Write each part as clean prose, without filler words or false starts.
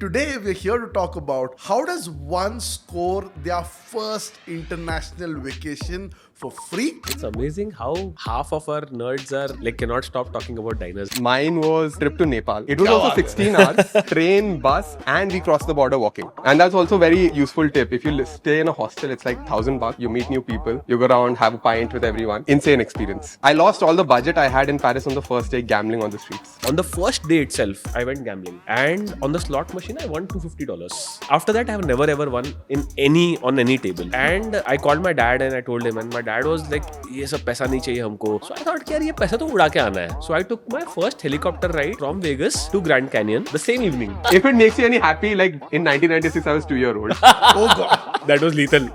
Today we're here to talk about how does one score their first international vacation for free? It's amazing how half of our nerds are cannot stop talking about diners. Mine was trip to Nepal. It was also 16 hours, train, bus, and we crossed the border walking. And that's also very useful tip. If you stay in a hostel, it's like $1,000. You meet new people. You go around, have a pint with everyone. Insane experience. I lost all the budget I had in Paris on the first day gambling on the streets. On the first day itself, I went gambling, and on the slot machine, I won $250. After that, I have never ever won on any table. And I called my dad and I told him, and my dad was like, "ये सब पैसा नहीं चाहिए हमको." So I thought, यार ये पैसा तो उड़ा के आना है. So I took my first helicopter ride from Vegas to Grand Canyon the same evening. If it makes you any happy, like in 1996, I was 2-year-old. Oh God, that was lethal.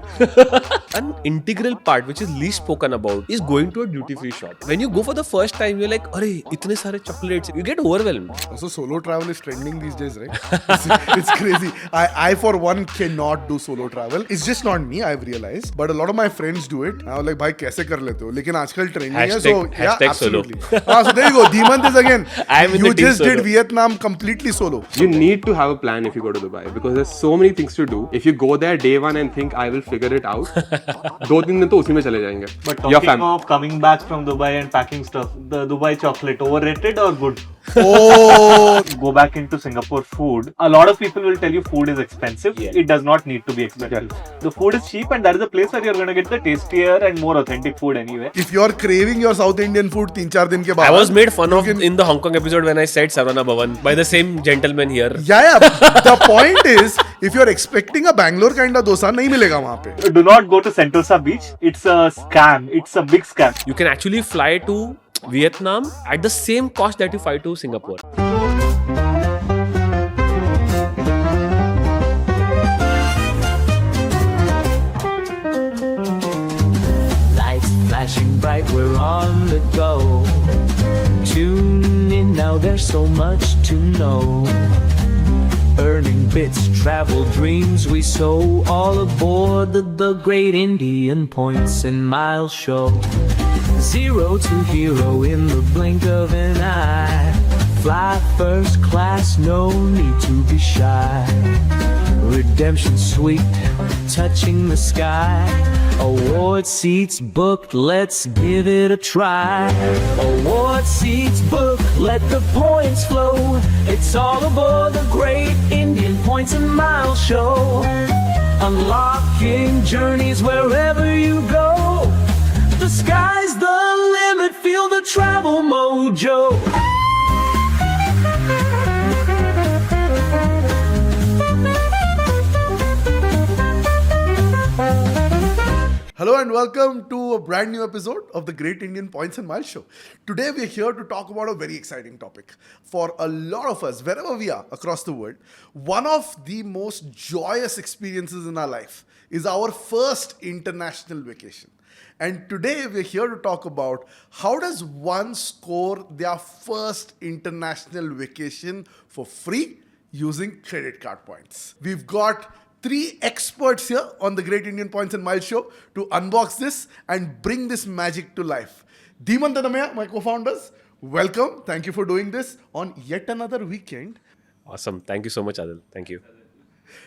An integral part which is least spoken about is going to a duty-free shop. When you go for the first time, you're like, "अरे इतने सारे chocolates," you get overwhelmed. Also, solo travel is trending these days, right? It's crazy. I for one cannot do solo travel. It's just not me, I've realized. But a lot of my friends do it. I was like, भाई कैसे कर लेते हो? लेकिन आजकल trending है, so yeah, absolutely. So there you go. Dhimant is again. I'm in you the team just solo. did Vietnam completely solo. You need to have a plan if you go to Dubai because there's so many things to do. If you go there day one and think I will figure it out, 2-3 दिन तो उसी में चले जाएंगे. But talking of coming back from Dubai and packing stuff, the Dubai chocolate, overrated or good? Oh, Go back into Singapore food. A lot of people will tell you food is expensive. Yeah. It does not need to be expensive. The food is cheap and that is a place where you're going to get the tastier and more authentic food anyway. if you're craving your South Indian food 3-4 दिन के बाद, I was made fun of in the Hong Kong episode when I said Savannah Bhavan by the same gentleman here. Yeah. The point is, if you're expecting a Bangalore kind of dosa, नहीं मिलेगा वहाँ पे. Do not go to Sentosa beach. It's a scam. It's a big scam. You can actually fly to Vietnam at the same cost that you fly to Singapore. Lights flashing bright, we're on the go. Tune in now, there's so much to know. Earning bits, travel dreams we sow. All aboard the great Indian Points and Miles show. Zero to hero in the blink of an eye. Fly first class, no need to be shy. Redemption sweet, touching the sky. Award seats booked, let's give it a try. Award seats booked, let the points flow. It's all aboard the great Indian Points and Miles show. Unlocking journeys wherever you go. The sky's the limit, feel the travel mojo. Hello and welcome to a brand new episode of the Great Indian Points and Miles Show. Today we're here to talk about a very exciting topic. For a lot of us, wherever we are across the world, one of the most joyous experiences in our life is our first international vacation. And today we're here to talk about how does one score their first international vacation for free using credit card points. We've got 3 experts here on the Great Indian Points and Miles Show to unbox this and bring this magic to life. Dhimant and Ameya, my co-founders, welcome. Thank you for doing this on yet another weekend. Awesome. Thank you so much, Aadil. Thank you.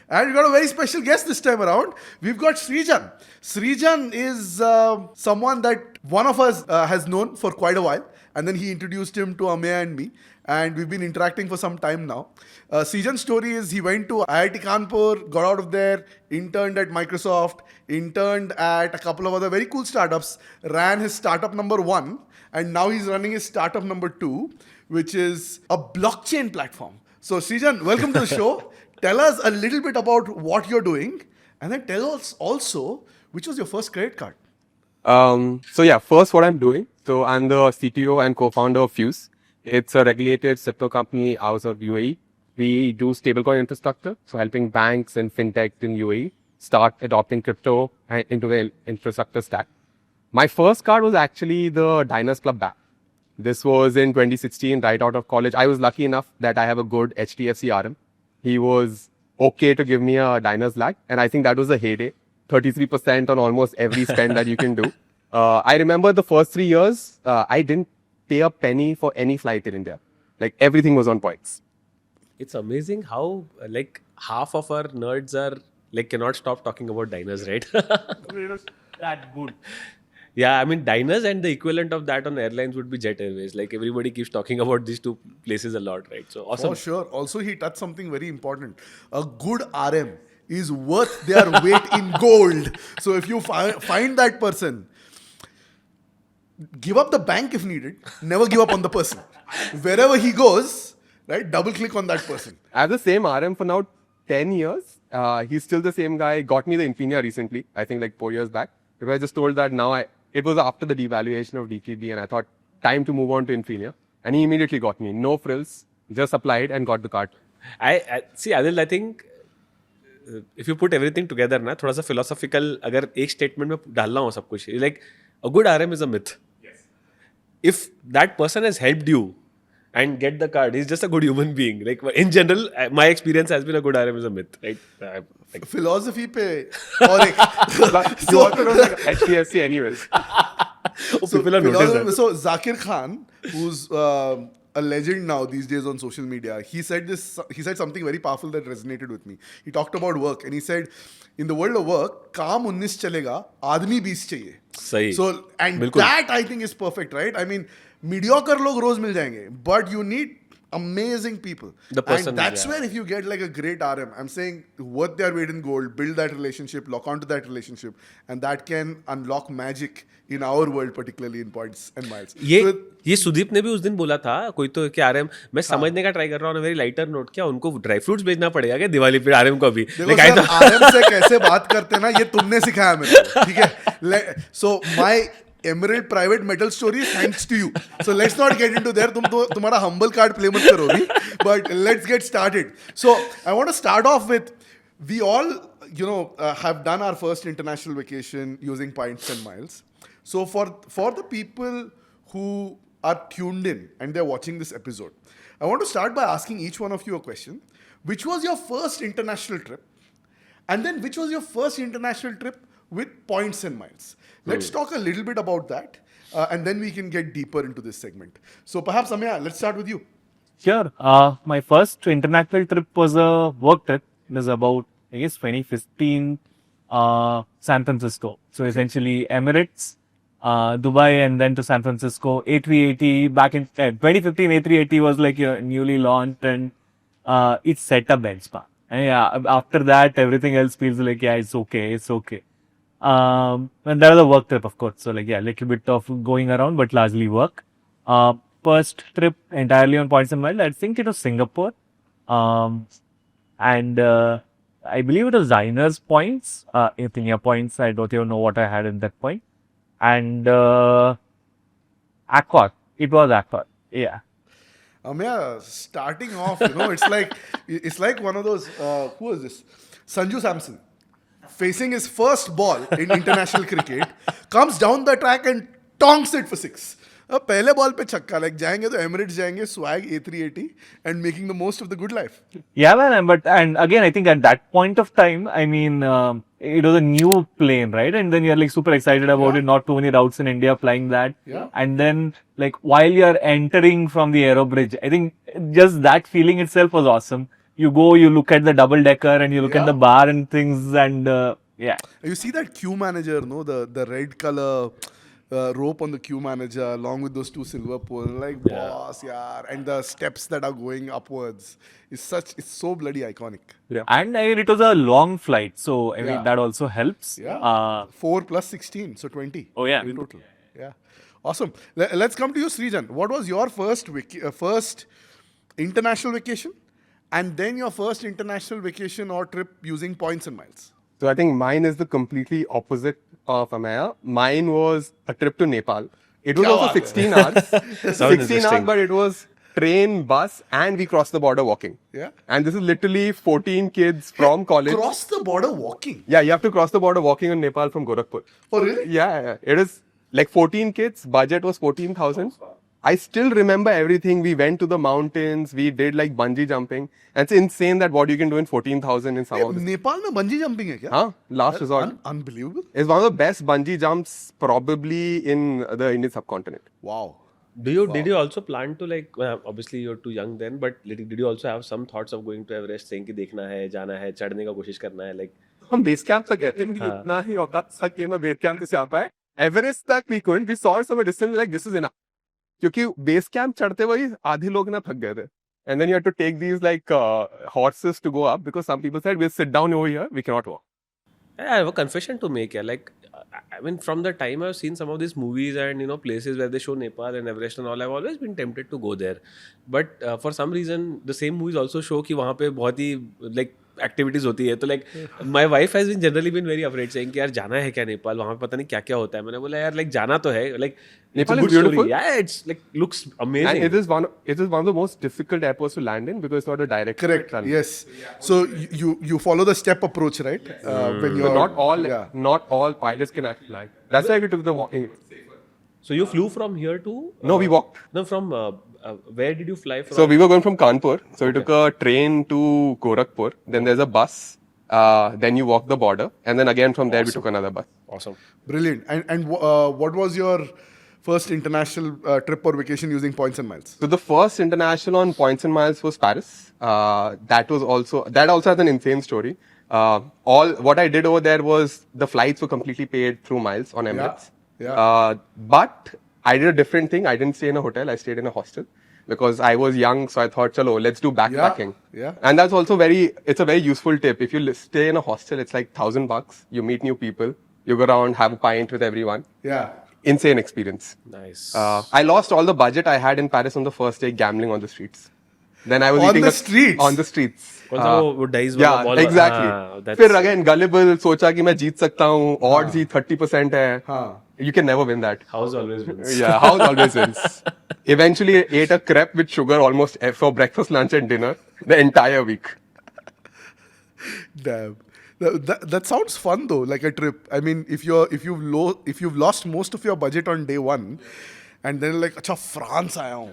And we've got a very special guest this time around. We've got Srijan. Srijan is someone that one of us has known for quite a while. And then he introduced him to Ameya and me. And we've been interacting for some time now. Srijan's story is he went to IIT Kanpur, got out of there, interned at Microsoft, interned at a couple of other very cool startups, ran his startup number 1, and now he's running his startup number 2, which is a blockchain platform. So Srijan, welcome to the show. Tell us a little bit about what you're doing, and then tell us also which was your first credit card. First what I'm doing. So I'm the CTO and co-founder of Fuse. It's a regulated crypto company out of UAE. We do stablecoin infrastructure, so helping banks and fintech in UAE start adopting crypto into the infrastructure stack. My first card was actually the Diners Club app. This was in 2016, right out of college. I was lucky enough that I have a good HDFC RM. He was okay to give me a Diners lag, and I think that was a heyday. 33% on almost every spend that you can do. I remember the first 3 years, I didn't pay a penny for any flight in India. Like everything was on points. It's amazing how like half of our nerds are like cannot stop talking about diners, right? That good. Yeah, I mean diners and the equivalent of that on airlines would be Jet Airways. Like everybody keeps talking about these two places a lot, right? So awesome. For sure. Also, he touched something very important. A good RM is worth their weight in gold. So if you find that person, give up the bank if needed. Never give up on the person. Wherever he goes, right, double click on that person. I have the same RM for now 10 years. He's still the same guy. Got me the Infinia recently, I think like 4 years back. Because I just told that it was after the devaluation of DKB and I thought time to move on to Infinia. And he immediately got me. No frills, just applied and got the card. I see Adil, I think if you put everything together ना थोड़ा सा philosophical अगर एक statement में डालना हो सब कुछ like a good RM is a myth. If that person has helped you and get the card, he's just a good human being. Like in general, my experience has been a good RM is a myth, right? Philosophy पे और एक You also don't like HDFC anyways. People are noticed. So Zakir Khan, who's a legend now these days on social media, he said something very powerful that resonated with me. He talked about work and he said, in the world of work, काम 19 चलेगा, आदमी 20 चाहिए. सही. So and बिल्कुल. that I think is perfect, right? I mean, mediocre लोग रोज मिल जाएंगे, but you need amazing people. The person, and that's yeah. where if you get like a great RM, I'm saying worth their weight in gold, build that relationship, lock onto that relationship, and that can unlock magic in our world, particularly in points and miles. ये सुदीप ने भी उस दिन बोला था कोई तो क्या आरएम मैं समझने का ट्राई कर रहा हूँ वेरी लाइटर नोट क्या उनको ड्राई फ्रूट्स भेजना पड़ेगा क्या दिवाली पे आरएम को अभी आरएम से कैसे बात करते ना ये तुमने सिखाया मेरे को ठीक है so my Emerald private metal story is thanks to you. So let's not get into there. तुम्हारा humble card play मत करो भी. But let's get started. So I want to start off with, we all, have done our first international vacation using points and miles. So for the people who are tuned in and they're watching this episode, I want to start by asking each one of you a question. Which was your first international trip? And then which was your first international trip with points and miles? Let's talk a little bit about that, and then we can get deeper into this segment. So perhaps, Ameya, let's start with you. Sure. My first international trip was a work trip. It was about, I guess, 2015, San Francisco. So essentially Emirates, Dubai, and then to San Francisco. A380 back in 2015, A380 was like newly launched and it set a benchmark. And yeah, after that, everything else feels like, yeah, it's okay. And that was a work trip, of course. So like, yeah, a little bit of going around, but largely work. First trip entirely on points and miles, I think it was Singapore. And I believe it was Diners points, Itinerary points. I don't even know what I had in that point. And Accor. It was Accor. Yeah. Ameya, starting off, it's like one of those, who is this? Sanju Samson. Facing his first ball in international cricket, comes down the track and tonks it for 6. पहले ball पे छक्का like जाएंगे तो Emirates जाएंगे swag A380 and making the most of the good life. Yeah, man. And again, I think at that point of time, I mean, it was a new plane, right? And then you're like super excited about it. Not too many routes in India flying that. Yeah. And then like while you're entering from the aero bridge, I think just that feeling itself was awesome. You go, you look at the double decker and you look at the bar and things and yeah. You see that queue manager, no? The red color rope on the queue manager along with those 2 silver poles. Like, boss, yaar. And the steps that are going upwards. It's so bloody iconic. Yeah. And I mean, it was a long flight. So, I mean, that also helps. Yeah. 4 plus 16, so 20. Oh, yeah. In total. Yeah. Awesome. Let's come to you, Srijan. What was your first international vacation? And then your first international vacation or trip using points and miles? So I think mine is the completely opposite of Ameya. Mine was a trip to Nepal. It was also 16 hours. 16 hours, but it was train, bus, and we crossed the border walking. Yeah. And this is literally 14 kids from college. Cross the border walking? Yeah, you have to cross the border walking in Nepal from Gorakhpur. Oh, really? Yeah. It is like 14 kids. Budget was 14,000. I still remember everything. We went to the mountains. We did like bungee jumping. And it's insane that what you can do in 14,000 in some of this. Nepal में bungee jumping है क्या? Huh? Last resort. Unbelievable. It's one of the best bungee jumps probably in the Indian subcontinent. Wow. Did you also plan to like well, obviously you're too young then, but did you also have some thoughts of going to Everest, saying कि देखना है, जाना है, चढ़ने का कोशिश करना है, like हम बेस कैंप तक गए थे, लेकिन हाँ. इतना ही औकात था कि मैं बेस कैंप से आ पाए. एवरेस्ट तक we couldn't, we saw it from a distance like this is enough. क्योंकि बेस कैंप चढ़ते वही आधे लोग ना थक गए थे. And then you had to take these like horses to go up because some people said we'll sit down over here, we cannot walk. I have a confession to make. Yeah, like I mean, from the time I've seen some of these movies and places where they show Nepal and Everest and all, I've always been tempted to go there. But for some reason, the same movies also show कि वहाँ पे बहुत ही like activities होती है. तो like my wife has been generally been very afraid saying कि यार जाना है क्या नेपाल, वहाँ पे पता नहीं क्या क्या होता है. मैंने बोला यार like जाना तो है, like it's a Nepal is good story. beautiful. Yeah, it's like looks amazing. And it is one of the most difficult airports to land in because it's not a direct Correct. run. Yes. So you follow the step approach, right? When you're So not all pilots can actually fly. That's why we took the walking. So you flew from here to No, we walked. no from where did you fly from? So we were going from Kanpur. So we took a train to Gorakhpur. Then there's a bus. Then you walk the border. And then again from there we took another bus. Awesome. brilliant. And what was your first international trip or vacation using points and miles? So the first international on points and miles was Paris. That also has an insane story. What I did over there was the flights were completely paid through miles on Emirates. Yeah. But I did a different thing. I didn't stay in a hotel. I stayed in a hostel because I was young. So I thought, chalo, let's do backpacking. Yeah. And that's also it's a very useful tip. If you stay in a hostel, it's like $1,000. You meet new people. You go around, have a pint with everyone. Yeah. Insane experience. Nice. I lost all the budget I had in Paris on the first day gambling on the streets. Then I was On eating the streets? On the streets. कौन सा वो dice वाला ball Yeah, वाला? exactly. हाँ, that's- फिर again gullible, सोचा कि मैं जीत सकता हूँ. Odds ही 30% है. हाँ. You can never win that. House always wins. Yeah, house always wins. Eventually ate a crepe with sugar almost for breakfast, lunch and dinner the entire week. Damn. That sounds fun though, like a trip. I mean, if you've lost most of your budget on day one, and then like, अच्छा France आया हूँ,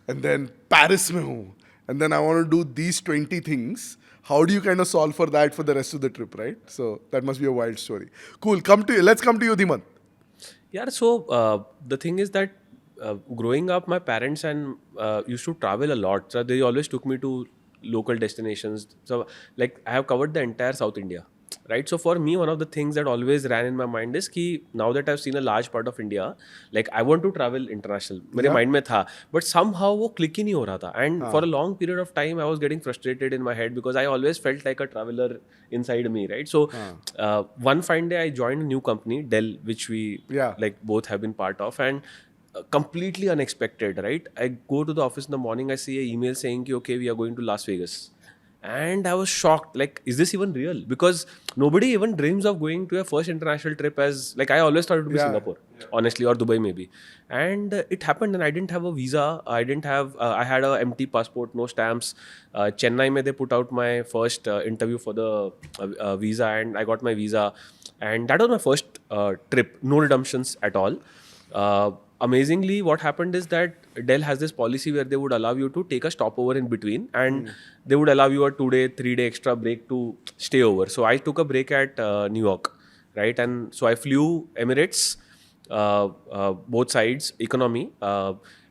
and then Paris में हूँ, and then I want to do these 20 things. How do you kind of solve for that for the rest of the trip, right? So that must be a wild story. Cool. Let's come to you, Dhimant. Yeah, so the thing is that growing up, my parents and used to travel a lot. So they always took me to local destinations. So like I have covered the entire South India, right? So for me, one of the things that always ran in my mind is कि now that I've seen a large part of India, like I want to travel international. मेरे mind में था, but somehow वो click ही नहीं हो रहा था. And for a long period of time, I was getting frustrated in my head because I always felt like a traveler inside me, right? So one fine day, I joined a new company, Dell, which we like both have been part of, and completely unexpected, right? I go to the office in the morning, I see an email saying कि okay, we are going to Las Vegas. And I was shocked, like, is this even real? Because nobody even dreams of going to a first international trip as, like, I always thought it would be Singapore, honestly, or Dubai maybe. And it happened, and I didn't have a visa. I had an empty passport, no stamps. Chennai mein they put out my first interview for the visa, and I got my visa. And that was my first trip, no redemptions at all. Amazingly, what happened is that Dell has this policy where they would allow you to take a stopover in between, and they would allow you a 2-day, 3-day extra break to stay over. So I took a break at New York, right? And so I flew Emirates, both sides, economy,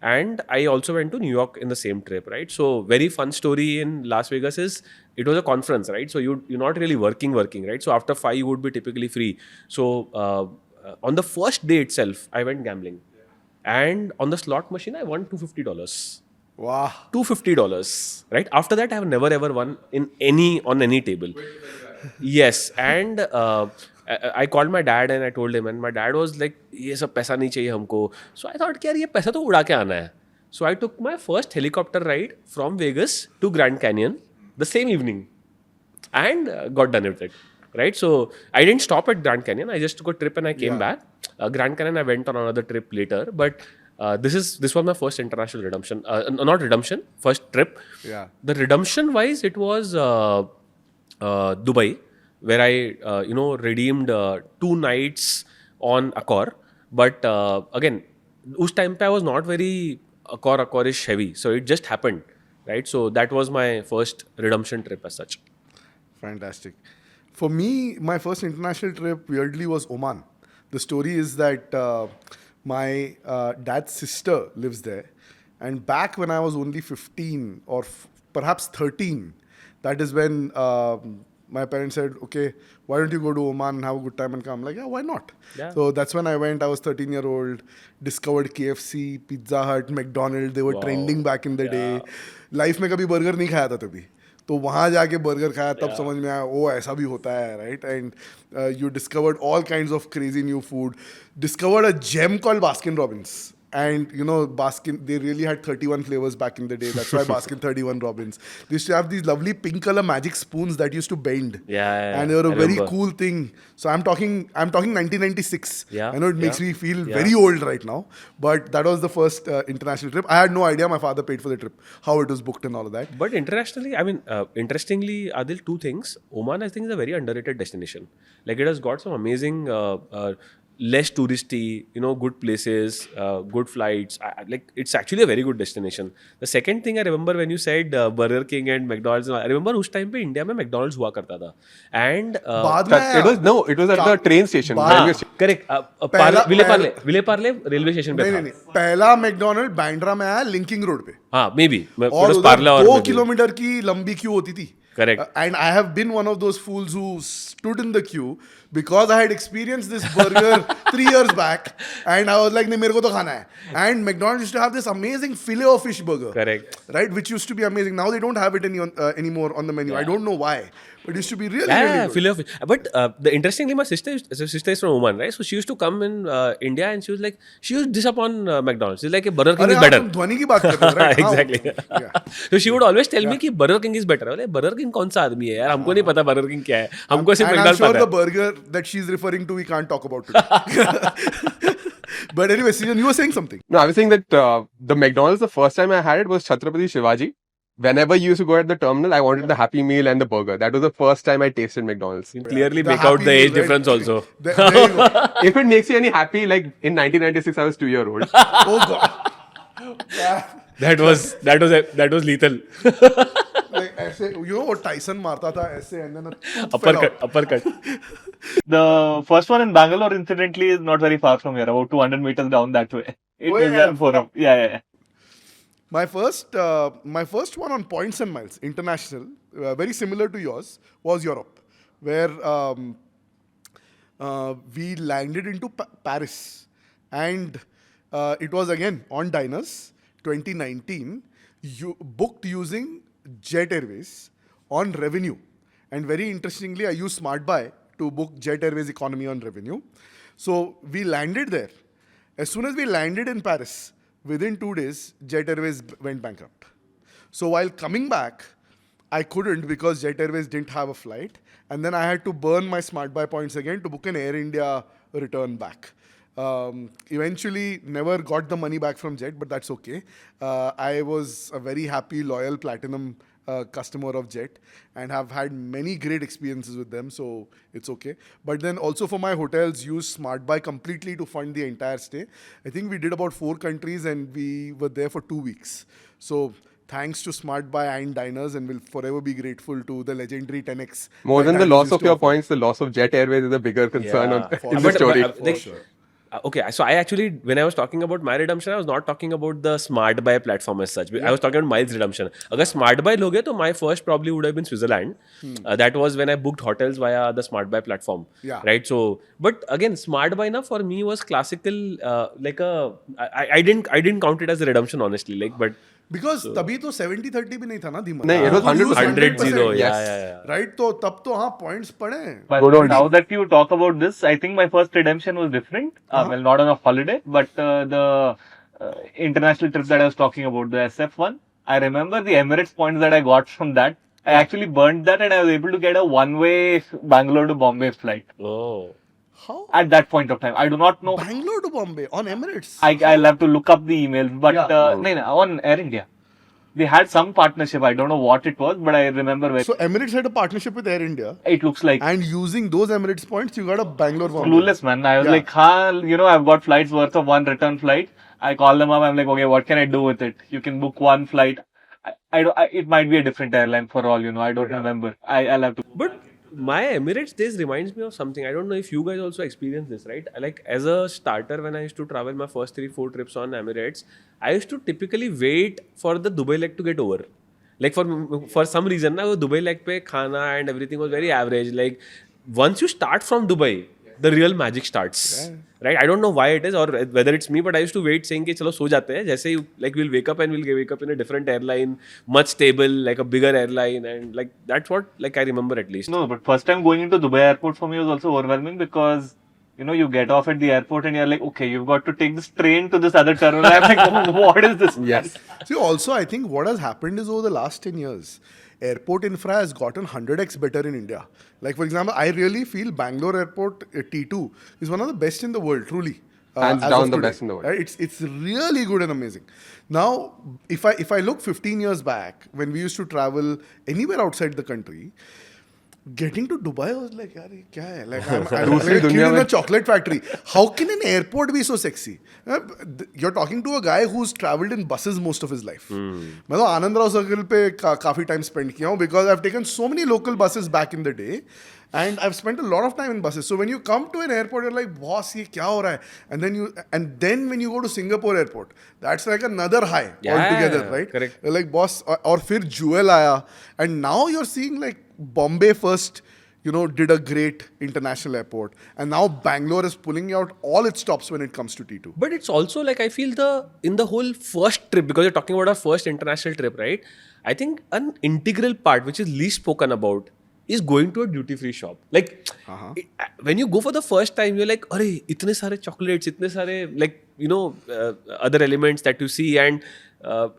and I also went to New York in the same trip, right? So very fun story in Las Vegas is it was a conference, right? So you're not really working, right? So after 5 you would be typically free. So on the first day itself, I went gambling. And on the slot machine, I won $250. Wow. $250, right? After that, I have never ever won on any table. Yes, and I called my dad and I told him, and my dad was like, "ये सब पैसा नहीं चाहिए हमको." So I thought, यार ये पैसा तो उड़ा के आना है. So I took my first helicopter ride from Vegas to Grand Canyon the same evening, and got done with it. Right, so I didn't stop at Grand Canyon. I just took a trip and I came back. Grand Canyon, I went on another trip later. But this was my first international redemption. Not redemption, first trip. Yeah. The redemption wise, it was Dubai, where I redeemed 2 nights on Accor. But again, उस time पे I was not very Accor-ish heavy, so it just happened, right? So that was my first redemption trip as such. Fantastic. For me, my first international trip weirdly was Oman. The story is that My dad's sister lives there. And back when I was only 15 or perhaps 13, that is when my parents said, okay, why don't you go to Oman and have a good time and come? I'm like, yeah, why not? Yeah. So that's when I went. I was 13-year-old, discovered KFC, Pizza Hut, McDonald's. They were Wow. trending back in the Yeah. day. Life में कभी burger नहीं खाया था तभी. तो वहाँ जाके burger खाया तब समझ में आया ओ ऐसा भी होता है right and you discovered all kinds of crazy new food discovered a gem called Baskin Robbins and you know Baskin they really had 31 flavors back in the day. That's why Baskin 31 Robbins. They used to have these lovely pink color magic spoons that used to bend. Yeah, And they were a I very remember. cool thing. So I'm talking 1996. Yeah, I know it makes yeah, me feel yeah. very old right now, but that was the first international trip. I had no idea my father paid for the trip, how it was booked and all of that. But internationally, I mean, interestingly, Adil, two things. Oman, I think, is a very underrated destination. Like, it has got some amazing, less touristy, you know, good places, good flights. Like, it's actually a very good destination. The second thing I remember when you said Burger King and McDonald's, I remember उस time पे India में McDonald's हुआ करता था. And बाद में it was at the train station. Banh. railway station. correct. पहला- Vile Parle railway station पे नहीं था. नहीं नहीं पहला मैकडोनल्ड बैंड्रा में आया लिंकिंग रोड पे हाँ, maybe. और उधर पार्ले और 2 maybe. किलोमीटर की लंबी क्यू होती थी. Correct. And I have been one of those fools who stood in the queue because I had experienced this burger 3 years back and I was like, नहीं मेरे को तो खाना है. And McDonald's used to have this amazing filet of fish burger. Correct. Right, which used to be amazing. Now they don't have it anymore on the menu. I don't know why, but it used to be really, Yeah, really good. filet of fish. But the interestingly, my sister is from Oman, right? So she used to come in India and she was like, she used this upon McDonald's. She's like, Burger King अरे is हाँ, better. तुम ध्वनि की बात कर रहे हो, right? हाँ, Exactly. yeah. So she would always tell me कि Burger King is better. बोले Burger King कौन सा आदमी है यार? हमको नहीं पता Burger King क्या है. हमको सिर्फ And I'm McDonald's sure पता the है. burger that she's referring to we can't talk about today. But anyway, Srijan, you were saying something. No, I was saying that the McDonald's, the first time I had it was Chhatrapati Shivaji. Whenever you used to go at the terminal, I wanted the Happy Meal and the burger. That was the first time I tasted McDonald's. Clearly The make out Happy the Meal, age right? difference also. There you go. If it makes you any happy, like in 1996, I was 2-year-old. Oh God. That was lethal. Like ऐसे you know what Tyson मारता था ऐसे and then a tooth fell out. Uppercut. The first one in Bangalore, incidentally, is not very far from here, about 200 meters down that way. It Oh, was yeah. in Forum. Yeah. My first one on points and miles, international, very similar to yours, was Europe, where we landed into Paris, and it was again on Diners, 2019, booked using Jet Airways on revenue, and very interestingly, I used SmartBuy to book Jet Airways economy on revenue. So we landed there. As soon as we landed in Paris, within 2 days, Jet Airways went bankrupt. So while coming back, I couldn't because Jet Airways didn't have a flight. And then I had to burn my SmartBuy points again to book an Air India return back. Eventually, never got the money back from Jet, but that's okay. I was a very happy, loyal platinum customer of Jet and have had many great experiences with them, so it's okay. But then also for my hotels, use SmartBuy completely to fund the entire stay. I think we did about 4 countries and we were there for 2 weeks. So thanks to SmartBuy and Diners, and will forever be grateful to the legendary 10x. More than the Diners loss used of to your offer. points, the loss of Jet Airways is a bigger concern in the But, story. like, okay, so I actually, when I was talking about my redemption, I was not talking about the SmartBuy platform as such. I was talking about miles redemption. Agar SmartBuy loge, to my first probably would have been Switzerland. That was when I booked hotels via the SmartBuy platform. Yeah. Right. So, but again, SmartBuy na for me was classical. I didn't count it as a redemption honestly. Like, but Because तभी तो 70-30 भी नहीं था ना धीमत. नहीं, it was 100%. 100-0. Yes. Yeah. Right, तो तब तो हाँ points पड़े. But Good on now you. that you talk about this, I think my first redemption was different. Well, not on a holiday, but the international trip that I was talking about, the SF one. I remember the Emirates points that I got from that. I actually burned that and I was able to get a one-way Bangalore to Bombay flight Oh. How? at that point of time. I do not know. Bangalore to Bombay on Emirates. I'll have to look up the emails, but no, on Air India. They had some partnership. I don't know what it was, but I remember where So Emirates had a partnership with Air India, it looks like. and using those Emirates points, you got a Bangalore Bombay. Clueless, man. I was Yeah. like, I've got flights worth of one return flight. I call them up. I'm like, okay, what can I do with it? You can book one flight. It might be a different airline for all, I don't remember. I'll have to. But My Emirates days reminds me of something. I don't know if you guys also experience this, right? Like as a starter, when I used to travel my first 3-4 trips on Emirates, I used to typically wait for the Dubai leg to get over. Like for some reason, na, wo Dubai leg pe khana and everything was very average. Like once you start from Dubai, the real magic starts. Right? I don't know why it is or whether it's me, but I used to wait saying कि चलो सो जाते हैं. जैसे ही like we'll wake up and we'll wake up in a different airline, much stable, like a bigger airline, and like that's what like I remember at least. No, but first time going into Dubai airport for me was also overwhelming because you get off at the airport and you're like, okay, you've got to take this train to this other terminal. I'm like, what is this? Yes. See, also, I think what has happened is over the last 10 years, airport infra has gotten 100x better in India. Like, for example, I really feel Bangalore Airport T2 is one of the best in the world, truly. Hands as down of the today. best in the world. Right? It's really good and amazing. Now, if I look 15 years back, when we used to travel anywhere outside the country, getting to Dubai, I was like, yaar, ye kya hai? Like, I'm like a kid in a chocolate factory. How can an airport be so sexy? You're talking to a guy who's traveled in buses most of his life. मैं तो आनंद Rao circle पे काफी time spend किया हूँ because I've taken so many local buses back in the day. And I've spent a lot of time in buses. So when you come to an airport, you're like, boss, ye kya ho raha hai? And then when you go to Singapore airport, that's like another high altogether, right? Correct. You're like, boss, or fir Jewel aaya. And now you're seeing like Bombay first, did a great international airport. And now Bangalore is pulling out all its stops when it comes to T2. But it's also like I feel in the whole first trip, because you're talking about our first international trip, right? I think an integral part which is least spoken about is going to a duty-free shop. Like, when you go for the first time, you're like, "Arey, itne sare chocolates, itne sare other elements that you see," and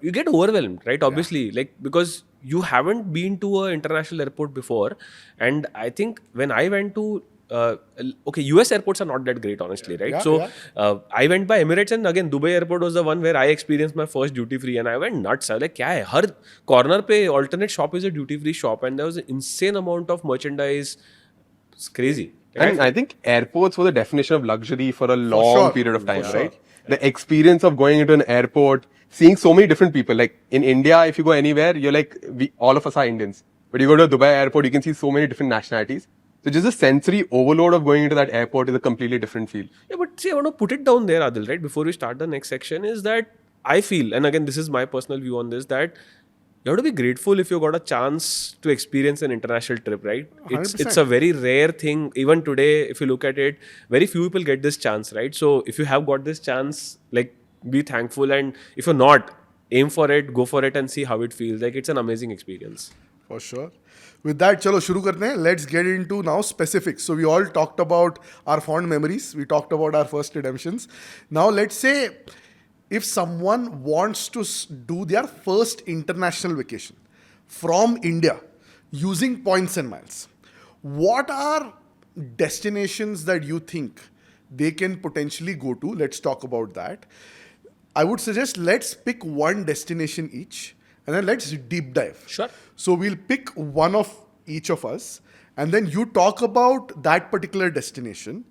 you get overwhelmed, right? Obviously, like because you haven't been to an international airport before, and I think when I went to US airports are not that great, honestly, right? I went by Emirates, and again, Dubai airport was the one where I experienced my first duty free, and I went nuts. I was like, kya hai? Har corner pe alternate shop is a duty free shop, and there was an insane amount of merchandise. It's crazy. Right? And I think airports were the definition of luxury for a long sure. period of time, For sure. right? The experience of going into an airport, seeing so many different people. Like in India, if you go anywhere, you're like, all of us are Indians. But you go to a Dubai airport, you can see so many different nationalities. So just the sensory overload of going into that airport is a completely different feel. Yeah, but see, I want to put it down there, Aadil, right? Before we start the next section, is that I feel, and again, this is my personal view on this, that you have to be grateful if you got a chance to experience an international trip, right? It's 100%. a very rare thing. Even today, if you look at it, very few people get this chance, right? So if you have got this chance, like, be thankful. And if you're not, aim for it, go for it and see how it feels. Like, it's an amazing experience. For sure. With that, chalo shuru karte hain. Let's get into now specifics. So we all talked about our fond memories. We talked about our first redemptions. Now let's say if someone wants to do their first international vacation from India using points and miles, what are destinations that you think they can potentially go to? Let's talk about that. I would suggest let's pick one destination each and then let's deep dive. Sure. So we'll pick one of each of us and then you talk about that particular destination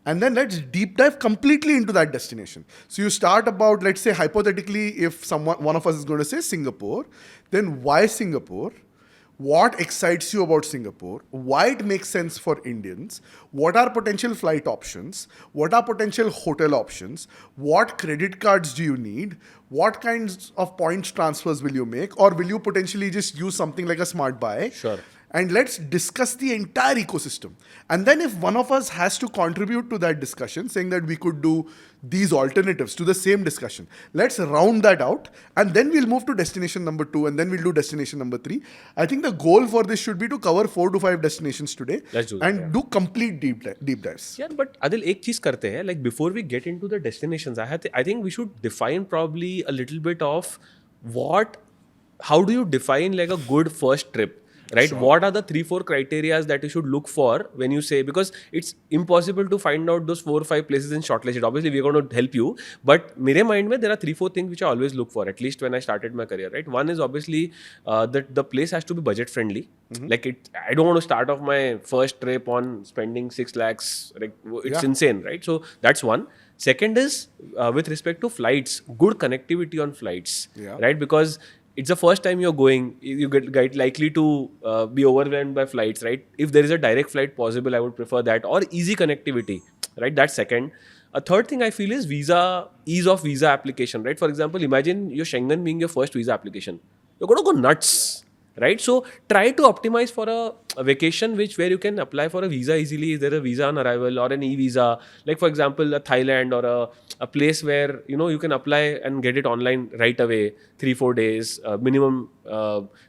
and then let's deep dive completely into that destination. So you start about, let's say hypothetically, if one of us is going to say Singapore, then why Singapore? What excites you about Singapore? Why it makes sense for Indians? What are potential flight options? What are potential hotel options? What credit cards do you need? What kinds of points transfers will you make? Or will you potentially just use something like a smart buy? Sure. And let's discuss the entire ecosystem. And then if one of us has to contribute to that discussion, saying that we could do these alternatives to the same discussion, let's round that out. And then we'll move to destination number 2 and then we'll do destination number 3. I think the goal for this should be to cover 4 to 5 destinations today. Let's do that, and do complete deep dives. Yeah, but Adil, एक चीज करते हैं. Like before we get into the destinations, I think we should define probably a little bit of how do you define like a good first trip? Right? Sure. What are the 3-4 criteria that you should look for when you say, because it's impossible to find out those 4 or 5 places in shortlist. Obviously, we're going to help you. But mere mind mein, there are 3-4 things which I always look for, at least when I started my career, right? One is obviously that the place has to be budget friendly. Mm-hmm. Like I don't want to start off my first trip on spending 6 lakhs. Like, it's insane, right? So that's one. Second is with respect to flights, good connectivity on flights, right? Because it's the first time you're going, you get likely to be overwhelmed by flights, right? If there is a direct flight possible, I would prefer that, or easy connectivity, right? That's second. A third thing I feel is ease of visa application, right? For example, imagine your Schengen being your first visa application. You're going to go nuts, right? So try to optimize for a vacation where you can apply for a visa easily. Is there a visa on arrival or an e-visa? Like for example, a Thailand or a place where you can apply and get it online right away, 3-4 days, minimum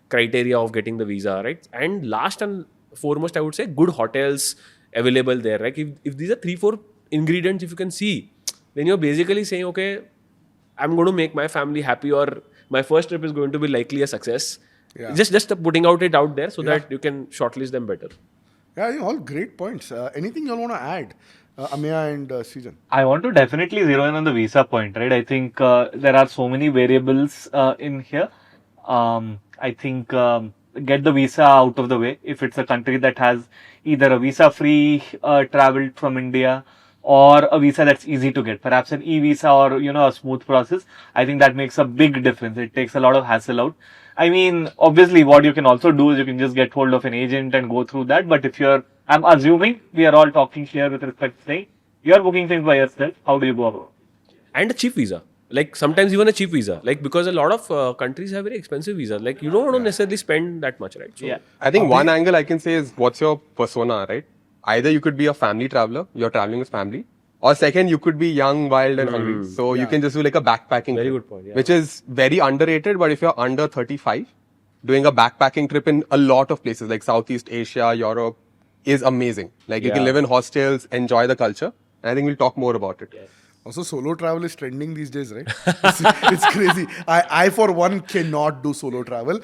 criteria of getting the visa, right? And last and foremost, I would say good hotels available there. Like if these are 3-4 ingredients, if you can see, then you're basically saying, okay, I'm going to make my family happy, or my first trip is going to be likely a success. Yeah. Just putting it out there so that you can shortlist them better. Yeah, I think all great points. Anything you all want to add, Ameya and Srijan? I want to definitely zero in on the visa point, right? I think there are so many variables in here. I think get the visa out of the way. If it's a country that has either a visa-free travel from India or a visa that's easy to get, perhaps an e-visa or a smooth process, I think that makes a big difference. It takes a lot of hassle out. I mean, obviously, what you can also do is you can just get hold of an agent and go through that. But I'm assuming we are all talking here with respect to saying you're booking things by yourself. How do you go about it? And a cheap visa. Like sometimes even a cheap visa. Like because a lot of countries have very expensive visas. Like you don't want to necessarily spend that much, right? So, Yeah. I think one angle I can say is what's your persona, right? Either you could be a family traveler, you're traveling with family, or second, you could be young, wild, and hungry. So you can just do like a backpacking Very trip, good point, yeah. which is very underrated. But if you're under 35, doing a backpacking trip in a lot of places like Southeast Asia, Europe is amazing. Like you can Yeah. live in hostels, enjoy the culture. And I think we'll talk more about it. Also, solo travel is trending these days, right? It's crazy. I, for one, cannot do solo travel.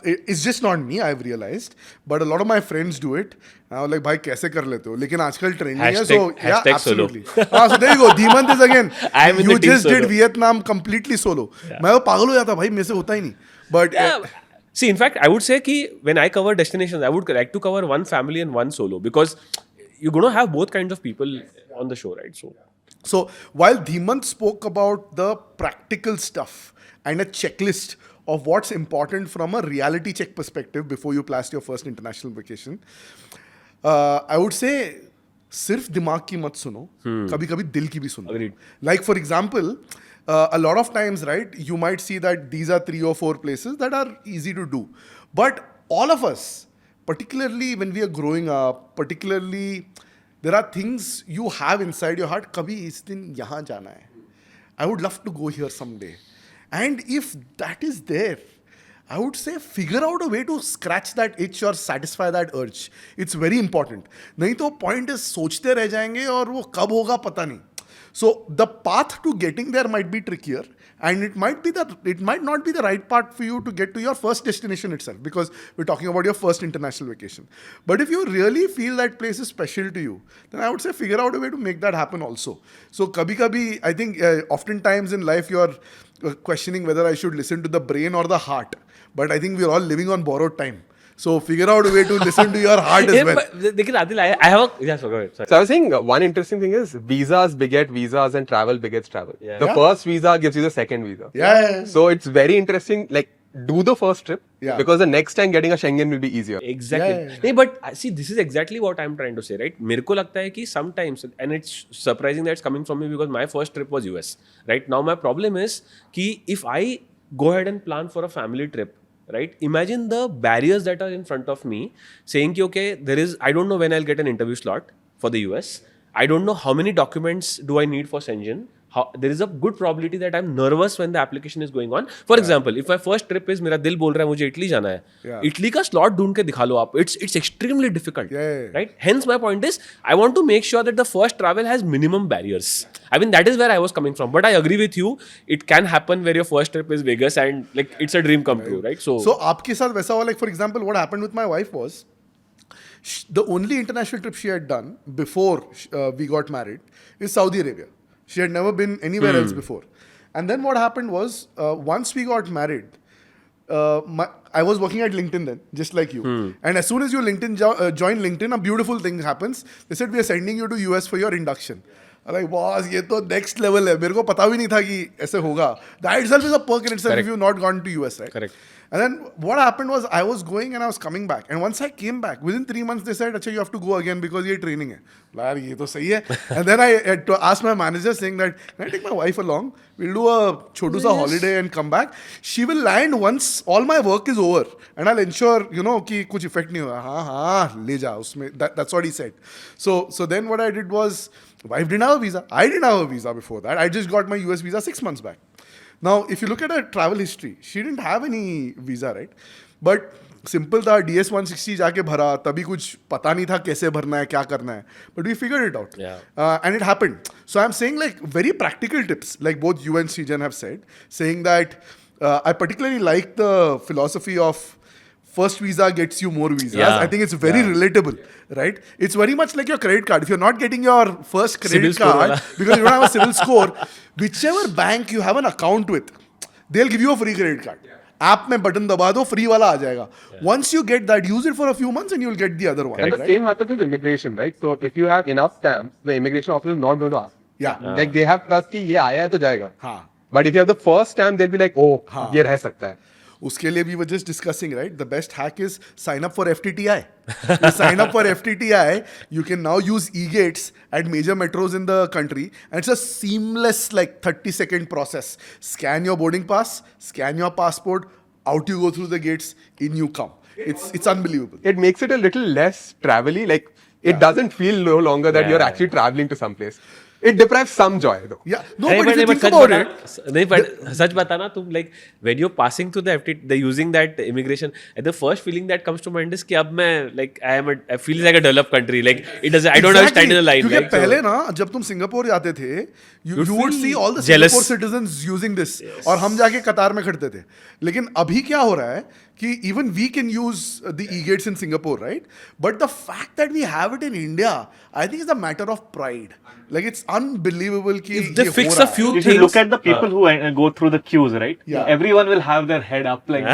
It's just not me, I've realized. But a lot of my friends do it. I was like, bhai, kaise kar lete ho? Lekin aajkal trending hai. So, yeah, Hashtag solo. absolutely. So there you go. Dhimant is again. I'm in you the team just solo. did Vietnam completely solo. मैं वो पागल हो जाता भाई मेरे से होता ही नहीं. But Yeah. See, in fact, I would say कि when I cover destinations, I would like to cover one family and one solo, because you're going to have both kinds of people on the show, right? So while Dhimant spoke about the practical stuff and a checklist of what's important from a reality check perspective before you plan your first international vacation, I would say सिर्फ दिमाग की मत सुनो, कभी कभी दिल की भी सुनो. Agreed. Like for example, a lot of times, right, you might see that these are 3 or 4 places that are easy to do. But all of us, particularly when we are growing up, particularly there are things you have inside your heart, kabhi is din yahan jana hai. I would love to go here someday. And if that is there, I would say figure out a way to scratch that itch or satisfy that urge. It's very important. नहीं तो point is सोचते रह जाएंगे और वो कब होगा पता नहीं. So the path to getting there might be trickier, and it might not be the right path for you to get to your first destination itself, because we're talking about your first international vacation. But if you really feel that place is special to you, then I would say figure out a way to make that happen also. So kabhi I think oftentimes in life you are questioning whether I should listen to the brain or the heart. But I think we're all living on borrowed time. So figure out a way to listen to your heart as well. लेकिन Adil, I have a... Yes, go ahead. Sorry. So I was saying one interesting thing is visas beget visas and travel begets travel. Yeah. The first visa gives you the second visa. Yeah. So it's very interesting. Like do the first trip because the next time getting a Schengen will be easier. Exactly. Yeah. नहीं, but see, this is exactly what I'm trying to say, right? मेरे को लगता है कि sometimes, and it's surprising that it's coming from me because my first trip was US. Right now, my problem is कि if I go ahead and plan for a family trip, right? Imagine the barriers that are in front of me, saying कि okay, I don't know when I'll get an interview slot for the US. I don't know how many documents do I need for Schengen. There is a good probability that I'm nervous when the application is going on. For example, if my first trip is मेरा दिल बोल रहा है मुझे Italy जाना है, Italy का slot ढूंढ के दिखा लो आप. It's extremely difficult, right? Hence my point is, I want to make sure that the first travel has minimum barriers. I mean, that is where I was coming from. But I agree with you. It can happen where your first trip is Vegas and like it's a dream come true, right? So आपके साथ वैसा हुआ, like for example, what happened with my wife was, the only international trip she had done before we got married is Saudi Arabia. She had never been anywhere else before. And then what happened was, once we got married, I was working at LinkedIn then, just like you. And as soon as you join LinkedIn, a beautiful thing happens. They said, we are sending you to US for your induction. Like boss ये तो next level है, मेरे को पता भी नहीं था कि ऐसे होगा. That itself is a perk in itself if you've not gone to US, right? Correct. And then what happened was I was going and I was coming back, and once I came back within 3 months they said अच्छा you have to go again because ये training है. यार ये तो सही है. And then I had to ask my manager saying that can I take my wife along? We'll do a छोटू सा holiday and come back. She will land once all my work is over and I'll ensure कि कुछ effect नहीं होगा. हाँ ले जा उसमें. That's what he said. So then what I did was, wife didn't have a visa. I didn't have a visa before that. I just got my US visa 6 months back. Now, if you look at her travel history, she didn't have any visa, right? But simple था, DS 160 जाके भरा, तभी कुछ पता नहीं था कैसे भरना है, क्या करना है. But we figured it out. Yeah. And it happened. So I'm saying like very practical tips, like both you and Srijan have said, saying that I particularly like the philosophy of first visa gets you more visas. Yeah. I think it's very relatable, right? It's very much like your credit card. If you're not getting your first credit Civil score card wala. because you don't have a civil score, whichever bank you have an account with, they'll give you a free credit card. App में button दबा दो, free वाला आ जाएगा. Once you get that, use it for a few months and you'll get the other one. And the Right? same happens with immigration, right? So if you have enough stamps, the immigration officer is not going to ask. Yeah. Like they have trust कि ये आया है तो जाएगा. हाँ. But if you have the first stamp, they'll be like, oh, ये रह सकता है. उसके लिए we were just discussing, right? The best hack is sign up for FTTI. You sign up for FTTI, you can now use e-gates at major metros in the country, and it's a seamless like 30-second process. Scan your boarding pass, scan your passport, out you go through the gates, in you come. It's unbelievable. It makes it a little less travel-y. Like it doesn't feel no longer that you're actually traveling to some place. It deprives some joy though. Yeah. No, नहीं, but if you think such about बता, it, नहीं but सच बता ना तुम like when you're passing through the FT, the using that immigration, and the first feeling that comes to mind is कि अब मैं like I feel like a developed country, like it doesn't, I don't have to stand in a line. क्योंकि Like, पहले ना जब तुम Singapore जाते थे, you would see all the jealous. Singapore citizens using this, और हम जाके कतार में खड़ते थे. लेकिन अभी क्या हो रहा है कि even we can use the e-gates in Singapore, right? But the fact that we have it in India, I think is a matter of pride. Like it's unbelievable कि if they ये fix हो a रहा है. few If things, you look at the people who go through the queues, right? Yeah. Everyone will have their head up like.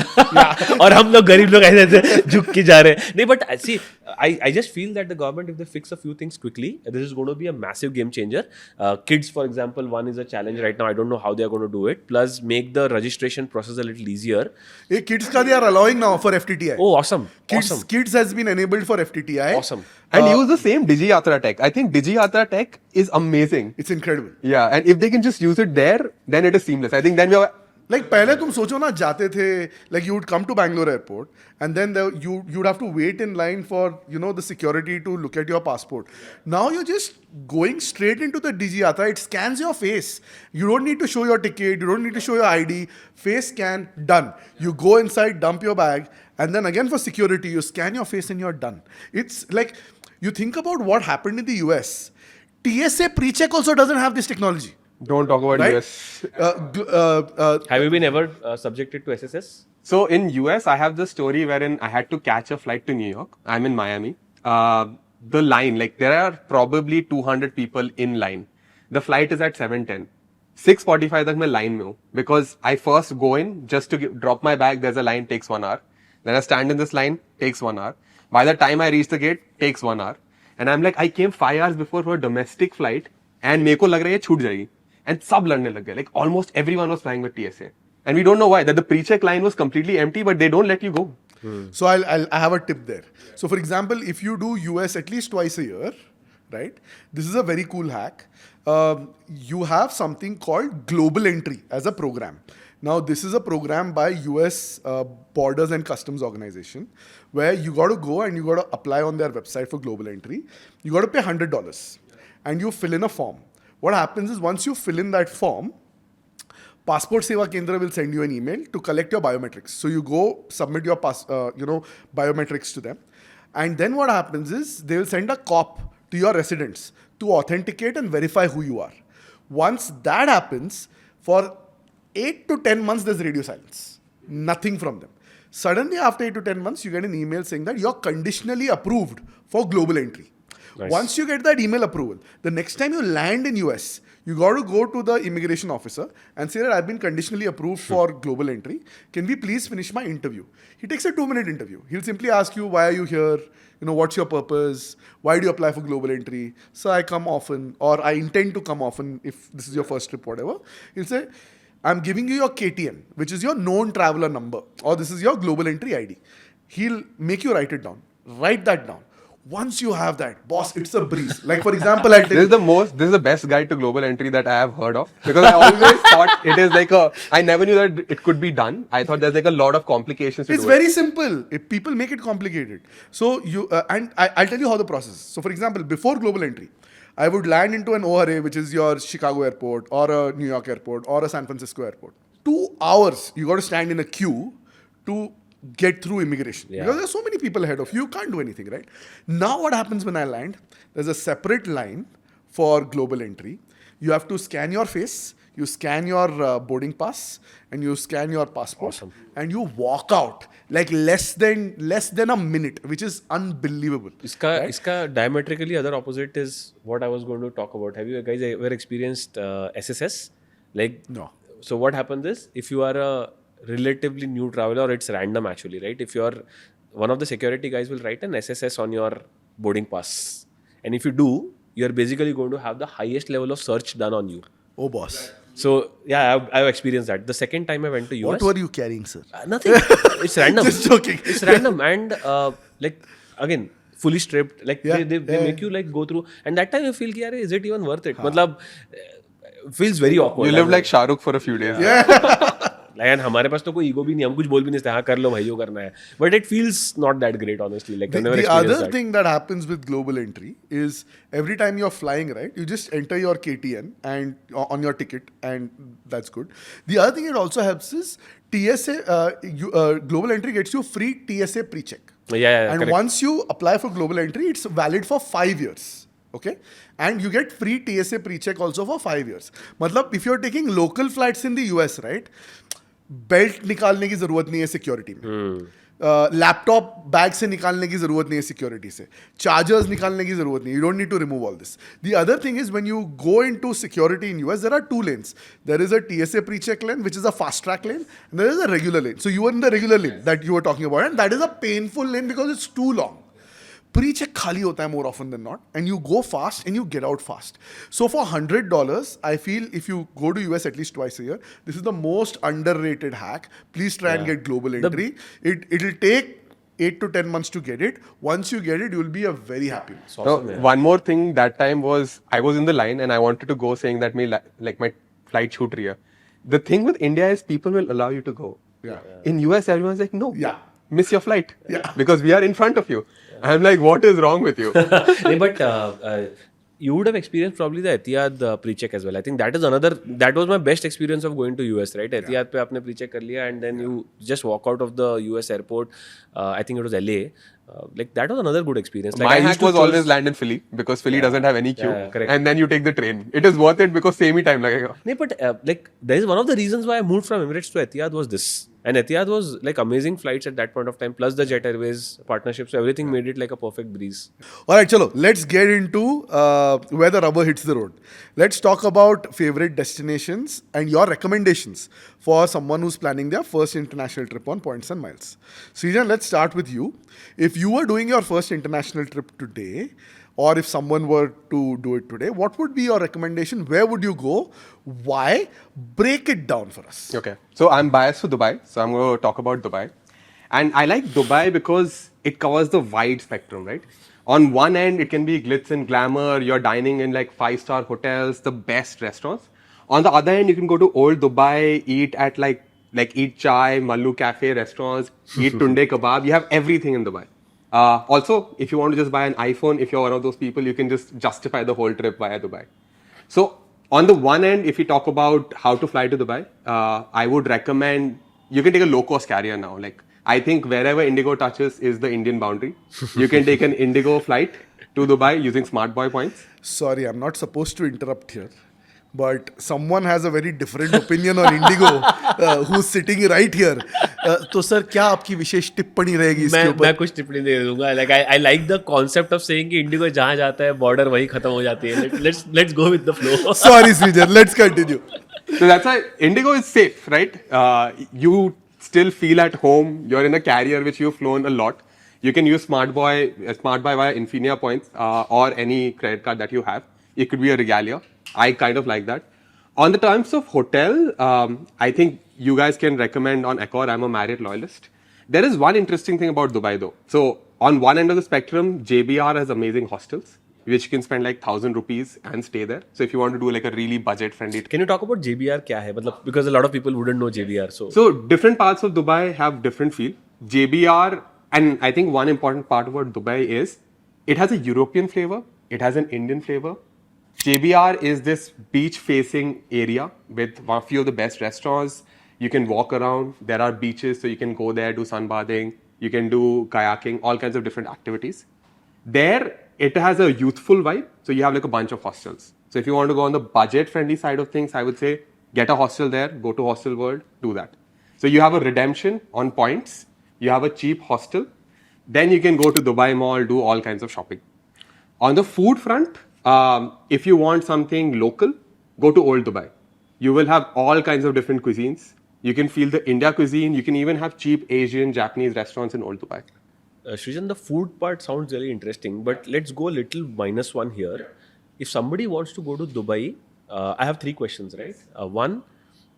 और हम लोग गरीब लोग ऐसे ऐसे झुक के जा रहे हैं. नहीं, but see, I just feel that the government, if they fix a few things quickly, this is going to be a massive game changer. Kids, for example, one is a challenge right now. I don't know how they are going to do it. Plus, make the registration process a little easier. ये kids का they are allowing now for FTTI. Oh, awesome! Kids has been enabled for FTTI. Awesome. And use the same Digi Yatra tech. I think Digi Yatra tech is amazing. It's incredible. Yeah, and if they can just use it there, then it is seamless. I think then we are. Like पहले तुम सोचो ना जाते थे, like you would come to Bangalore airport and then you'd have to wait in line for the security to look at your passport. Now you're just going straight into the Digi Yatra. It scans your face. You don't need to show your ticket. You don't need to show your ID. Face scan, done. You go inside, dump your bag, and then again for security, you scan your face and you're done. It's like you think about what happened in the US. TSA pre-check also doesn't have this technology. Don't talk about Right? US. Have you been ever subjected to SSS? So in US, I have the story wherein I had to catch a flight to New York. I'm in Miami. The line, like there are probably 200 people in line. The flight is at 7:10. 6:45 तक मैं line में हूँ because I first go in just to drop my bag. There's a line, takes 1 hour. Then I stand in this line, takes 1 hour. By the time I reach the gate, takes 1 hour. And I'm like, I came 5 hours before for a domestic flight, and मेरे को लग रहा है ये छूट जाएगी. And सब लड़ने लग गए. Like almost everyone was flying with TSA. And we don't know why. That the pre-check line was completely empty, but they don't let you go. So I have a tip there. So for example, if you do US at least twice a year, right? This is a very cool hack. You have something called Global Entry as a program. Now this is a program by US Borders and Customs Organization where you got to go and you got to apply on their website for Global Entry. You got to pay $100 and you fill in a form. What happens is once you fill in that form, Passport Seva Kendra will send you an email to collect your biometrics. So you go submit your biometrics to them, and then what happens is they will send a cop to your residence to authenticate and verify who you are. Once that happens, for 8 to 10 months there's radio silence, nothing from them. Suddenly after 8 to 10 months, you get an email saying that you're conditionally approved for Global Entry. Nice. Once you get that email approval, the next time you land in US, you got to go to the immigration officer and say that I've been conditionally approved for global entry. Can we please finish my interview? He takes a 2-minute interview. He'll simply ask you, why are you here? What's your purpose? Why do you apply for global entry? So I come often, or I intend to come often if this is your first trip, whatever. He'll say, I'm giving you your KTN, which is your known traveler number, or this is your global entry ID. He'll make you write it down. Write that down. Once you have that, boss, it's a breeze. Like, for example, I'll tell This is the best guide to global entry that I have heard of, because I always thought it is like I never knew that it could be done. I thought there's like a lot of complications to it's do very simple. If people make it complicated. So I'll tell you how the process is. So for example, before global entry, I would land into an ORA, which is your Chicago airport or a New York airport or a San Francisco airport. 2 hours you got to stand in a queue to get through immigration. Yeah. Because there's so many people ahead of you, you can't do anything, right? Now what happens when I land? There's a separate line for global entry. You have to scan your face, you scan your boarding pass, and you scan your passport. Awesome. And you walk out like less than a minute, which is unbelievable. Iska diametrically other opposite is what I was going to talk about. Have you guys ever experienced SSS? Like, No. So what happens is, if you are a relatively new traveler, or it's random actually, right? If you're one of the security guys will write an SSS on your boarding pass, and if you do, you're basically going to have the highest level of search done on you. Oh, boss. So yeah, I've experienced that. The second time I went to US, What were you carrying, sir? nothing. It's random. Just joking. It's random, and like again, fully stripped. Like Yeah, they yeah. make you like go through, and that time you feel, ki, is it even worth it? Matlab, feels very awkward. You live like Shah Rukh for a few days. And हमारे पास तो कोई ego भी नहीं, हम कुछ बोल भी नहीं सकते, हाँ कर लो भाई, यो करना है. But it feels not that great, honestly. Like I've never The experienced other that. thing that happens with global entry is every time you're flying, right, you just enter your KTN and on your ticket, and that's good. The other thing it also helps is TSA. Global entry gets you free TSA pre-check. Yeah, And correct. once you apply for global entry, it's valid for 5 years. Okay, and you get free TSA pre-check also for 5 years. मतलब if you're taking local flights in the US, right, belt निकालने की जरूरत नहीं है security में, laptop bag से निकालने की जरूरत नहीं है सिक्योरिटी से, चार्जर्स निकालने की जरूरत नहीं, you don't need to remove all this. The other thing is when you go into security in US, there are 2 lanes. There is a TSA pre-check lane, which is a fast track lane, and there is a regular lane. So you are in the regular lane that you were talking about, and that is a painful lane because it's too long. Pre-check खाली होता है more often than not, and you go fast and you get out fast. So for $100, I feel if you go to US at least twice a year, this is the most underrated hack. Please try and get global entry. It'll take 8 to 10 months to get it. Once you get it, you'll be a very happy. It's No, awesome, yeah. one more thing that time was I was in the line and I wanted to go, saying that my flight shoot here. The thing with India is people will allow you to go. Yeah. In US, everyone's like, no, Yeah. miss your flight. Yeah. Because we are in front of you. I'm like, what is wrong with you? Nee, but you would have experienced probably the Etihad pre-check as well. I think that was my best experience of going to US, right? Etihad पे आपने pre-check कर लिया, and then you just walk out of the US airport. I think it was LA. Like that was another good experience. Like My I used hack to was choose- always land in Philly, because Philly doesn't have any queue. Yeah, correct. And then you take the train. It is worth it because same time lagega. Nee, but like there is one of the reasons why I moved from Emirates to Etihad was this. And Etihad was like amazing flights at that point of time, plus the Jet Airways partnership. So everything made it like a perfect breeze. All right, chalo, let's get into where the rubber hits the road. Let's talk about favorite destinations and your recommendations for someone who's planning their first international trip on Points and Miles. Srijan, let's start with you. If you were doing your first international trip today, or if someone were to do it today, what would be your recommendation? Where would you go? Why? Break it down for us. Okay. So I'm biased for Dubai, so I'm going to talk about Dubai. And I like Dubai because it covers the wide spectrum, right? On one end, it can be glitz and glamour. You're dining in like 5-star hotels, the best restaurants. On the other end, you can go to old Dubai, eat at like eat chai, Mallu cafe restaurants, eat tunde kebab. You have everything in Dubai. Also, if you want to just buy an iPhone, if you're one of those people, you can just justify the whole trip via Dubai. So on the one end, if you talk about how to fly to Dubai, I would recommend you can take a low-cost carrier now. Like I think wherever Indigo touches is the Indian boundary. You can take an Indigo flight to Dubai using Smart Boy points. Sorry, I'm not supposed to interrupt here. but someone has a very different opinion on Indigo, who's sitting right here. तो sir क्या आपकी विशेष टिप्पणी रहेगी इसके मैं ऊपर? कुछ टिप्पणी दे दूंगा. Like I like the concept of saying कि इंडिगो जहाँ जाता है बॉर्डर वहीं खत्म हो जाती है. Let's go with the flow. Sorry, Srijan, let's continue. So that's why Indigo is safe, right? You still feel at home. You're in a carrier which you've flown a lot. You can use Smart Buy via Infinia points or any credit card that you have. It could be a regalia. I kind of like that. On the terms of hotel, I think you guys can recommend on Accor. I'm a Marriott loyalist. There is one interesting thing about Dubai though. So on one end of the spectrum, JBR has amazing hostels, which you can spend like 1,000 rupees and stay there. So if you want to do like a really budget friendly. Can you talk about JBR क्या है? मतलब because a lot of people wouldn't know JBR. So different parts of Dubai have different feel. JBR, and I think one important part about Dubai is it has a European flavor. It has an Indian flavor. JBR is this beach facing area with a few of the best restaurants. You can walk around. There are beaches, so you can go there, do sunbathing. You can do kayaking, all kinds of different activities. There, it has a youthful vibe. So you have like a bunch of hostels. So if you want to go on the budget friendly side of things, I would say get a hostel there, go to Hostel World, do that. So you have a redemption on points. You have a cheap hostel. Then you can go to Dubai Mall, do all kinds of shopping. On the food front, if you want something local, go to Old Dubai. You will have all kinds of different cuisines. You can feel the India cuisine. You can even have cheap Asian, Japanese restaurants in Old Dubai. Srijan, the food part sounds really interesting, but let's go a little -1 here. If somebody wants to go to Dubai, I have 3 questions, right? One,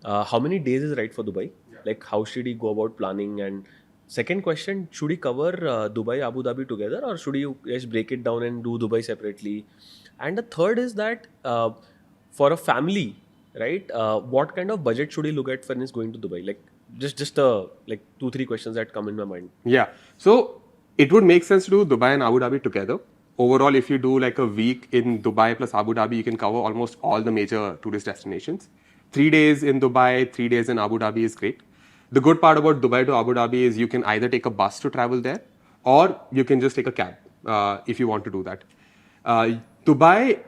how many days is right for Dubai? Like, how should he go about planning? And second question, should he cover Dubai, Abu Dhabi together, or should he just break it down and do Dubai separately? And the third is that for a family, right? What kind of budget should he look at when he's going to Dubai? Like, just like 2-3 questions that come in my mind. Yeah. So it would make sense to do Dubai and Abu Dhabi together. Overall, if you do like a week in Dubai plus Abu Dhabi, you can cover almost all the major tourist destinations. 3 days in Dubai, 3 days in Abu Dhabi is great. The good part about Dubai to Abu Dhabi is you can either take a bus to travel there or you can just take a cab if you want to do that. Dubai,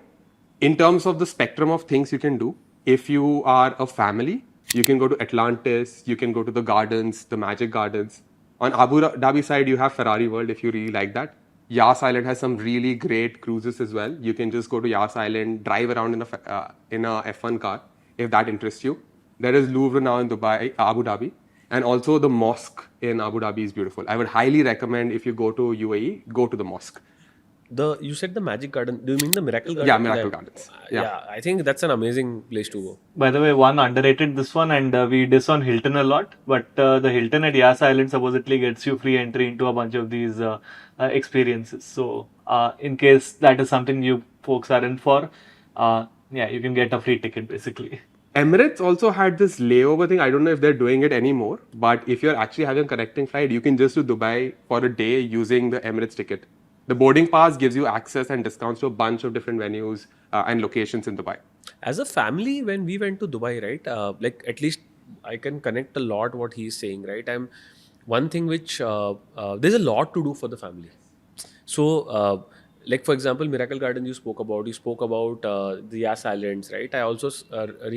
in terms of the spectrum of things you can do, if you are a family, you can go to Atlantis, you can go to the gardens, the Magic Gardens. On Abu Dhabi side, you have Ferrari World if you really like that. Yas Island has some really great cruises as well. You can just go to Yas Island, drive around in a F1 car if that interests you. There is Louvre now in Dubai, Abu Dhabi, and also the mosque in Abu Dhabi is beautiful. I would highly recommend if you go to UAE, go to the mosque. You said the Magic Garden. Do you mean the Miracle Garden? Yeah, Miracle Gardens. Yeah, I think that's an amazing place to go. By the way, one underrated this one, and we diss on Hilton a lot, but the Hilton at Yas Island supposedly gets you free entry into a bunch of these experiences. So, in case that is something you folks are in for, you can get a free ticket basically. Emirates also had this layover thing. I don't know if they're doing it anymore, but if you're actually having a connecting flight, you can just do Dubai for a day using the Emirates ticket. The boarding pass gives you access and discounts to a bunch of different venues and locations in Dubai. As a family, when we went to Dubai, right? Like at least I can connect a lot what he's saying, right? One thing which there's a lot to do for the family. So, like for example, Miracle Garden you spoke about. You spoke about the Yas Islands, right? I also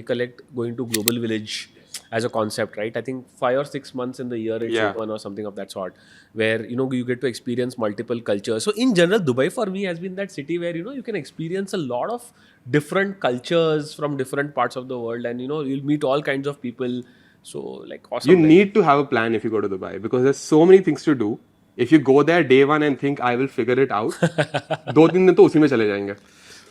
recollect going to Global Village as a concept, right? I think 5 or 6 months in the year it's open or something of that sort, where you get to experience multiple cultures. So in general, Dubai for me has been that city where you can experience a lot of different cultures from different parts of the world, and you'll meet all kinds of people. So like awesome. You need to have a plan if you go to Dubai because there's so many things to do. If you go there day one and think I will figure it out, 2-3 दिन तो उसी में चले जाएंगे.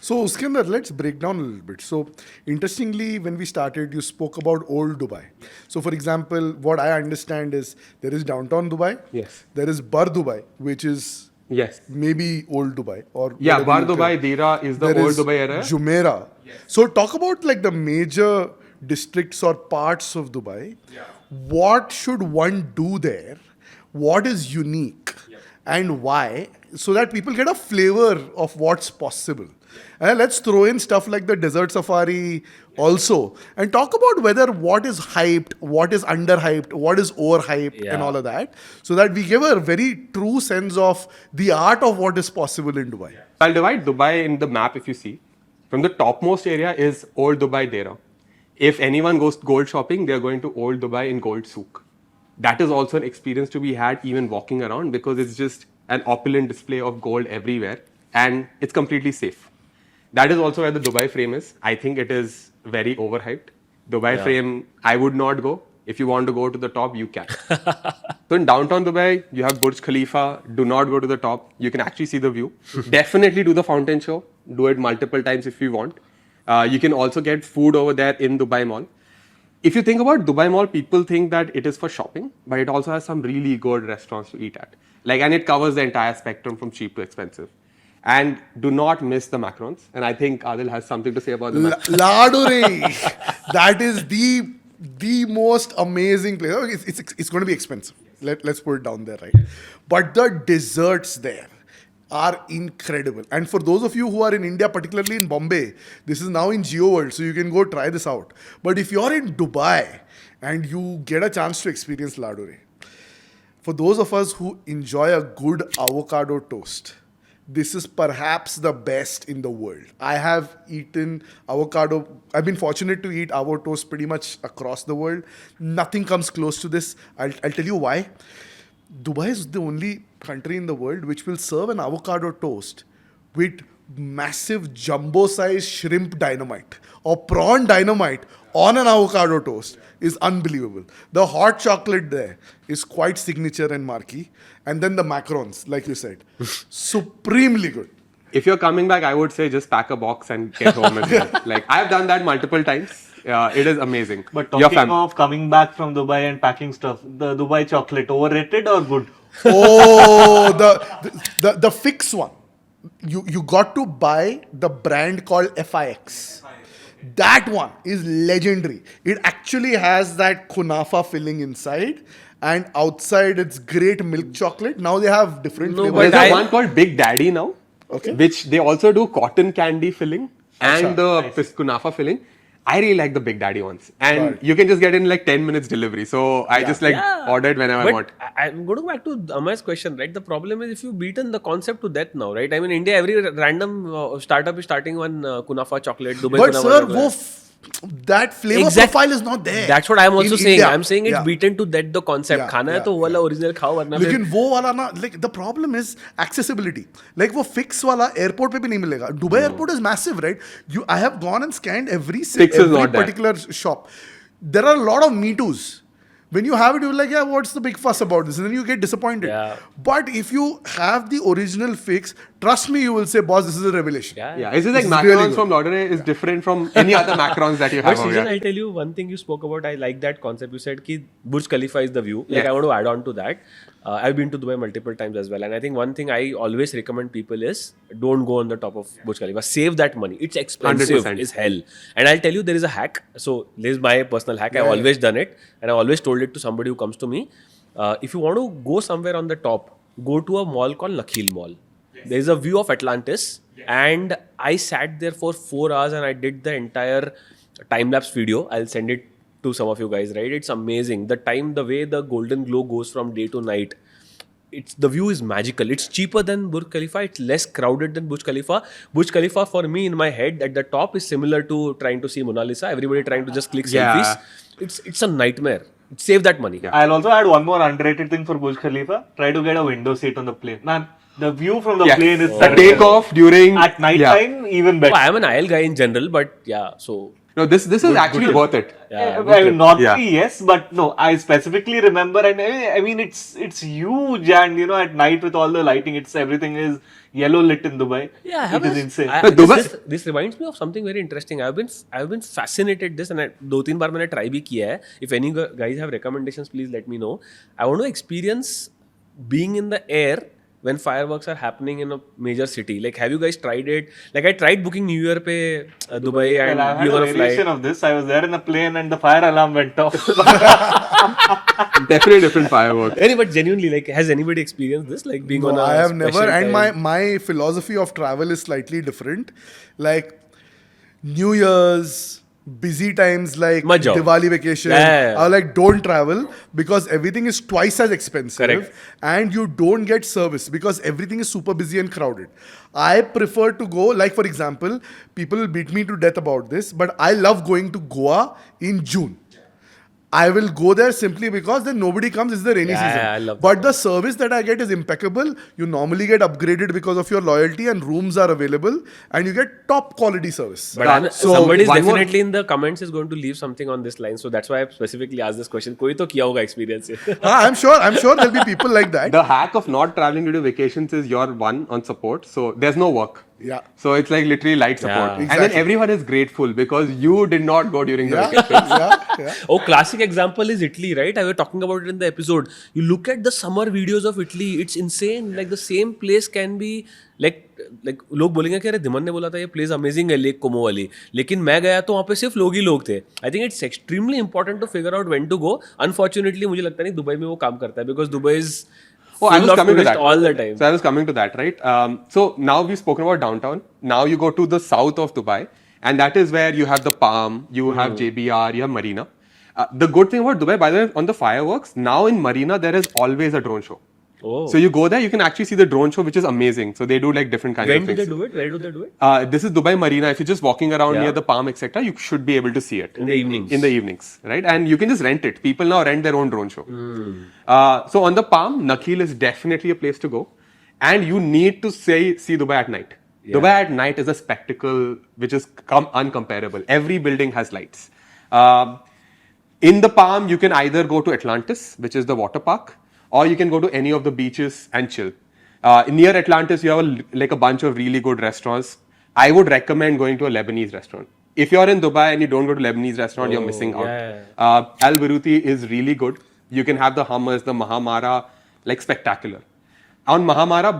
So उसके अंदर let's break down a little bit. So interestingly, when we started, you spoke about old Dubai. So for example, what I understand is there is downtown Dubai. Yes. There is Bar Dubai, which is maybe old Dubai or Bar Dubai, Dira is the old Dubai area. Jumeirah. Yes. So talk about like the major districts or parts of Dubai. Yeah. What should one do there? What is unique and why? So that people get a flavor of what's possible. And let's throw in stuff like the desert safari also and talk about whether what is hyped, what is underhyped, what is overhyped and all of that, so that we give a very true sense of the art of what is possible in Dubai. I'll divide Dubai in the map if you see. From the topmost area is Old Dubai Dera. If anyone goes gold shopping, they're going to Old Dubai in Gold Souk. That is also an experience to be had even walking around because it's just an opulent display of gold everywhere and it's completely safe. That is also where the Dubai frame is. I think it is very overhyped. Dubai frame, I would not go. If you want to go to the top, you can. So in downtown Dubai, you have Burj Khalifa. Do not go to the top. You can actually see the view. Definitely do the fountain show. Do it multiple times if you want. You can also get food over there in Dubai Mall. If you think about Dubai Mall, people think that it is for shopping, but it also has some really good restaurants to eat at. And it covers the entire spectrum from cheap to expensive. And do not miss the macarons. And I think Aadil has something to say about the macarons. Ladure. That is the most amazing place. Okay, it's going to be expensive. Let's put it down there, right? But the desserts there are incredible. And for those of you who are in India, particularly in Bombay, this is now in Geo World, so you can go try this out. But if you're in Dubai and you get a chance to experience ladure, for those of us who enjoy a good avocado toast, this is perhaps the best in the world. I have eaten avocado. I've been fortunate to eat avocado toast pretty much across the world. Nothing comes close to this. I'll tell you why. Dubai is the only country in the world which will serve an avocado toast with massive jumbo-sized shrimp dynamite or prawn dynamite on an avocado toast is unbelievable. The hot chocolate there is quite signature and marquee. And then the macarons, like you said, supremely good. If you're coming back, I would say just pack a box and get home as well. I've done that multiple times. It is amazing. But talking of coming back from Dubai and packing stuff, the Dubai chocolate, overrated or good? Oh, the fix one. You got to buy the brand called FIX. That one is legendary. It actually has that kunafa filling inside. And outside, it's great milk chocolate. Now they have different flavors. There's one called Big Daddy now, Okay. which they also do cotton candy filling and the kunafa filling. I really like the Big Daddy ones. And Right. you can just get in 10 minutes delivery. So I just ordered whenever I want. I'm going back to Ameya's question, right? The problem is if you've beaten the concept to death now, right? I mean, India, every random startup is starting one kunafa chocolate, Dubai But kunafa sir, chocolate. that flavor profile is not there. That's what I'm also in saying. India. I'm saying it's Yeah. beaten to death the concept. Yeah, Khana hai yeah, to wala original khao warna phir- लेकिन वो वाला ना the problem is accessibility. वो fix वाला airport पे भी नहीं मिलेगा. Dubai airport is massive, right? I have gone and scanned every Fix is not there. particular shop. There are a lot of Me Toos. When you have it, you're like, yeah, what's the big fuss about this? And then you get disappointed. Yeah. But if you have the original fix, trust me, you will say, boss, this is a revelation. Yeah. It's just like This is macarons really good. from Lauderdale is different from any other macarons that you have But over Srijan, here. I'll tell you one thing you spoke about. I like that concept. You said ki Burj Khalifa is the view. Yes. I want to add on to that. I've been to Dubai multiple times as well. And I think one thing I always recommend people is don't go on the top of Burj Khalifa. Save that money. It's expensive 100%. is hell. And I'll tell you there is a hack. So this is my personal hack. I've always done it. And I always told it to somebody who comes to me. If you want to go somewhere on the top, go to a mall called Nakheel Mall. There is a view of Atlantis. And I sat there for 4 hours and I did the entire time-lapse video. I'll send it to some of you guys, right? It's amazing. The way the golden glow goes from day to night. The view is magical. It's cheaper than Burj Khalifa. It's less crowded than Burj Khalifa. Burj Khalifa, for me, in my head, at the top is similar to trying to see Mona Lisa. Everybody trying to just click Yeah. selfies. It's a nightmare. Save that money. I'll also add one more underrated thing for Burj Khalifa. Try to get a window seat on the plane. Man, the view from the plane is the takeoff during at night time, even better. Well, I'm an aisle guy in general, but yeah, so No, this is actually worth it. Yes, but no, I specifically remember, and I mean, it's huge, and at night with all the lighting, everything is yellow lit in Dubai. yeah, it is insane. This reminds me of something very interesting. I've been fascinated this, and 2-3 बार मैंने try भी किया है. If any guys have recommendations, please let me know. I want to experience being in the air when fireworks are happening in a major city. Have you guys tried it? I tried booking New Year pe Dubai and Well, I had being a on a flight. variation of this. I was there in the plane, and the fire alarm went off. Definitely different fireworks. But genuinely, has anybody experienced this? Being on a I have never. special And time? my philosophy of travel is slightly different. New Year's, busy times like मत जाओ. Diwali vacation Yeah. are like don't travel because everything is twice as expensive. Correct. And you don't get service because everything is super busy and crowded. I prefer to go, like for example, people will beat me to death about this, but I love going to Goa in June. I will go there simply because then nobody comes. It's the rainy Yeah, season. I love that. But the service that I get is impeccable. You normally get upgraded because of your loyalty, and rooms are available, and you get top quality service. But So, somebody is one more- definitely in the comments is going to leave something on this line. So that's why I specifically asked this question. कोई तो किया होगा experience से. I'm sure there'll be people like that. The hack of not traveling to do vacations is you're one on support, so there's no work. Yeah. So it's like literally light support. Yeah. And then Exactly. everyone is grateful because you did not go during the Yeah, vacation. yeah. Oh, classic example is Italy, right? I was talking about it in the episode. You look at the summer videos of Italy, it's insane. Like the same place can be like लोग बोलेंगे कि अरे धीमन ने बोला था ये place amazing है lake कोमो वाली, लेकिन मैं गया तो वहाँ पे सिर्फ लोग ही लोग थे. I think it's extremely important to figure out when to go. Unfortunately मुझे लगता नहीं दुबई में वो काम करता है because Dubai is Oh, I was coming to that. all the time. So I was coming to that, right? So now we've spoken about downtown. Now you go to the south of Dubai, and that is where you have the Palm, you have JBR, you have Marina. The good thing about Dubai, by the way, on the fireworks, now in Marina there is always a drone show. Oh. So you go there, you can actually see the drone show, which is amazing. So they do like different kinds When of do things. they do it? Where do they do it? This is Dubai Marina. If you're just walking around Yeah. near the Palm, etc., you should be able to see it In the evenings. In the evenings, right? And you can just rent it. People now rent their own drone show. So on the Palm, Nakheel is definitely a place to go, and you need to see Dubai at night. Yeah. Dubai at night is a spectacle which is uncomparable. Every building has lights. In the Palm, you can either go to Atlantis, which is the water park, or you can go to any of the beaches and chill. Near Atlantis, you have like a bunch of really good restaurants. I would recommend going to a Lebanese restaurant. If you're in Dubai and you don't go to Lebanese restaurant, you're missing out. yeah. Al Baruti is really good. You can have the hummus, the Mahamara, like spectacular. On Mahamara,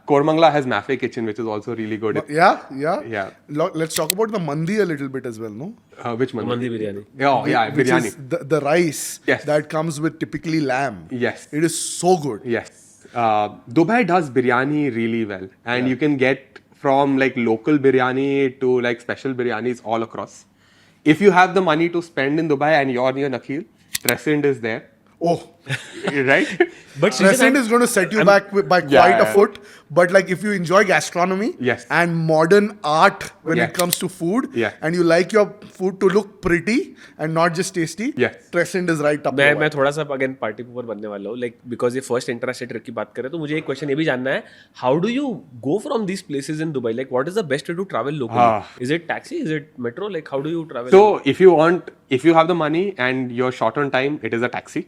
Kormangla has Mafe Kitchen, which is also really good. Yeah. Yeah. Let's talk about the mandi a little bit as well, no? Which one? Mandi biryani. Oh, yeah, Which biryani. is the rice Yes. that comes with typically lamb. Yes. It is so good. Yes. Dubai does biryani really well. And you can get from like local biryani to like special biryanis all across. If you have the money to spend in Dubai and you're near Nakheel, Trescent is there. Oh, Right? But Crescent is going to set you back by quite a Yeah. foot. But like if you enjoy gastronomy Yes. and modern art when Yeah. it comes to food, Yeah. and you like your food to look pretty and not just tasty, Yes. Crescent is right up मैं your मैं alley. थोड़ा सा again party ऊपर बनने वाला हूँ like because ये first international trip की बात करें तो मुझे एक क्वेश्चन ये भी जानना है how do you go from these places in Dubai like what is the best way to travel locally is it taxi is it metro like how do you travel So if you have the money and you're short on time, it is a taxi.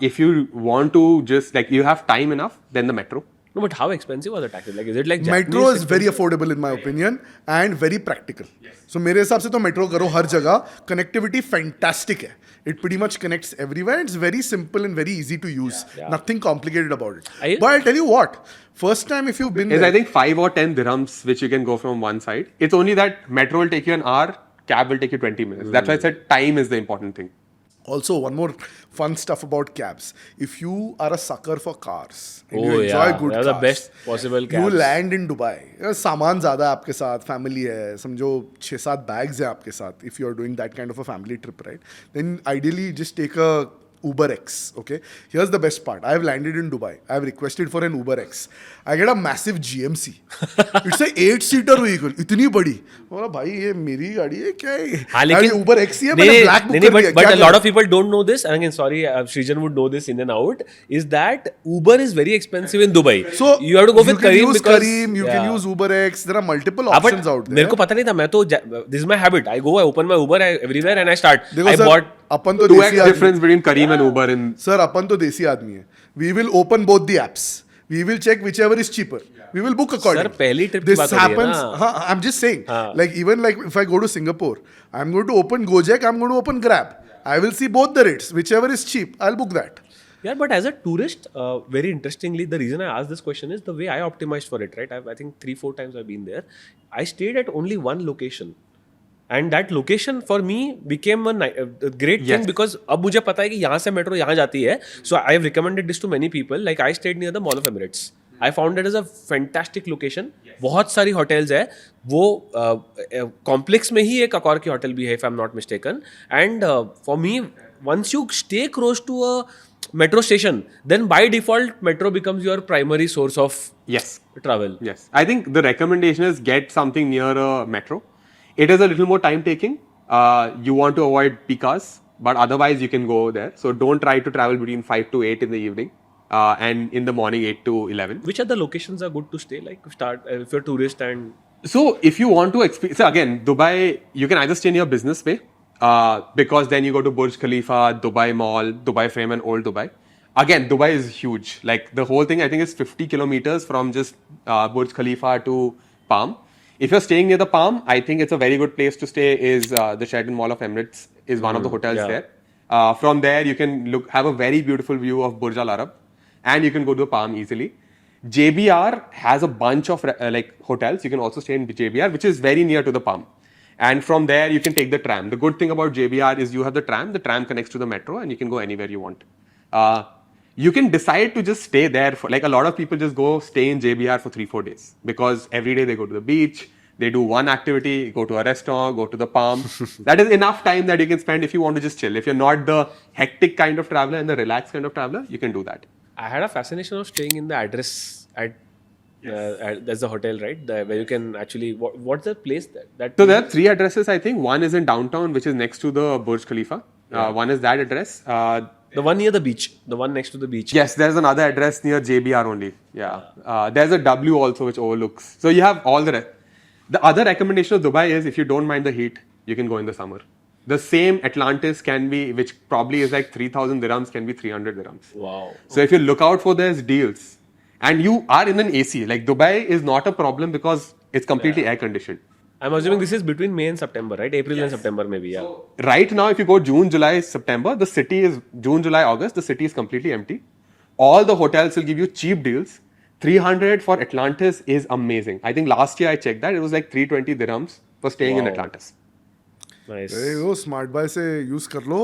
If you want to just like you have time enough, then the metro. no but how expensive are the taxis like is it like Metro Japanese is very affordable in my opinion and very practical. So मेरे हिसाब से तो metro करो हर जगह. Connectivity fantastic है. It pretty much connects everywhere. It's very simple and very easy to use. Yeah. Nothing complicated about it. I- But I'll tell you what. First time if you've been It's there, I think 5 or 10 dirhams which you can go from one side. It's only that metro will take you an hour, cab will take you 20 minutes. That's why I said time is the important thing. Also, one more fun stuff about cabs. If you are a sucker for cars and you Oh, enjoy yeah. good They are cars, the best possible you cabs. land in Dubai. सामान ज़्यादा है आपके साथ, family है, समझो 6-7 bags है आपके साथ. If you are doing that kind of a family trip, right? Then ideally just take a Uber X. Okay. Here's the best part. I have landed in Dubai. I have requested for an Uber X. I get a massive GMC. It's a 8-seater vehicle. इतनी बड़ी. बोला भाई ये मेरी गाड़ी है क्या है? हाँ यार, लेकिन ये Uber X ही है. नहीं, मैंने नहीं, black book नहीं, कर but दिया. but क्या a lot करूं? of people don't know this and again sorry Srijan would know this in and out is that Uber is very expensive in Dubai So you have to go with Kareem use because Kareem, you can yeah. use Uber X. There are multiple हाँ, but options out there. मेरे को पता नहीं था मैं तो this is my habit I go I open my Uber everywhere and I start देखो I sir, bought अपन तो 2x देसी आदमी. difference between Kareem and Uber in Sir, अपन तो देसी आदमी है. We will open both the apps. We will check whichever is cheaper. We will book accordingly. Sir, पहली trip की This बात हो रही है happens. ना. हाँ, I'm just saying. हाँ. Like even like if I go to Singapore, I'm going to open Gojek. I'm going to open Grab. I will see both the rates. Whichever is cheap, I'll book that. Yeah, but as a tourist, very interestingly, the reason I asked this question is the way I optimized for it, right? I think 3-4 times I've been there. I stayed at only one location. And that location for me became a great thing Yes. because अब मुझे पता है कि यहाँ से metro यहाँ जाती है. So I have recommended this to many people. Like I stayed near the Mall of Emirates. I found it as a fantastic location. बहुत सारी hotels है. वो complex में ही एक Accor की hotel भी है, if I'm not mistaken. And for me, once you stay close to a metro station, then by default metro becomes your primary source of Yes. travel. Yes. I think the recommendation is get something near a metro. It is a little more time taking. You want to avoid peak hours, but otherwise you can go there. So don't try to travel between 5 to 8 in the evening and in the morning 8 to 11. Which other locations are good to stay? Like start if you're a tourist and So if you want to experience, so again, Dubai, you can either stay near Business Bay because then you go to Burj Khalifa, Dubai Mall, Dubai Frame and Old Dubai. Again, Dubai is huge. Like the whole thing, I think is 50 kilometers from just Burj Khalifa to Palm. If you're staying near the Palm, I think it's a very good place to stay. Is the Sheraton Mall of Emirates is one of the hotels yeah. there. From there, you can have a very beautiful view of Burj Al Arab, and you can go to the Palm easily. JBR has a bunch of like hotels. You can also stay in JBR, which is very near to the Palm. And from there, you can take the tram. The good thing about JBR is you have the tram. The tram connects to the metro, and you can go anywhere you want. You can decide to just stay there for like a lot of people just go stay in JBR for 3-4 days because every day they go to the beach, they do one activity, go to a restaurant, go to the Palm. That is enough time that you can spend if you want to just chill. If you're not the hectic kind of traveler and the relaxed kind of traveler, you can do that. I had a fascination of staying in the address at there's a hotel, right? Where you can actually what's the place that So there are 3 addresses, I think. One is in downtown, which is next to the Burj Khalifa. One is that address. the one near the beach, the one next to the beach. Yes, there's another address near JBR only. Yeah. There's a W also which overlooks. So you have all the rest. The other recommendation of Dubai is if you don't mind the heat, you can go in the summer. The same Atlantis can be, which probably is like 3,000 dirhams, can be 300 dirhams. Wow. So if you look out for those deals, and you are in an AC, like Dubai is not a problem because it's completely air conditioned. I'm assuming this is between May and September, right? April and September maybe, yeah. So right now, if you go June, July, September, the city is June, July, August, the city is completely empty. All the hotels will give you cheap deals. 300 for Atlantis is amazing. I think last year I checked that, it was like 320 dirhams for staying in Atlantis. Nice. वो smart bye से use कर लो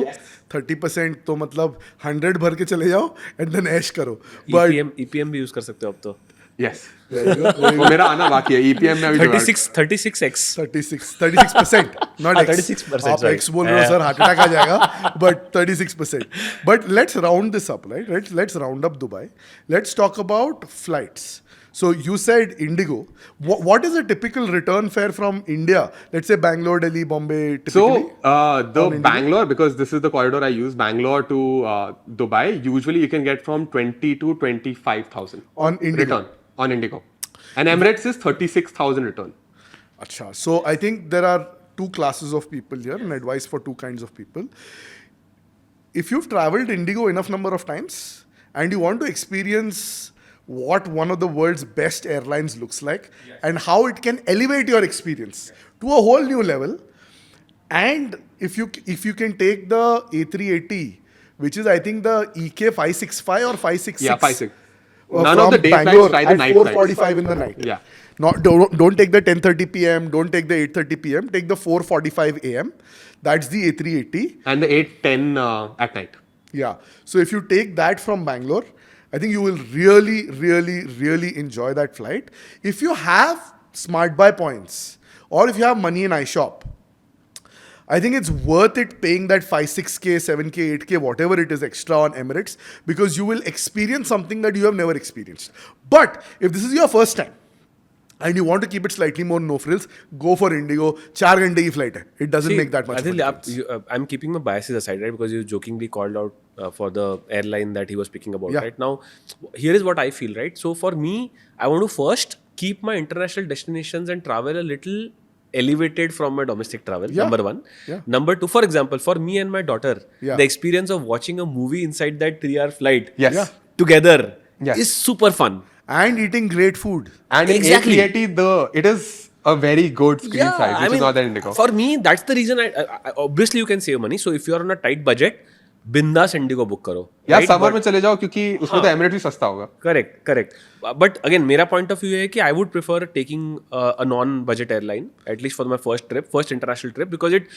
30% तो मतलब 100 भर के चले जाओ and then ऐश करो बट EPM भी यूज कर सकते हो अब तो. Yes. वो मेरा आना बाकी है EPM में अभी 36x 36% not हाँ, X 36%, आप sorry. X बोल रहे हो सर हार्ट अटैक आ जाएगा but 36% but let's round this up right let's round up Dubai. Let's talk about flights. So you said Indigo. What is a typical return fare from India? Let's say Bangalore, Delhi, Bombay. Typically? So the Bangalore, because this is the corridor I use, Bangalore to Dubai, usually you can get from 20 to 25,000 on Indigo. return on Indigo, and Emirates is 36,000 return. Acha. So I think there are 2 classes of people here, and advice for 2 kinds of people. If you've traveled Indigo enough number of times and you want to experience what one of the world's best airlines looks like and how it can elevate your experience to a whole new level, and if you can take the A380, which is I think the EK 565 or 566. Yeah, 566. None of the day Bangalore flights, try the at night 4:45 flights. in the night. Yeah. Don't take the 10:30 p.m. Don't take the 8:30 p.m. Take the 4:45 a.m. That's the A380. And the 8:10 at night. Yeah. So if you take that from Bangalore, I think you will really, really, really enjoy that flight. If you have Smart Buy points or if you have money in iShop, I think it's worth it paying that 5, 6K, 7K, 8K, whatever it is extra on Emirates because you will experience something that you have never experienced. But if this is your first time and you want to keep it slightly more no frills, go for Indigo. 4 घंटे की flight है. It doesn't make that much of a difference. I'm keeping my biases aside, right? Because you jokingly called out for the airline that he was speaking about, Yeah. right? Now, here is what I feel, right? So for me, I want to first keep my international destinations and travel a little elevated from my domestic travel, Yeah. number 1. Yeah. Number 2, for example, for me and my daughter, Yeah. the experience of watching a movie inside that 3-hour flight Yes. Yeah. together Yes. is super fun. And eating great food. And in Exactly. A380, it is a very good screen size, which is not that Indigo. For me, that's the reason I obviously you can save money. So if you are on a tight budget, बिंदास Indigo book करो. या summer में चले जाओ क्योंकि उसमें तो emirate भी सस्ता होगा. करेक्ट बट अगेन मेरा पॉइंट ऑफ व्यू है कि I would prefer taking a non budget airline at least for my first international trip because it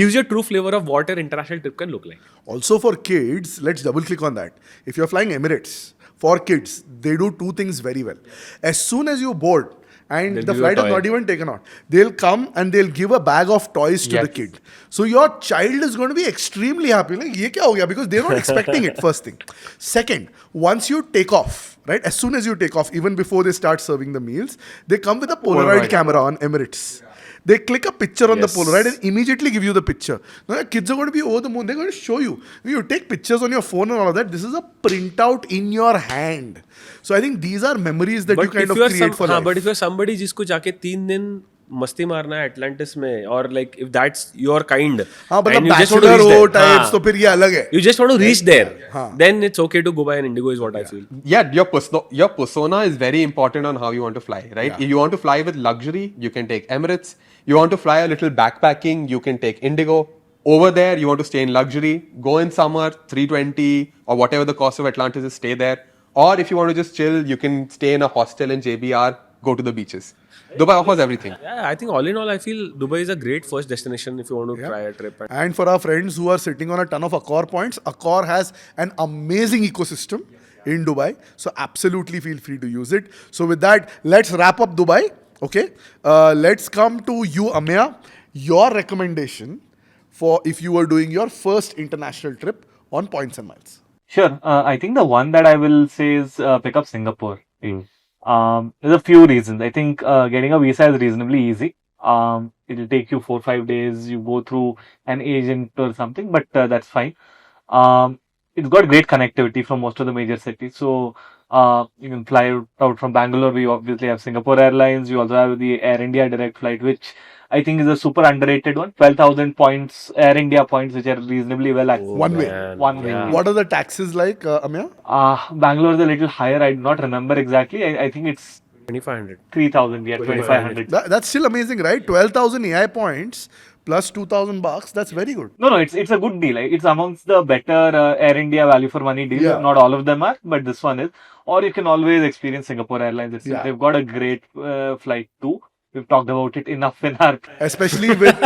gives you a true flavor of what an international trip can look like. Also for kids, let's double click on that. If you're flying Emirates, for kids, they do two things very well. As soon as you board, and They'll the give you a flight is toy. not even taken out, they'll come and they'll give a bag of toys to the Yes. kid. So your child is going to be extremely happy. Like, ye kya ho gaya? Because they're not expecting it, first thing. Second, once you take off, right, as soon as you take off, even before they start serving the meals, they come with a Polaroid Polaroid. camera on Emirates. They click a picture on the Yes. Polaroid and immediately give you the picture. Now, kids are going to be over the moon. They're going to show you. You take pictures on your phone and all of that. This is a printout in your hand. So I think these are memories that you kind of create for life. But if you're somebody जिसको जाके 3 दिन मस्ती मारना है Atlantis में, or like if that's your kind, हाँ, मतलब and you just want to bachelor reach हो there, टाइप्स हाँ, तो फिर ये अलग है. you just want to reach there, हाँ. then it's okay to go by an Indigo is what I feel. Yeah, your persona is very important on how you want to fly, right? Yeah. If you want to fly with luxury, you can take Emirates. You want to fly a little backpacking, you can take Indigo. Over there, you want to stay in luxury, go in summer, 320 or whatever the cost of Atlantis is, stay there. Or if you want to just chill, you can stay in a hostel in JBR, go to the beaches. Dubai offers everything. Yeah, I think all in all, I feel Dubai is a great first destination if you want to try a trip. And for our friends who are sitting on a ton of Accor points, Accor has an amazing ecosystem in Dubai. So absolutely feel free to use it. So with that, let's wrap up Dubai. Okay. Let's come to you, Ameya. Your recommendation for if you were doing your first international trip on points and miles. Sure. I think the one that I will say is pick up Singapore. There's a few reasons. I think getting a visa is reasonably easy. It'll take you 4-5 days. You go through an agent or something, but that's fine. It's got great connectivity from most of the major cities. So you can fly out from Bangalore. We obviously have Singapore Airlines. You also have the Air India direct flight, which I think is a super underrated one. 12,000 points, Air India points, which are reasonably well accessible. One way. Man. One way. Yeah. What are the taxes like, Ameya? Bangalore is a little higher. I do not remember exactly. I think it's 2,500. 3,000. Yeah, 2,500. That's still amazing, right? 12,000 AI points plus 2,000 bucks. That's very good. No, it's a good deal. It's amongst the better Air India value for money deals. Yeah. Not all of them are, but this one is. Or you can always experience Singapore Airlines itself. Yeah. They've got a great flight too. We've talked about it enough in our. Especially with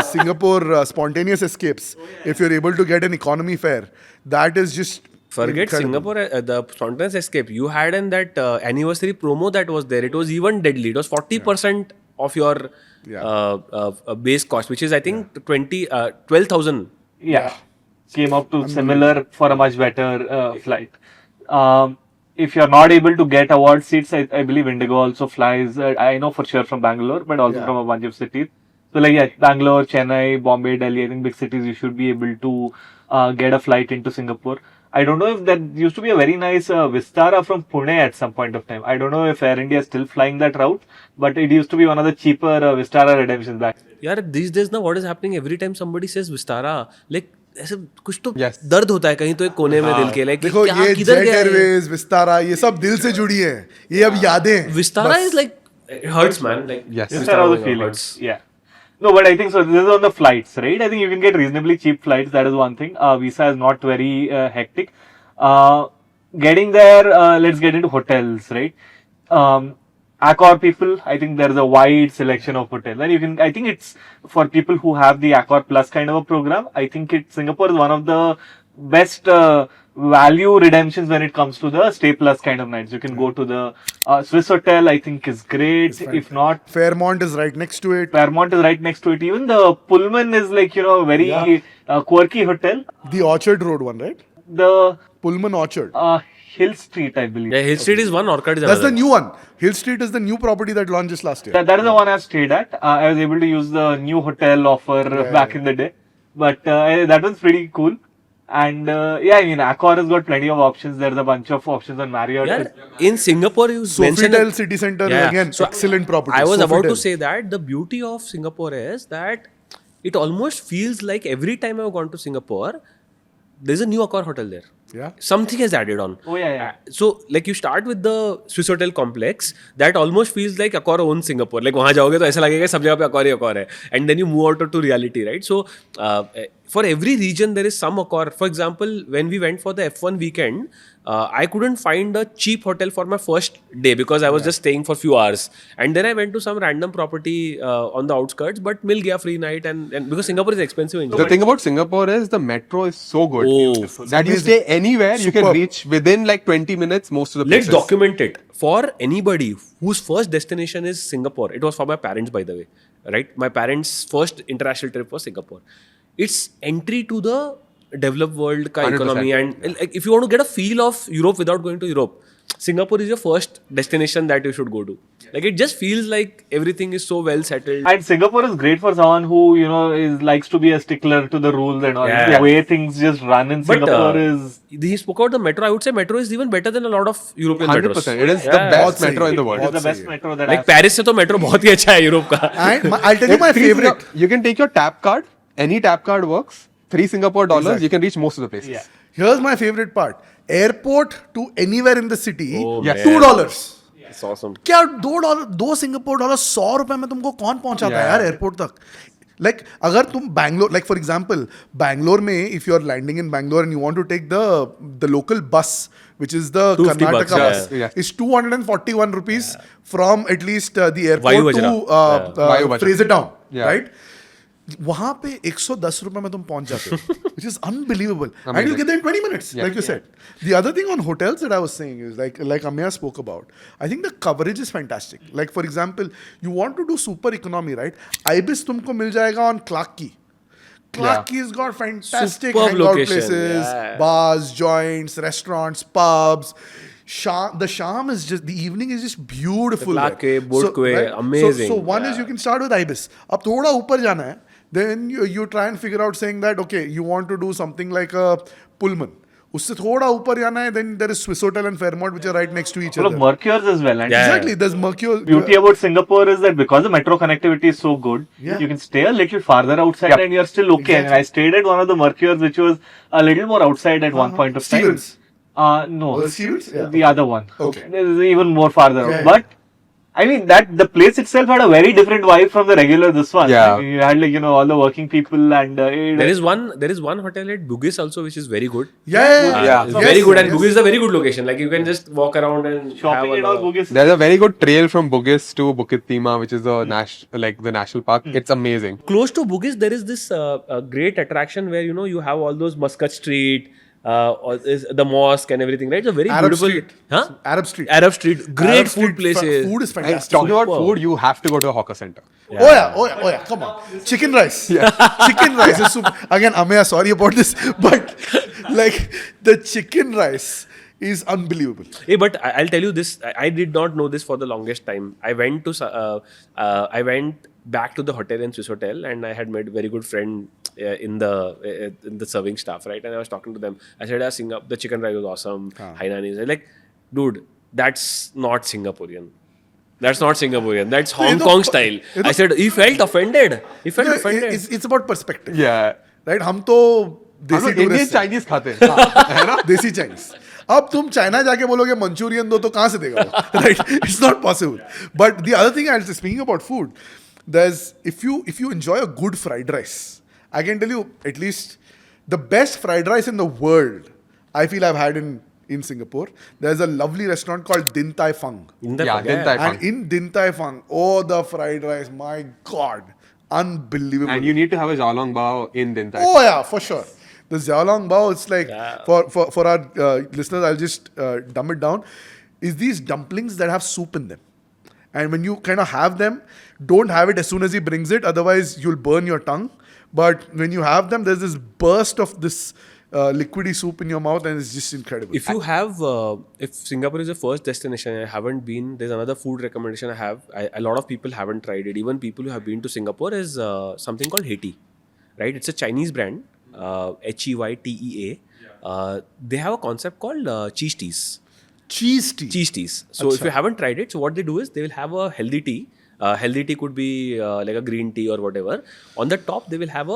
Singapore spontaneous escapes. If you're able to get an economy fare, that is just Forget incredible. Singapore, the spontaneous escape. You had in that anniversary promo that was there. It was even deadly. It was 40% of your base cost, which is I think 12,000. Yeah. Came up to similar for a much better flight. If you're not able to get award seats, I believe Indigo also flies. I know for sure from Bangalore, but also from a bunch of cities. So like yeah, Bangalore, Chennai, Bombay, Delhi, I think big cities, you should be able to get a flight into Singapore. I don't know if that used to be a very nice Vistara from Pune at some point of time. I don't know if Air India is still flying that route, but it used to be one of the cheaper Vistara redemptions back. यार these days now what is happening every time somebody says Vistara, like ऐसे कुछ तो Yes. दर्द होता है कहीं तो एक कोने में दिल के, like देखो क्या ये किधर जेट गया है? एयरवेज विस्तारा ये सब दिल से जुड़ी हैं. ये अब यादें हैं. Vistara बस. is like it hurts, man. Like Yes. These are all the hurts. feelings. Yeah. No, but I think so. This is on the flights, right? I think you can get reasonably cheap flights. That is one thing. Visa is not very hectic. Getting there, let's get into hotels, right? Accor people, I think there is a wide selection of hotels, and you can. I think it's for people who have the Accor Plus kind of a program. I think Singapore is one of the best value redemptions when it comes to the stay plus kind of nights. You can go to the Swiss hotel. I think is great. If not, Fairmont is right next to it. Fairmont is right next to it. Even the Pullman is like, very quirky hotel. The Orchard Road one, right? The Pullman Orchard. Hill Street, I believe. Yeah, Hill Street is one, Orchard is That's another. the new one. Hill Street is the new property that launched just last year. That is the one I stayed at. I was able to use the new hotel offer back in the day. But that was pretty cool. And Accor has got plenty of options. There's a bunch of options on Marriott. Yeah, in Singapore, you mentioned Sofitel City Center again, excellent property. I was about to Sofitel. say that the beauty of Singapore is that it almost feels like every time I've gone to Singapore, there's a new Accor hotel there. Yeah. Something has added on. Oh, yeah. So, like you start with the Swiss Hotel complex, that almost feels like Accor owns Singapore. Like वहाँ जाओगे तो ऐसा लगेगा सब जगह पे Accor ही Accor है. And then you move out to reality, right? So, for every region there is some Accor. For example, when we went for the F1 weekend, I couldn't find a cheap hotel for my first day because I was just staying for a few hours. And then I went to some random property on the outskirts, but mil gaya free night and because Singapore is expensive in The thing about Singapore is the metro is so good Oh, that you stay anywhere you can Superb. reach within like 20 minutes most of the Let's places. document it. For anybody whose first destination is Singapore, it was for my parents, by the way, right? My parents' first international trip was Singapore. It's entry to the developed world ka 100%. economy, and like, if you want to get a feel of Europe without going to Europe, Singapore is your first destination that you should go to. Like, it just feels like everything is so well settled. And Singapore is great for someone who, likes to be a stickler to the rules and all. Yeah. The way things just run in But Singapore is... he spoke about the metro. I would say metro is even better than a lot of European 100%. metros. It is the Yeah. best बहुत metro सही in the है, world. It's the बहुत best सही है. metro that Like I've Paris से तो metro बहुत ही अच्छा है यूरोप का. And I'll tell you my favorite. You can take your tap card. Any tap card works. $3 Singapore. Exactly. You can reach most of the places. Yeah. Here's my favorite part. Airport to anywhere in the city, Oh, Yes. man. $2. It's awesome. क्या $2 2 Singapore dollar $100 में तुमको कौन पहुंचाता है Yeah. यार airport तक. Like अगर तुम Bangalore, like for example, Bangalore में if you are landing in Bangalore and you want to take the local bus, which is the 250 Karnataka bucks, bus, yeah. is 241 rupees from at least the Vayu airport to Vajra. Vayu Vajra. Fraser Town, Yeah. right? वहां पे 110 रुपए में तुम पहुंच जाते हो, which is unbelievable, and Amazing. you get there in 20 minutes, Yeah. like you said. The other thing on hotels that I was saying is like Ameya spoke about. I think the coverage is fantastic. Like for example, you want to do super economy, right? Ibis तुमको मिल जाएगा on Clarke Quay. Clarke Quay's got fantastic Superb hangout location, places, yeah. bars, joints, restaurants, pubs. The Sham is just, the evening is just beautiful. Clarke there. Quay, Boat Quay, amazing. So one is you can start with Ibis. अब थोड़ा ऊपर जाना है, then you try and figure out saying that okay, you want to do something like a Pullman. उससे थोड़ा ऊपर जाना है, then there is Swissotel and Fairmont which are right next to each Full of other. Mercures as well. And Yeah. Exactly, there's Mercure. beauty about Singapore is that because the metro connectivity is so good, Yeah. you can stay a little farther outside Yep. and you're still okay. And I stayed at one of the Mercures which was a little more outside at one point of time. Stevens. No, Was it Stevens? Yeah. the other one. Okay. This is even more farther Yeah, out. yeah. But I mean that the place itself had a very different vibe from the regular this one. Yeah. I mean, you had all the working people and There is one hotel at Bugis also which is very good. Yeah. It's very good, and Bugis is a very good location. Like you can just walk around and shopping have and all Bugis. There's a very good trail from Bugis to Bukit Timah, which is the national park. It's amazing. Close to Bugis, there is this great attraction where you have all those Muscat Street, the mosque and everything. Right? It's a very Arab beautiful. Street. Huh? Arab Street. Arab Street. Great Arab food Street, places. Food is And fantastic. talking about Superb. food, you have to go to a hawker center. Oh yeah, come on. Chicken rice. Chicken rice is super. Again, Ameya, sorry about this, but like the chicken rice is unbelievable. Hey, but I'll tell you this. I did not know this for the longest time. I went back to the hotel in Swissotel, and I had made a very good friend in the serving staff, right? And I was talking to them. I said, Singapore, the chicken rice was awesome. Hainanese. They're like, dude, that's not Singaporean. That's not Singaporean. That's Hong Kong style. I said, he felt offended. He felt offended. It's about perspective. Yeah. Right? हम तो हम देसी लोग Indian tourist हैं. Chinese खाते हैं, है ना? देसी चाइनीज. अब तुम चाइना जाके बोलोगे मंचूरियन दो तो कहाँ से देगा वो? Right? It's not possible. But the other thing I'll say, speaking about food, there's if you enjoy a good fried rice, I can tell you at least the best fried rice in the world. I feel I've had in Singapore. There's a lovely restaurant called Din Tai Fung. In the Yeah, Din Tai Fung. And in Din Tai Fung, oh, the fried rice, my God, unbelievable. And you need to have a xiaolong bao in Din Tai. Oh yeah, for sure. The xiaolong bao, it's like for our listeners, I'll just dumb it down. Is these dumplings that have soup in them, and when you kind of have them, don't have it as soon as he brings it, otherwise you'll burn your tongue. But when you have them, there's this burst of this liquidy soup in your mouth, and it's just incredible. If you have, if Singapore is the first destination, I haven't been, there's another food recommendation I have. A lot of people haven't tried it. Even people who have been to Singapore is something called Heytea, right? It's a Chinese brand, Heytea. They have a concept called cheese teas. Cheese tea. Cheese teas. So if you haven't tried it, so what they do is they will have a healthy tea. Healthy tea could be like a green tea or whatever. On the top, they will have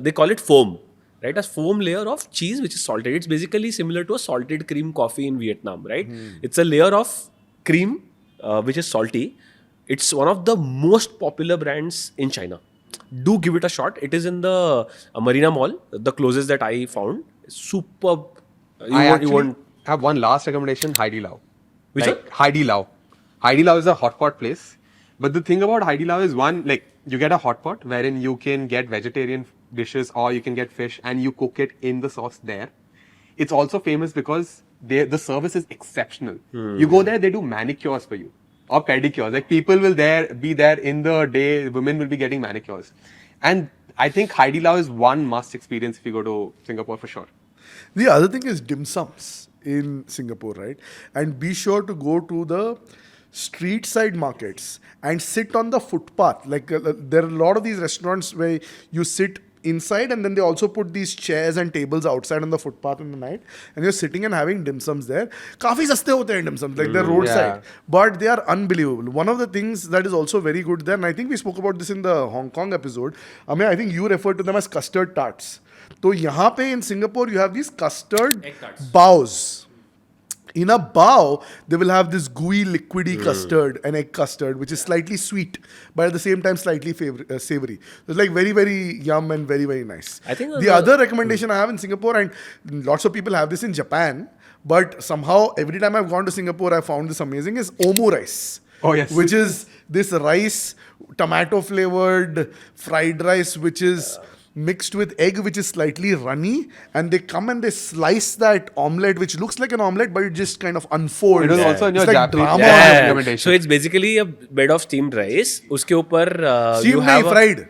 they call it foam. Right, a foam layer of cheese which is salted. It's basically similar to a salted cream coffee in Vietnam, right? It's a layer of cream which is salty. It's one of the most popular brands in China. Do give it a shot. It is in the Marina Mall, the closest that I found. Superb. I have one last recommendation, Haidi Lao. Which one? Haidi Lao. Haidi Lao is a hot pot place. But the thing about Haidi Lao is you get a hot pot wherein you can get vegetarian dishes or you can get fish and you cook it in the sauce there. it's also famous because the service is exceptional. You go there, they do manicures for you or pedicures. Like people will be there in the day. Women will be getting manicures, and I think Hai Di Lao is one must experience if you go to Singapore for sure. The other thing is dim sums in Singapore, right? And be sure to go to the street side markets and sit on the footpath. Like there are a lot of these restaurants where you sit inside and then they also put these chairs and tables outside on the footpath in the night and you're sitting and having dim sums there. Kafi saste hote hain dim sums, like they're roadside. But they are unbelievable. One of the things that is also very good there, and I think we spoke about this in the Hong Kong episode, Ameya, I think you referred to them as custard tarts. So यहाँ पे in Singapore you have these custard bows. In a bow, they will have this gooey, liquidy custard, an egg custard, which is slightly sweet, but at the same time slightly savory. It's like very, very yum and very, very nice. I think the other recommendation I have in Singapore, and lots of people have this in Japan, but somehow every time I've gone to Singapore, I found this amazing, is Omu rice. Oh, yes. Which is this rice, tomato flavored fried rice, which is mixed with egg, which is slightly runny, and they come and they slice that omelette, which looks like an omelette, but it just kind of unfolds. It was also in your It's like Japanese drama. recommendation. So it's basically a bed of steamed rice. उसके ऊपर Steamed you have नहीं, fried.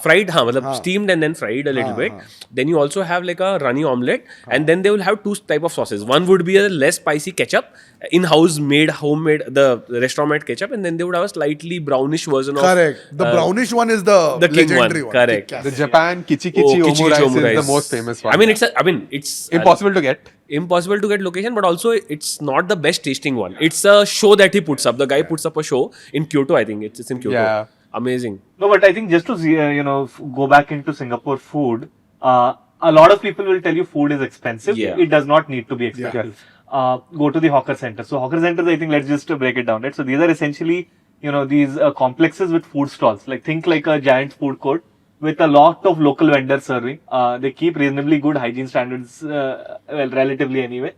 Fried, मतलब steamed and then fried a little bit. Then you also have like a runny omelette, and then they will have two type of sauces. One would be a less spicy ketchup, in-house made, homemade, the restaurant made ketchup, and then they would have a slightly brownish version of. Correct. The brownish one is the king legendary one. one. Correct. The Japan Kichi Kichi Oh, Omu rice Omu is the most famous one. I mean, it's Impossible to get. Impossible to get location, but also it's not the best tasting one. It's a show that he puts up. The guy puts up a show in Kyoto, I think. It's in Kyoto. Yeah. Amazing. No, but I think just to go back into Singapore food, a lot of people will tell you food is expensive. Yeah. It does not need to be expensive. Go to the hawker center. So hawker centers, I think, let's just break it down, right? So these are essentially, these complexes with food stalls. Like think like a giant food court with a lot of local vendors serving. They keep reasonably good hygiene standards, relatively anyway.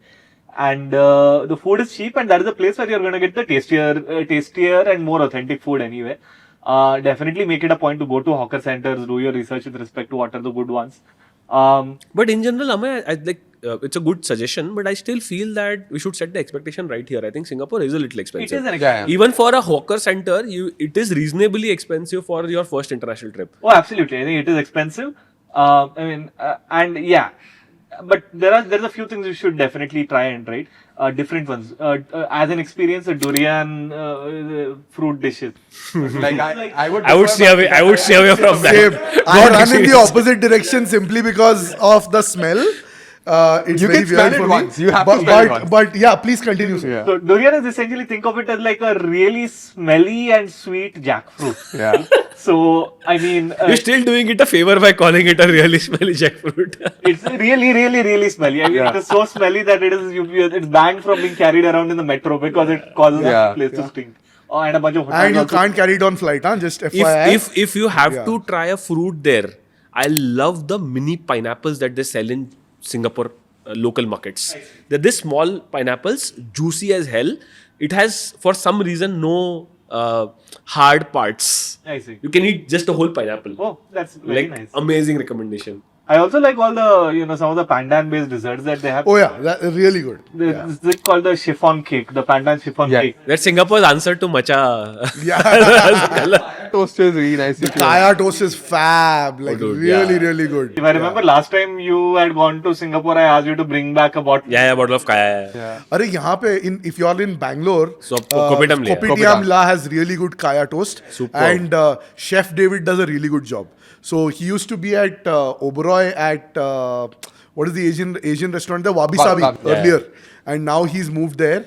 And the food is cheap, and that is a place where you're going to get the tastier and more authentic food anyway. Definitely make it a point to go to hawker centers, do your research with respect to what are the good ones. But in general, I like it's a good suggestion, but I still feel that we should set the expectation right here. I think Singapore is a little expensive. It is an expensive. Even for a hawker center, it is reasonably expensive for your first international trip. Oh, absolutely. I think it is expensive. And yeah, but there's a few things you should definitely try and try. Different ones. As an experience, a durian fruit dishes. Like I I would stay away from that. Same. I run in the opposite direction simply because of the smell. It's You very can smell weird it for once. me. You have to smell it once. But yeah, please continue. Sir. Yeah. So durian is essentially, think of it as like a really smelly and sweet jackfruit. Yeah. So I mean, You're still doing it a favor by calling it a really smelly jackfruit. it's really, really, really smelly. I mean, it is so smelly that it's banned from being carried around in the metro because it causes the place to stink. Oh, and a bunch of And you hotels can't carry it on flight, huh? Just FYI. if you have Yeah. to try a fruit there, I love the mini pineapples that they sell in Singapore local markets. They're this small pineapples, juicy as hell. It has, for some reason, no hard parts. I see. You can eat just a whole pineapple. Oh, that's very Like nice. amazing recommendation. I also like all the, some of the pandan based desserts that they have. Oh yeah, that really good. This is called the chiffon cake, the pandan chiffon Yeah. cake. That's Singapore's answer to matcha. Yeah. Toast is really nice. The kaya toast is fab. Like dude, really, yeah. really good. If I remember last time you had gone to Singapore, I asked you to bring back a bottle. Yeah, bottle of kaya. Yeah. Arey, यहाँ पे if you are in Bangalore, So, Kopitiam le. Kopitiam La has really good kaya toast, Superb. and Chef David does a really good job. So he used to be at Oberoi at what is the Asian restaurant, the Wabi Sabi earlier, and now he's moved there.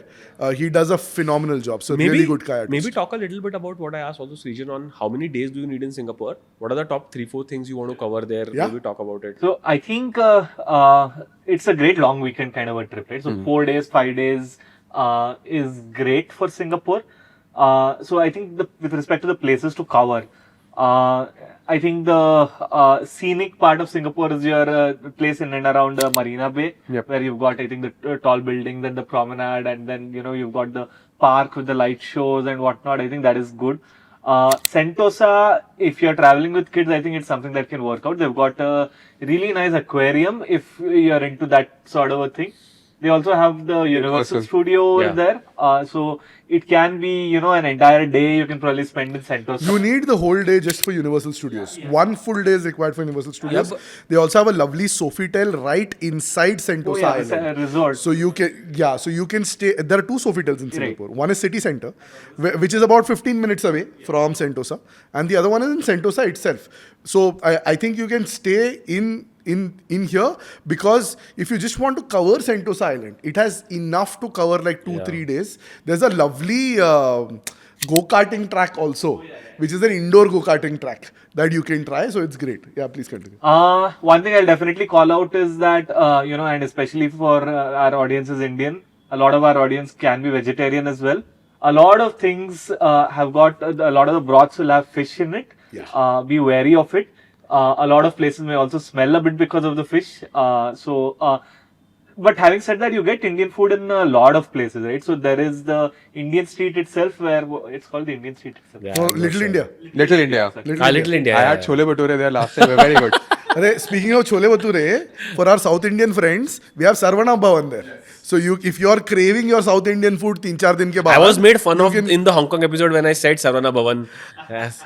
He does a phenomenal job. So really good kaya toast. Maybe talk a little bit about what I asked also Srijan on how many days do you need in Singapore? What are the top 3-4 things you want to cover there? Yeah. Maybe talk about it. So I think it's a great long weekend kind of a trip, right? So 4 days, 5 days is great for Singapore. So I think with respect to the places to cover, I think the scenic part of Singapore is your place in and around Marina Bay, where you've got, I think, the tall buildings and the promenade, and then, you've got the park with the light shows and whatnot. I think that is good. Sentosa, if you're traveling with kids, I think it's something that can work out. They've got a really nice aquarium if you're into that sort of a thing. They also have the Universal Studio over Yeah. there. So it can be, an entire day you can probably spend in Sentosa. You need the whole day just for Universal Studios. One full day is required for Universal Studios. but- They also have a lovely Sofitel right inside Sentosa It's a Island. resort. So you can stay. There are two Sofitels in Singapore. One is City Center, which is about 15 minutes away from Sentosa, and the other one is in Sentosa itself. So I think you can stay in here, because if you just want to cover Sentosa Island, it has enough to cover like 2-3 days. There's a lovely go-karting track also, which is an indoor go-karting track that you can try. So it's great. Yeah, please continue. One thing I'll definitely call out is that, and especially for our audience is Indian, a lot of our audience can be vegetarian as well. A lot of things have got, a lot of the broths will have fish in it. Yeah. Be wary of it. A lot of places may also smell a bit because of the fish. But having said that, you get Indian food in a lot of places, right? So there is the Indian street itself, where it's called the Indian street itself. Yeah, Oh, I'm not Little sure. India. Little India. Little India. I yeah, had yeah. chole bhature there last time. Very good. Speaking of chole bhature, for our South Indian friends, we have Sarvana Bhavan there. So if you are craving your South Indian food 3-4 din ke baad, I was made fun you of in the Hong Kong episode when I said Sarvana Bhavan. Yes.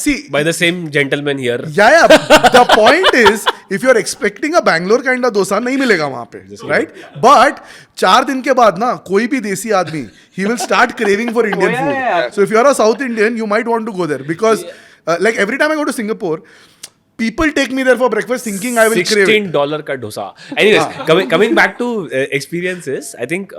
See, By the same gentleman here. yeah. The point is, if you're expecting a Bangalore kind of dosa, नहीं मिलेगा वहाँ पे, right? But 4 दिन के बाद ना कोई भी देसी आदमी, he will start craving for Indian yeah, food. yeah. So if you're a South Indian, you might want to go there, because like every time I go to Singapore, people take me there for breakfast thinking I will crave it. $16 ka dosa. Anyways, coming back to experiences, I think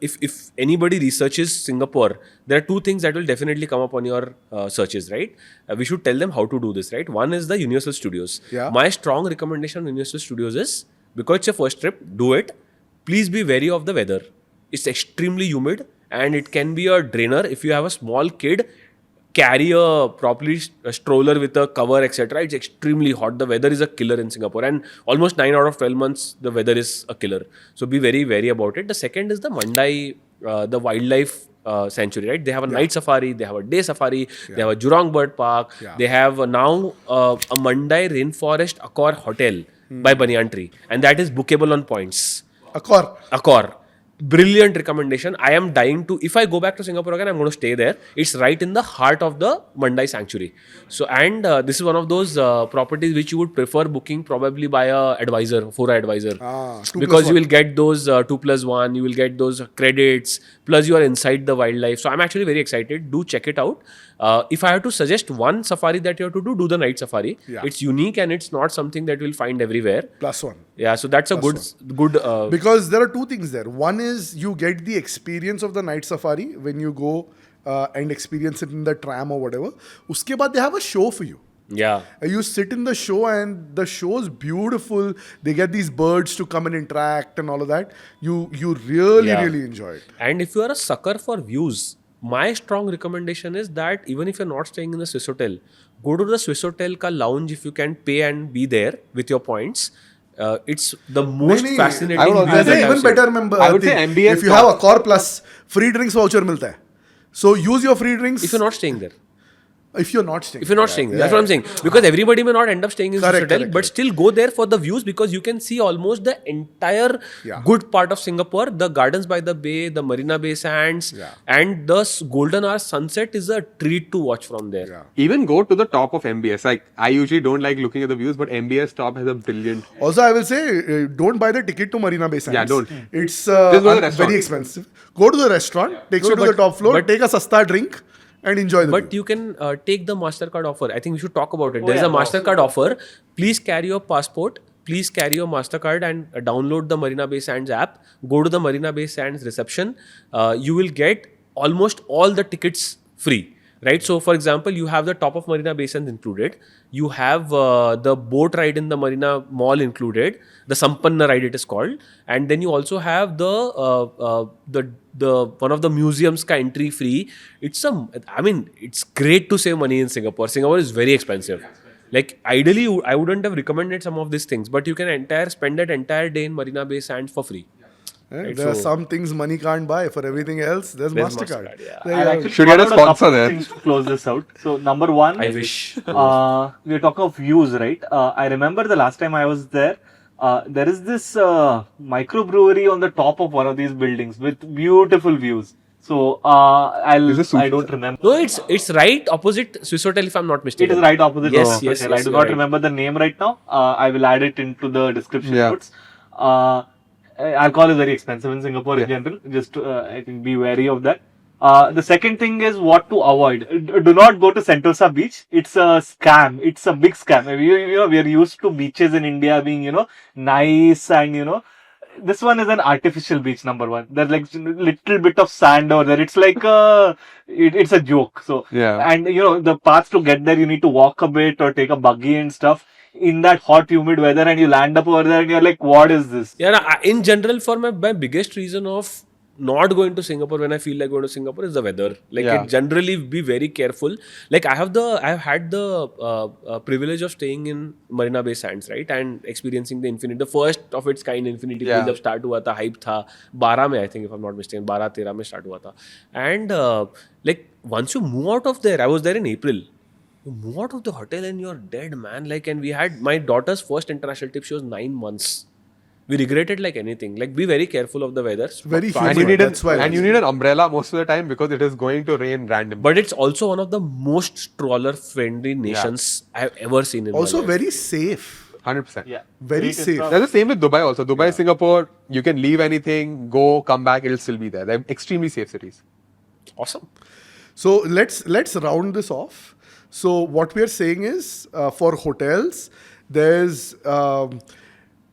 if anybody researches Singapore, there are two things that will definitely come up on your searches, right? We should tell them how to do this, right? One is the Universal Studios. Yeah. My strong recommendation on Universal Studios is, because it's your first trip, do it. Please be wary of the weather. It's extremely humid and it can be a drainer. If you have a small kid, carry a stroller with a cover, etc. It's extremely hot. The weather is a killer in Singapore, and almost 9 out of 12 months the weather is a killer. So be very wary about it. The second is the Mandai, the wildlife sanctuary, right? They have a night safari, they have a day safari, they have a Jurong Bird Park, they have now a Mandai Rainforest Accor Hotel by Banyan Tree, and that is bookable on points. Accor. Brilliant recommendation. I am dying to, if I go back to Singapore again, I'm going to stay there. It's right in the heart of the Mandai Sanctuary. So, and this is one of those properties which you would prefer booking probably by a advisor, Fora advisor. 2+1. Because you will get those 2+1, you will get those credits, plus you are inside the wildlife. So, I'm actually very excited. Do check it out. If I have to suggest one safari that you have to do the night safari. Yeah. It's unique and it's not something that you'll find everywhere. +1. Yeah, so that's a good. Because there are two things there. One is you get the experience of the night safari when you go and experience it in the tram or whatever. Uske baad they have a show for you. Yeah. You sit in the show and the show is beautiful. They get these birds to come and interact and all of that. You really enjoy it. And if you are a sucker for views, my strong recommendation is that even if you're not staying in the Swiss hotel, go to the Swiss hotel ka lounge if you can pay and be there with your points. It's the most fascinating. I would also There's view an that I've even seen. better member. I would say thing. MBS If you have Accor Plus, free drinks voucher milta hai. So use your free drinks. If you're not staying there. If you're not staying. If you're not staying, that's what I'm saying. Because everybody may not end up staying in Correct, this hotel, correct, but correct. still go there for the views, because you can see almost the entire good part of Singapore, the gardens by the bay, the Marina Bay Sands, and the golden hour sunset is a treat to watch from there. Yeah. Even go to the top of MBS. Like, I usually don't like looking at the views, but MBS top has a brilliant. Also, I will say, don't buy the ticket to Marina Bay Sands. Yeah, don't. It's go to the restaurant. very expensive. Go to the restaurant, takes No, you to the but- top floor, but- take a sasta drink, and enjoy the But view. you can take the MasterCard offer. I think we should talk about it. There's a MasterCard offer. Please carry your passport. Please carry your MasterCard and download the Marina Bay Sands app. Go to the Marina Bay Sands reception. You will get almost all the tickets free. Right? So, for example, you have the top of Marina Bay Sands included. You have the boat ride in the Marina Mall included. The Sampanna ride, it is called. And then you also have the one of the museums ka entry free. It's great to save money in Singapore. Singapore is very expensive. Like, ideally, I wouldn't have recommended some of these things, but you can spend that entire day in Marina Bay Sands for free. Right, There are so- some things money can't buy. For everything else, there's There's MasterCard. MasterCard, yeah. There you I'll go. actually Should get a follow sponsor couple of there. things to close this out. So number one, I wish. we're talking of views, right? I remember the last time I was there. There is this microbrewery on the top of one of these buildings with beautiful views. So Is this I sushi? don't remember. No, it's right opposite Swiss Hotel if I'm not It mistaken. is right opposite. Yes, the yes, hotel. I yes, do you're not right. remember the name right now. I will add it into the description Yeah. notes. Alcohol is very expensive in Singapore in general. Just I think be wary of that. The second thing is what to avoid. Do not go to Sentosa beach. It's a scam. It's a big scam. You know, we are used to beaches in India being, nice and, this one is an artificial beach, number one. There's like little bit of sand over there. It's like it's a joke. So, Yeah. and the paths to get there, you need to walk a bit or take a buggy and stuff in that hot, humid weather, and you land up over there and you're like, what is this? Yeah, no, in general, for my biggest reason of not going to Singapore when I feel like going to Singapore is the weather. Like, Yeah. it generally be very careful. Like, I've had the privilege of staying in Marina Bay Sands, right, and experiencing the infinity, the first of its kind infinity pool. Yeah. जब start हुआ था, hype था 12 में, I think, if I'm not mistaken, 12-13 में start हुआ था. And like, once you move out of there, I was there in April. You move out of the hotel and you're dead, man. Like, and we had my daughter's first international trip. She was 9 months. We regretted like anything. Like, be very careful of the weather. Very And humid. you need That's why. and you need an umbrella most of the time because it is going to rain randomly. But it's also one of the most stroller-friendly nations I've ever seen in Also my life. very safe. 100%. Yeah. Very Great safe. stuff. That's the same with Dubai also. Dubai, Singapore, you can leave anything, go, come back, it'll still be there. They're extremely safe cities. Awesome. So let's round this off. So what we are saying is for hotels, there's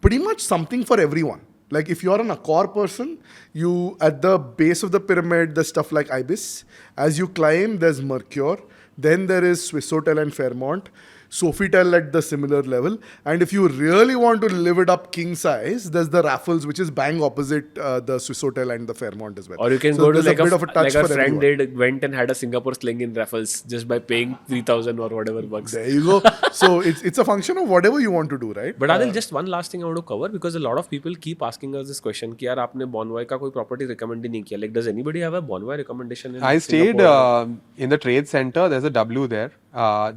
pretty much something for everyone. Like if you're an Accor person, you at the base of the pyramid, there's stuff like Ibis. As you climb, there's Mercure. Then there is Swiss Hotel and Fairmont. Sofitel at the similar level. And if you really want to live it up king size, there's the Raffles, which is bang opposite the Swiss Hotel and the Fairmont as well. Or you can So go to there's like a bit of a touch like our for friend everyone. went and had a Singapore sling in Raffles just by paying 3,000 or whatever bucks. There you go. So it's a function of whatever you want to do, right? But Adil, just one last thing I want to cover because a lot of people keep asking us this question कि यार आपने Bonvoy का कोई property recommend ही नहीं किया. Like, does anybody have a Bonvoy recommendation in I stayed Singapore? in the trade center. There's a W there.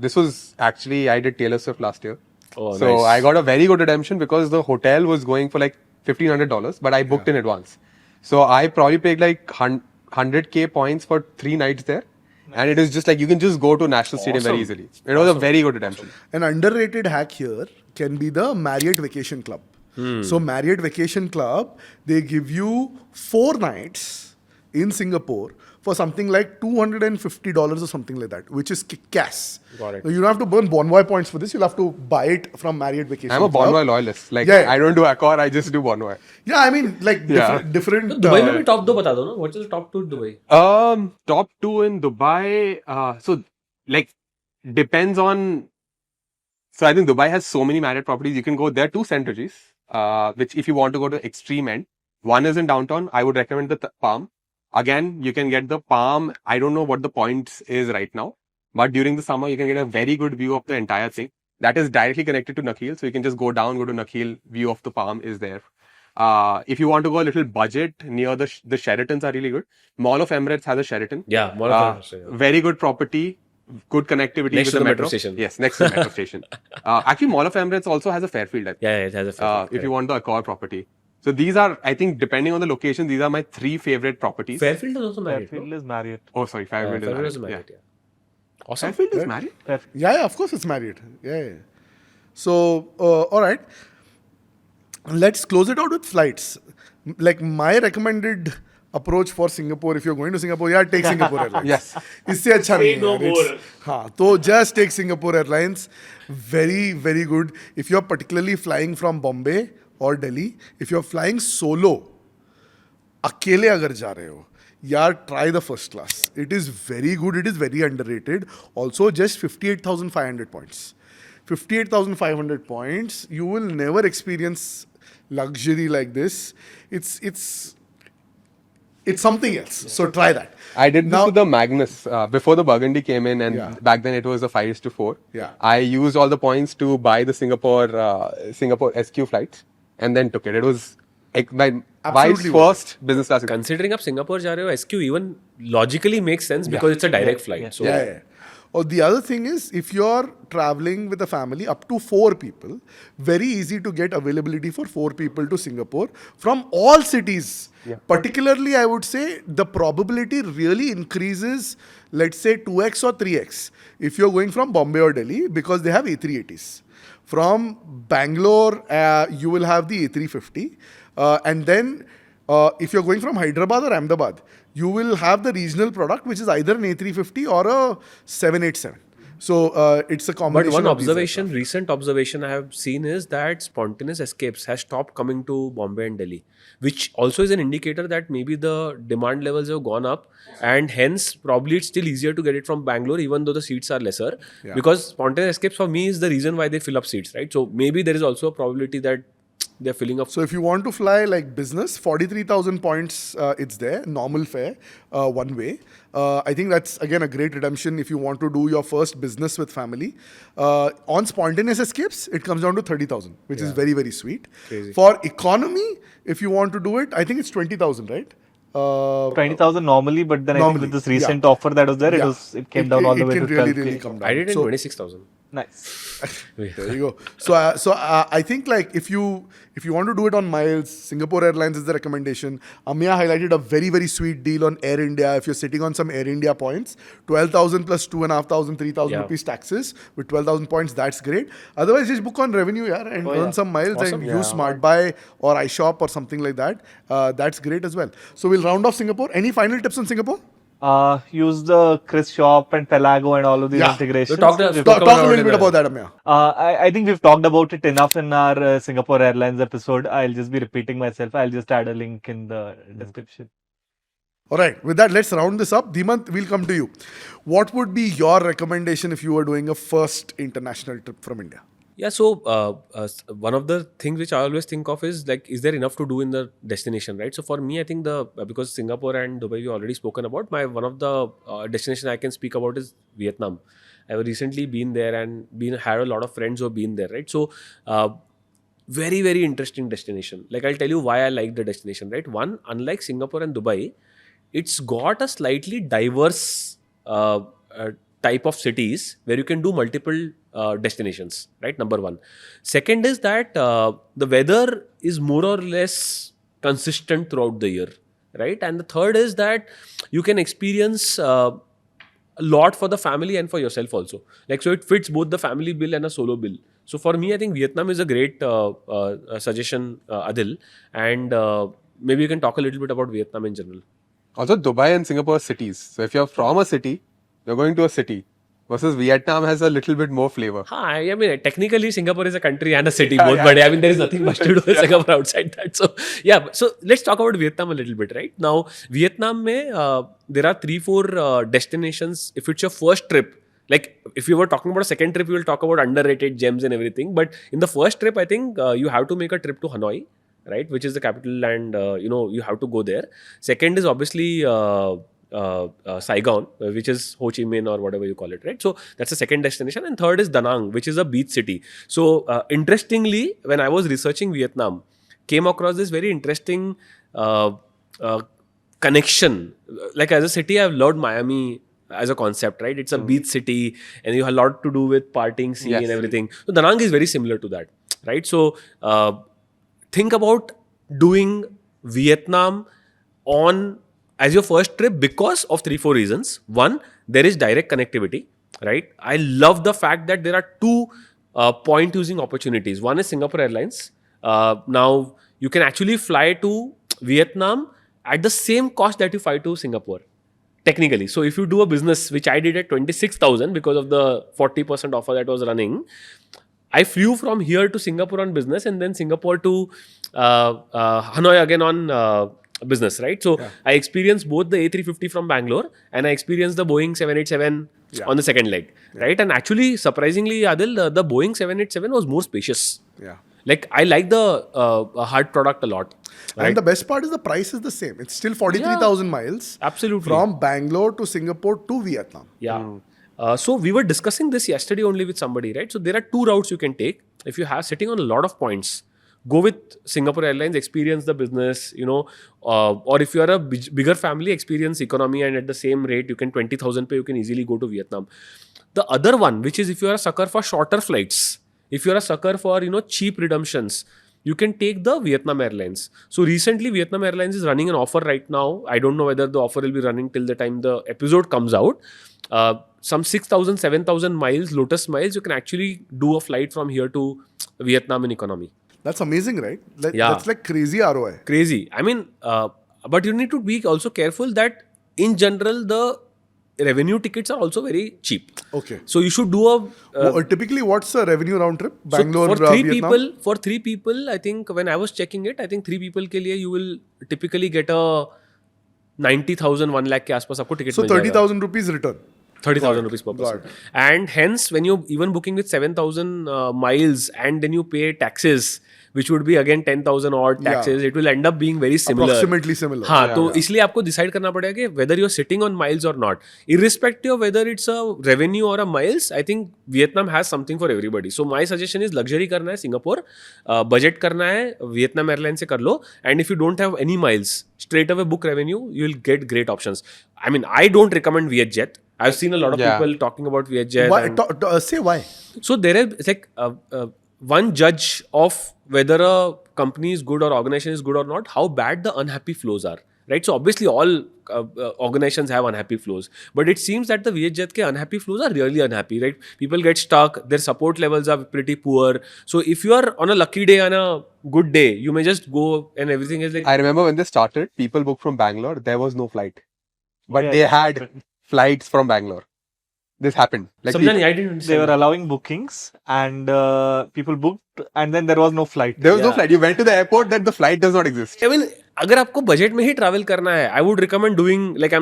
This was actually, I did Taylor Swift last year. Oh, So nice. I got a very good redemption because the hotel was going for like $1,500, but I booked in advance. So I probably paid like 100K points for 3 nights there. And it is just like you can just go to National Stadium very easily. It was a very good redemption. An underrated hack here can be the Marriott Vacation Club. So Marriott Vacation Club, they give you 4 nights in Singapore for something like $250 or something like that, which is kick-ass. Got it. You don't have to burn Bonvoy points for this. You'll have to buy it from Marriott Vacation I'm a Club. Bonvoy loyalist. Like Yeah. I don't do Accor, I just do Bonvoy. Yeah, I mean, like Yeah. different. तो Dubai में भी top 2 बता दो ना. What is the top 2 Dubai? Top 2 in Dubai. So like depends on. So I think Dubai has so many Marriott properties. You can go there. 2 Centuries, which if you want to go to extreme end, one is in downtown. I would recommend the Palm. Again, you can get the Palm. I don't know what the points is right now, but during the summer you can get a very good view of the entire thing. That is directly connected to Nakheel, so you can just go down, go to Nakheel. View of the Palm is there. If you want to go a little budget, near the Sheratons are really good. Mall of Emirates has a Sheraton. Yeah, Mall of Emirates, yeah. Very good property, good connectivity Next with to the the metro station. Yes, next to the metro station. Actually, Mall of Emirates also has a Fairfield. I think, Yeah, it has a fair if you want the Accor property. So these are, I think, depending on the location, these are my 3 favorite properties. Fairfield is also Marriott. Fairfield is Marriott. Oh, sorry, Fairfield Fairfield is is Marriott. Marriott, yeah. Awesome. Fairfield is Marriott? Yeah, of course it's Marriott. Yeah. So, all right. Let's close it out with flights. Like my recommended approach for Singapore, if you're going to Singapore, yeah, take Singapore Airlines. Yes. इससे अच्छा नहीं no है यार. हाँ, तो just take Singapore Airlines. Very, very good. If you're particularly flying from Bombay or Delhi, if you're flying solo, अकेले अगर जा रहे हो, यार, try the first class. It is very good. It is very underrated. Also, just 58,500 points. 58,500 points. You will never experience luxury like this. It's something else. So try that. I did this Now- with the Magnus before the Burgundy came in, and Yeah. back then it was a 5:4. Yeah. I used all the points to buy the Singapore SQ flights, and then took it. It was My wife's Absolutely first business class. Considering आप Singapore जा रहे हो, SQ even logically makes sense because it's a direct flight. So Yeah. Or the other thing is, if you're traveling with a family up to 4 people, very easy to get availability for 4 people to Singapore from all cities. Particularly, I would say the probability really increases, let's say 2x or 3x if you're going from Bombay or Delhi because they have A380s. From Bangalore, you will have the A350. And then if you're going from Hyderabad or Ahmedabad, you will have the regional product, which is either an A350 or a 787. So it's a but combination one of these observation, recent observation I have seen is that spontaneous escapes has stopped coming to Bombay and Delhi, which also is an indicator that maybe the demand levels have gone up, and hence probably it's still easier to get it from Bangalore even though the seats are lesser, because spontaneous escapes for me is the reason why they fill up seats, right? So maybe there is also a probability that they're filling up. So if you want to fly like business, 43,000 points, it's there, normal fare, one way. I think that's again a great redemption if you want to do your first business with family. On spontaneous escapes, it comes down to 30,000, which is very, very sweet. Crazy. For economy, if you want to do it, I think it's 20,000, right? 20,000 normally, but then I think Normally, with this recent yeah. offer that was there, it came down all the way to It can 12K. really come down. I did in So- 26,000. Nice. There you go. So, I think like if you want to do it on miles, Singapore Airlines is the recommendation. Ameya highlighted a very, very sweet deal on Air India. If you're sitting on some Air India points, 12,000 plus 2,500, 3,000 rupees taxes with 12,000 points. That's great. Otherwise, just book on revenue, and earn some miles and use Smart Buy or iShop or something like that. That's great as well. So we'll round off Singapore. Any final tips on Singapore? Use the Chris Shop and Pelago and all of these integrations. So talk Talk a little bit about that, Ameya. I think we've talked about it enough in our Singapore Airlines episode. I'll just be repeating myself. I'll just add a link in the description. All right, with that, let's round this up. Dhimant, we'll come to you. What would be your recommendation if you were doing a first international trip from India? Yeah, so one of the things which I always think of is like, is there enough to do in the destination, right? So for me, I think because Singapore and Dubai we already spoken about, one of the destination I can speak about is Vietnam. I've recently been there and had a lot of friends who have been there, right? So very, very interesting destination. Like I'll tell you why I like the destination, right? One, unlike Singapore and Dubai, it's got a slightly diverse type of cities where you can do multiple destinations, right? Number one. Second is that the weather is more or less consistent throughout the year, right? And the third is that you can experience a lot for the family and for yourself also. Like, so it fits both the family bill and a solo bill. So for me, I think Vietnam is a great suggestion, Aadil. And maybe you can talk a little bit about Vietnam in general. Also, Dubai and Singapore are cities. So if you're from a city, you're going to a city. Versus Vietnam has a little bit more flavor. I mean, technically Singapore is a country and a city both, but I mean, there is nothing much to do with Singapore outside that. So, yeah, so let's talk about Vietnam a little bit, right? Now, Vietnam, there are 3-4 destinations. If it's your first trip, like if you were talking about a second trip, you will talk about underrated gems and everything. But in the first trip, I think you have to make a trip to Hanoi, right? Which is the capital, and you have to go there. Second is obviously Saigon, which is Ho Chi Minh or whatever you call it, right? So that's the second destination. And third is Da Nang, which is a beach city. So interestingly, when I was researching Vietnam, came across this very interesting connection. Like as a city, I've loved Miami as a concept, right? It's a beach city and you have a lot to do with partying scene and everything. So Da Nang is very similar to that, right? So think about doing Vietnam as your first trip because of 3-4 reasons. One, there is direct connectivity, right? I love the fact that there are 2 point using opportunities. One is Singapore Airlines. Now, you can actually fly to Vietnam at the same cost that you fly to Singapore, technically. So if you do a business, which I did at 26,000 because of the 40% offer that was running, I flew from here to Singapore on business and then Singapore to Hanoi again on business, right? So I experienced both the A350 from Bangalore and I experienced the Boeing 787 on the second leg, right? And actually, surprisingly, Aadil, the Boeing 787 was more spacious. Yeah. Like I like the hard product a lot. Right? And the best part is the price is the same. It's still 43,000 miles. Absolutely. From Bangalore to Singapore to Vietnam. Yeah. So we were discussing this yesterday only with somebody, right? So there are 2 routes you can take if you have sitting on a lot of points. go with Singapore Airlines, experience the business, or if you are a bigger family, experience economy, and at the same rate, you can 20,000 pay, you can easily go to Vietnam. The other one, which is if you are a sucker for shorter flights, if you are a sucker for, cheap redemptions, you can take the Vietnam Airlines. So recently, Vietnam Airlines is running an offer right now. I don't know whether the offer will be running till the time the episode comes out. Some 6,000, 7,000 miles, Lotus miles, you can actually do a flight from here to Vietnam in economy. That's amazing, right? Yeah. That's like crazy ROI. Crazy. I mean, but you need to be also careful that in general, the revenue tickets are also very cheap. Okay. So you should do Typically, what's the revenue round trip? so Bangalore, Vietnam? for three people, I think when I was checking it, I think 3 people के लिए you will typically get a 90,000, 1 lakh के आसपास आपको ticket So मिल जाएगा. 30,000 rupees return. 30,000 rupees per Got person. And hence, when you even booking with 7,000 miles and then you pay taxes, which would be again 10,000 odd taxes, it will end up being very similar. Approximately similar. हाँ, तो इसलिए आपको decide करना पड़ेगा कि whether you're sitting on miles or not. Irrespective of whether it's a revenue or a miles, I think Vietnam has something for everybody. So my suggestion is luxury करना है Singapore, budget करना है Vietnam Airlines से कर लो, and if you don't have any miles, straight away book revenue, you will get great options. I mean, I don't recommend VietJet. I've seen a lot of people talking about VietJet. Why? Say why. So there is like one judge of whether a company is good or organization is good or not, how bad the unhappy flows are. Right? So obviously all organizations have unhappy flows. But it seems that the VietJet ke unhappy flows are really unhappy. Right? People get stuck. Their support levels are pretty poor. So if you are on a lucky day and a good day, you may just go and everything is like... I remember when they started, people booked from Bangalore, there was no flight. But they had flights from Bangalore. This happened. Like Samjhani, I didn't They understand. were allowing bookings and people booked and then there was no flight. there was no flight. You went to the airport, that the flight does not exist. I mean, अगर आपको budget में ही travel करना है, I would recommend doing like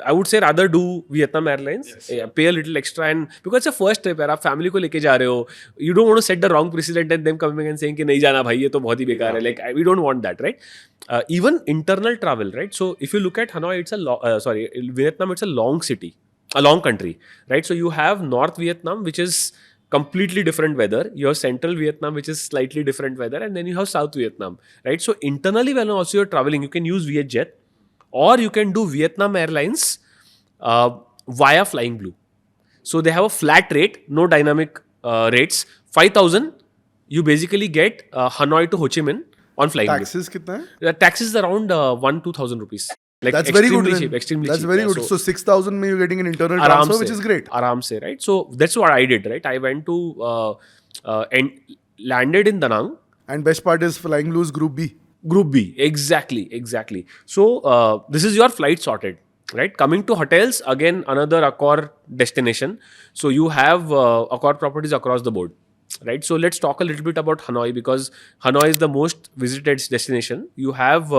I would say rather do Vietnam Airlines, pay a little extra, and because it's a first trip यार, आप family को लेके जा रहे हो, you don't want to set the wrong precedent and them coming and saying कि नहीं जाना भाई, ये तो बहुत ही बेकार है. Like we don't want that, right? Even internal travel, right? So if you look at Hanoi, it's Vietnam, it's a long city, a long country, right? So you have North Vietnam, which is completely different weather. You have Central Vietnam, which is slightly different weather, and then you have South Vietnam, right? So internally, when also you're traveling, you can use VietJet, or you can do Vietnam Airlines via Flying Blue. So they have a flat rate, no dynamic rates. 5,000, you basically get Hanoi to Ho Chi Minh on Flying Taxes कितना है? Blue. Taxes around 1,000-2,000 rupees. Like That's very good. extremely cheap. Extremely That's cheap. very yeah. good. So 6,000 में you're getting an internal आराम transfer, से, which is great. आराम से, right? So that's what I did, right? I went to and landed in Da Nang. And best part is Flying Blue's Group B. Group B, exactly. So this is your flight sorted, right? Coming to hotels, again another Accor destination. So you have Accor properties across the board, right? So let's talk a little bit about Hanoi, because Hanoi is the most visited destination. You have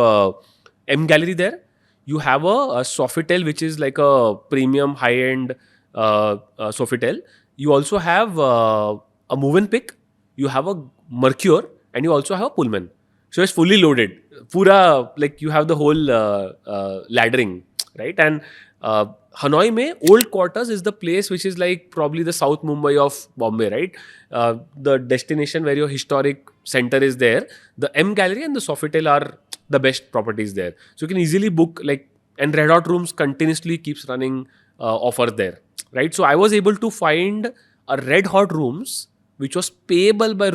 M Gallery there. You have a Sofitel, which is like a premium high-end Sofitel. You also have a Move-in Pick. You have a Mercure, and you also have a Pullman. So it's fully loaded. Pura, like you have the whole laddering, right? And Hanoi mein, Old Quarters is the place which is like probably the South Mumbai of Bombay, right? The destination where your historic center is there. The M Gallery and the Sofitel are the best properties there. So you can easily book and Red Hot Rooms continuously keeps running offers there, right? So I was able to find a Red Hot Rooms which was payable by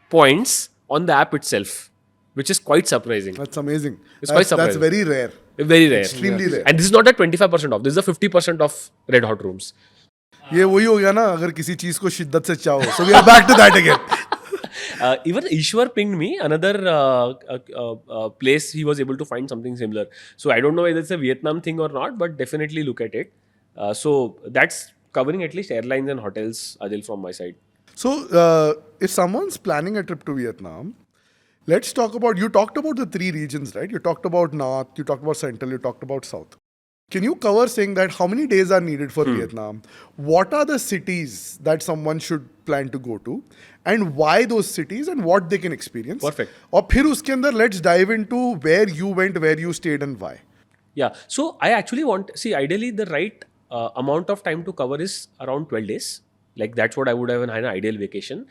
points on the app itself, which is quite surprising. That's amazing. It's quite surprising. That's very rare. Very rare. Extremely rare. And this is not at 25% off. This is a 50% off Red Hot Rooms. ये वही हो गया ना अगर किसी चीज को शिद्दत से चाहो. So we are back to that again. Even Ishwar pinged me another place he was able to find something similar. So I don't know whether it's a Vietnam thing or not, but definitely look at it. So that's covering at least airlines and hotels, Aadil, from my side. So if someone's planning a trip to Vietnam, let's talk about, you talked about the 3 regions, right? You talked about North, you talked about Central, you talked about South. Can you cover saying that how many days are needed for Vietnam? What are the cities that someone should plan to go to? And why those cities and what they can experience? Perfect. और फिर उसके अंदर let's dive into where you went, where you stayed and why. Yeah. So I actually ideally the right amount of time to cover is around 12 days. Like that's what I would have in an ideal vacation.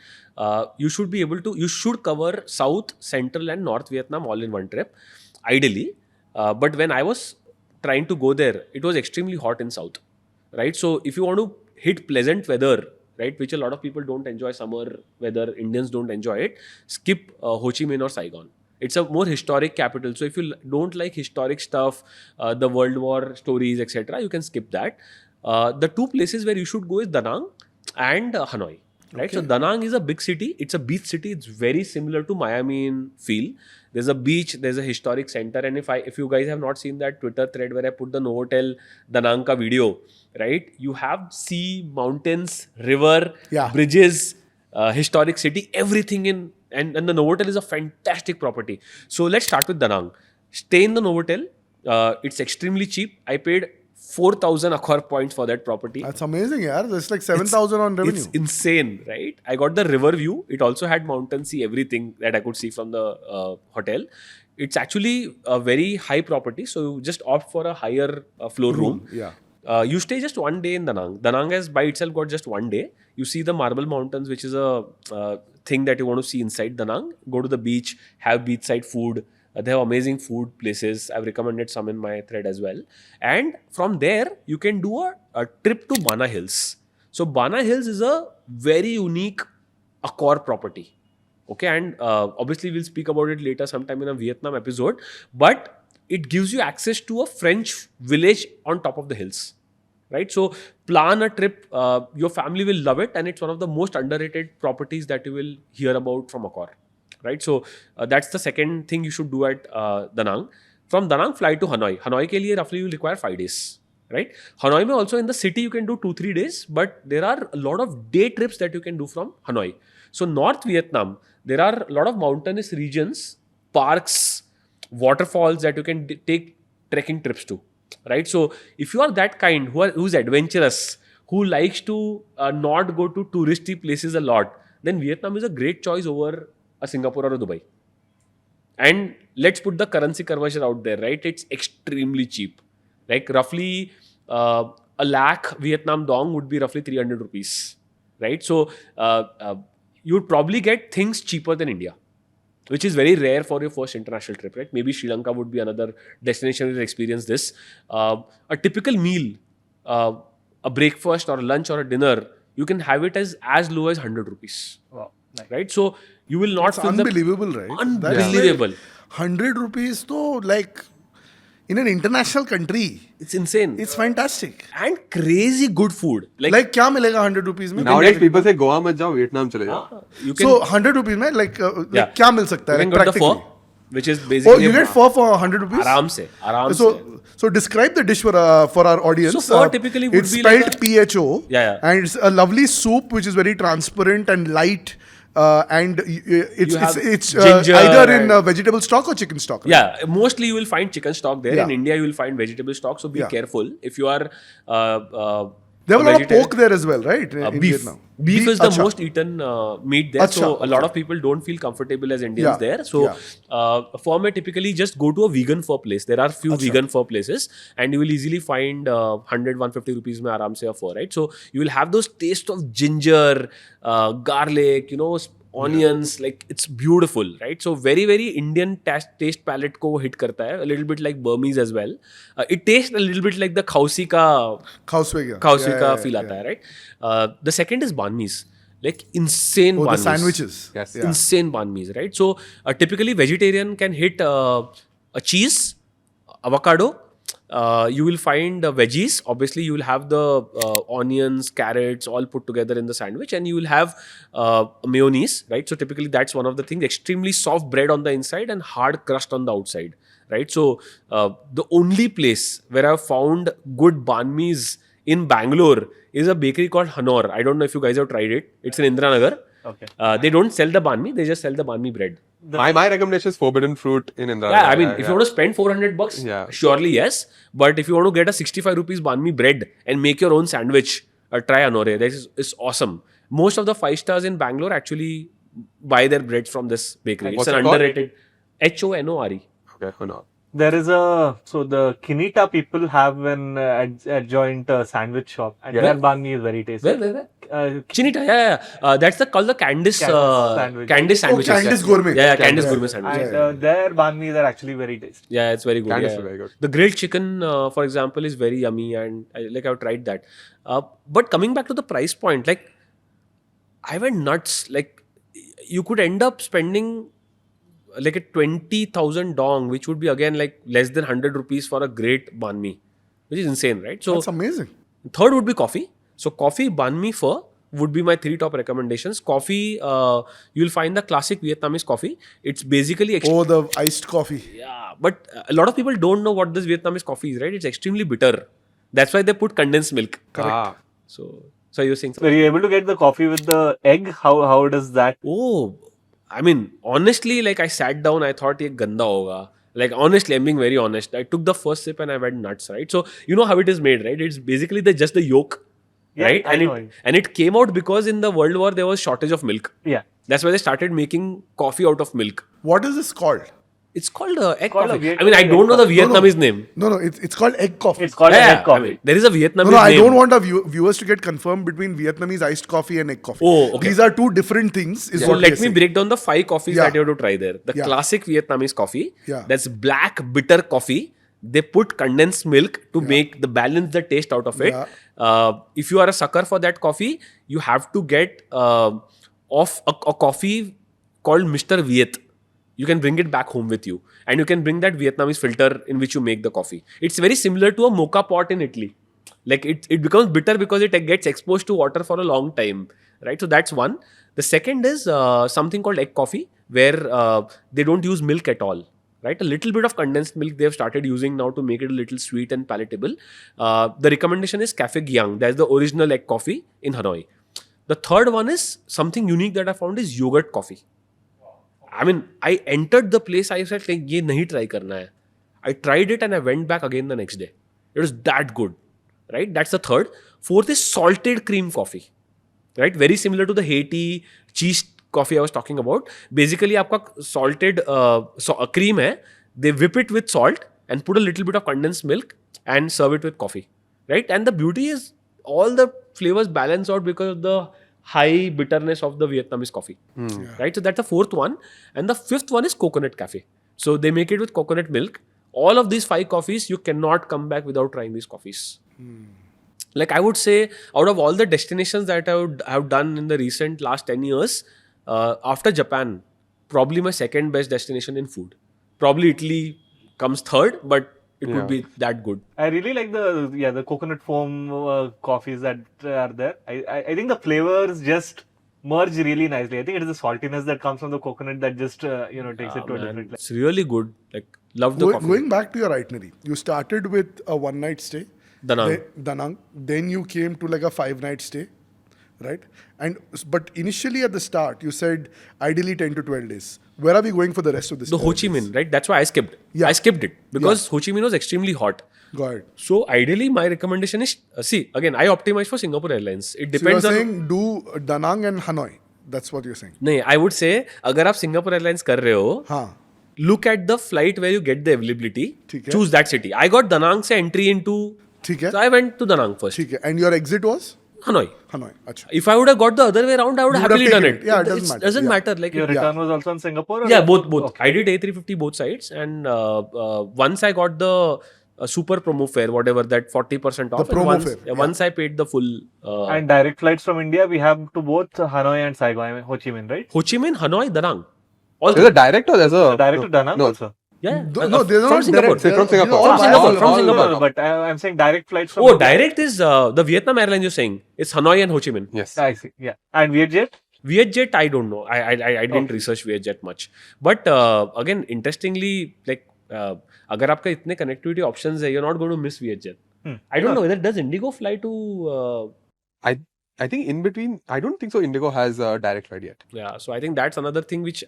You should cover South, Central and North Vietnam all in one trip, ideally. But when I was trying to go there, it was extremely hot in South, right? So if you want to hit pleasant weather, right, which a lot of people don't enjoy summer weather, Indians don't enjoy it, skip Ho Chi Minh or Saigon. It's a more historic capital. So if you don't like historic stuff, the World War stories, etc., you can skip that. The two places where you should go is Da Nang and Hanoi. Right, so Da Nang is a big city. It's a beach city. It's very similar to Miami in feel. There's a beach. There's a historic center. And if you guys have not seen that Twitter thread where I put the Novotel Da Nang ka video, right? You have sea, mountains, river, bridges, historic city, everything in. And the Novotel is a fantastic property. So let's start with Da Nang. Stay in the Novotel. It's extremely cheap. I paid 4,000 Accor points for that property. That's amazing, yaar. That's like 7,000 on revenue. It's insane, right? I got the river view. It also had mountain sea, everything that I could see from the hotel. It's actually a very high property, so you just opt for a higher floor room. Yeah. You stay just one day in Da Nang. Da Nang has by itself got just one day. You see the Marble Mountains, which is a thing that you want to see inside Da Nang. Go to the beach, have beachside food. They have amazing food places. I've recommended some in my thread as well. And from there, you can do a trip to Bana Hills. So Bana Hills is a very unique Accor property. Okay, and obviously we'll speak about it later sometime in a Vietnam episode. But it gives you access to a French village on top of the hills. Right? So plan a trip. Your family will love it. And it's one of the most underrated properties that you will hear about from Accor. Right, so that's the second thing you should do at Da Nang. From Da Nang, fly to Hanoi. Hanoi ke liye roughly you will require 5 days. Right, Hanoi mein also in the city you can do 2-3 days, but there are a lot of day trips that you can do from Hanoi. So North Vietnam, there are a lot of mountainous regions, parks, waterfalls that you can take trekking trips to. Right, so if you are that kind who's adventurous, who likes to not go to touristy places a lot, then Vietnam is a great choice over a Singapore or a Dubai. And let's put the currency conversion out there, right? It's extremely cheap. Like roughly a lakh Vietnam dong would be roughly 300 rupees, right? So you would probably get things cheaper than India, which is very rare for your first international trip, right? Maybe Sri Lanka would be another destination where you experience this. A typical meal, a breakfast or a lunch or a dinner, you can have it as low as 100 rupees. Wow. Nice. Right? So you will not feel unbelievable, right? Unbelievable. Like 100 rupees though, like in an international country. It's insane. It's fantastic. And crazy good food. Like क्या मिलेगा 100 rupees में? Nowadays people say Goa मत जाओ, Vietnam चले जाओ. You can, So 100 rupees में like क्या मिल सकता you है? can get the Practically. pho, which is basically Oh, you get pho for 100 rupees? आराम से. So describe the dish for our audience. So pho typically would it's be spelled like PHO. Yeah. And it's a lovely soup which is very transparent and light. And it's ginger either in vegetable stock or chicken stock. Right? Yeah, mostly you will find chicken stock there. Yeah. In India, you will find vegetable stock. So be careful. If you are They have a lot of pork there as well, right? In beef. Vietnam. Beef is the most eaten meat there. So a lot okay. of people don't feel comfortable as Indians there. So for me, typically just go to a vegan pho place. There are few vegan pho places and you will easily find 100-150 rupees mein aaram se a pho, right? So you will have those taste of ginger, garlic, onions, like it's beautiful, right? So very, very Indian taste palette ko hit karta hai. A little bit like Burmese as well. It tastes a little bit like the khausi ka feel aata hai, right? The second is banh mi's. Like insane banh the mi's. sandwiches. Yes. Insane banh mi's, right? So typically vegetarian can hit a cheese, avocado. You will find veggies. Obviously, you will have the onions, carrots, all put together in the sandwich, and you will have mayonnaise, right? So typically, that's one of the things. Extremely soft bread on the inside and hard crust on the outside, right? So the only place where I've found good banh mi's in Bangalore is a bakery called Hanoi. I don't know if you guys have tried it. It's in Indiranagar. Okay. They don't sell the banh mi; they just sell the banh mi bread. My recommendation is forbidden fruit in Indra. Yeah, I mean, if you want to spend $400, surely yes. But if you want to get a 65 rupees banh mi bread and make your own sandwich, try Hanoi. That is awesome. Most of the 5 stars in Bangalore actually buy their breads from this bakery. It's an underrated Honore. Okay, Hanoi. There is the Kinita people have an adjoint sandwich shop and their banh mi is very tasty. Where? Chinita, that's called the Candice sandwich. Candice sandwiches. Candice Gourmet. Yeah, Candice Yeah. Gourmet sandwiches. And their banh mis are actually very tasty. Yeah, it's very good. Candice yeah. is very good. The grilled chicken, for example, is very yummy, and I've tried that. But coming back to the price point, like I went nuts. Like you could end up spending like a 20,000 dong, which would be again like less than 100 rupees for a great banh mi, which is insane, right? So That's amazing. third would be coffee. So coffee, banh mi, pho would be my 3 top recommendations. Coffee, you'll find the classic Vietnamese coffee. It's basically Oh, the iced coffee. yeah, but a lot of people don't know what this Vietnamese coffee is, right? It's extremely bitter. That's why they put condensed milk. Ah. So you're saying, Were you able to get the coffee with the egg? How does that? oh, I mean, honestly, like I sat down, I thought ye ganda hoga. Like honestly, I'm being very honest. I took the first sip and I went nuts, right? So you know how it is made, right? It's basically just the yolk, Yeah, right? I know. And it came out because in the World War there was shortage of milk. Yeah. That's why they started making coffee out of milk. What is this called? It's called egg called a coffee. I Vietnamese mean, I don't know the egg coffee. Vietnamese name. No, it's called egg coffee. It's called Yeah, egg coffee. I mean, there is a Vietnamese No, I name. don't want our viewers to get confirmed between Vietnamese iced coffee and egg coffee. Oh, okay. These are two different things. Is So what we are let me saying. break down the 5 coffees Yeah. that you have to try there. The Yeah. classic Vietnamese coffee. Yeah. That's black bitter coffee. They put condensed milk to make the balance the taste out of it. Yeah. If you are a sucker for that coffee, you have to get off a coffee called Mr. Viet. You can bring it back home with you, and you can bring that Vietnamese filter in which you make the coffee. It's very similar to a mocha pot in Italy. Like it becomes bitter because it gets exposed to water for a long time, right? So that's one. The second is something called egg coffee, where they don't use milk at all, right? A little bit of condensed milk they have started using now to make it a little sweet and palatable. The recommendation is Cafe Gyang. That's the original egg coffee in Hanoi. The third one is something unique that I found is yogurt coffee. I mean, I entered the place, I said, like, ye nahi try karna hai. I tried it and I went back again the next day. It was that good, right? That's the third. Fourth is salted cream coffee, right? Very similar to the Haiti cheese coffee I was talking about. Basically, आपका salted cream hai. They whip it with salt and put a little bit of condensed milk and serve it with coffee, right? And the beauty is all the flavors balance out because of the high bitterness of the Vietnamese coffee, right? So that's the fourth one. And the fifth one is coconut cafe. So they make it with coconut milk. All of these 5 coffees, you cannot come back without trying these coffees. Like I would say, out of all the destinations that I would have done in the recent last 10 years, after Japan, probably my second best destination in food. Probably Italy comes third, but it would be that good. I really like the coconut foam coffees that are there. I think the flavors just merge really nicely. I think it is the saltiness that comes from the coconut that just takes it to a different level. It's really good. Like love the coffee. Going back to your itinerary, you started with a 1-night stay. Da Nang. Danang. Then you came to like a 5-night stay, right? But initially at the start, you said ideally 10 to 12 days. Where are we going for the rest of this? The Ho Chi Minh, right? That's why I skipped. Yeah. I skipped it because Ho Chi Minh was extremely hot. Go ahead. So ideally, my recommendation is see again. I optimize for Singapore Airlines. It So depends you're on. saying do Danang and Hanoi. That's what you're saying. नहीं, I would say अगर आप Singapore Airlines कर रहे हो, हाँ. look at the flight where you get the availability. ठीक है. Choose that city. I got Danang से entry into. ठीक है. So I went to Danang first. ठीक है. And your exit was Hanoi. Hanoi. अच्छा. If I would have got the other way around, I would have You would have happily done taken it. it. Yeah, it doesn't matter. Doesn't Yeah. matter. Like Your return was also in Singapore? Or yeah, both. Okay. I did A350 both sides, and once I got the super promo fare, whatever that 40% off. The promo and once, fare, yeah. Once I paid the full. And direct flights from India, we have to both Hanoi and Saigon, I mean, Ho Chi Minh, right? Ho Chi Minh, Hanoi, Danang. All There's a direct or there's a Direct to Da Nang No. also. yeah. No, they're from not Singapore. direct. From Singapore. These are all From Singapore, via- from all- Singapore. No, but I'm saying direct flights from Oh, India. direct is the Vietnam Airlines you're saying. It's Hanoi and Ho Chi Minh. Yes. I see. Yeah. And Vietjet? Vietjet, I don't know. I didn't research Vietjet much. But again, interestingly, like अगर आपका इतने connectivity options है, you're not going to miss Vietjet. I don't know whether does Indigo fly to. I think in between, I don't think so. Indigo has a direct flight yet. Yeah, so I think that's another thing which,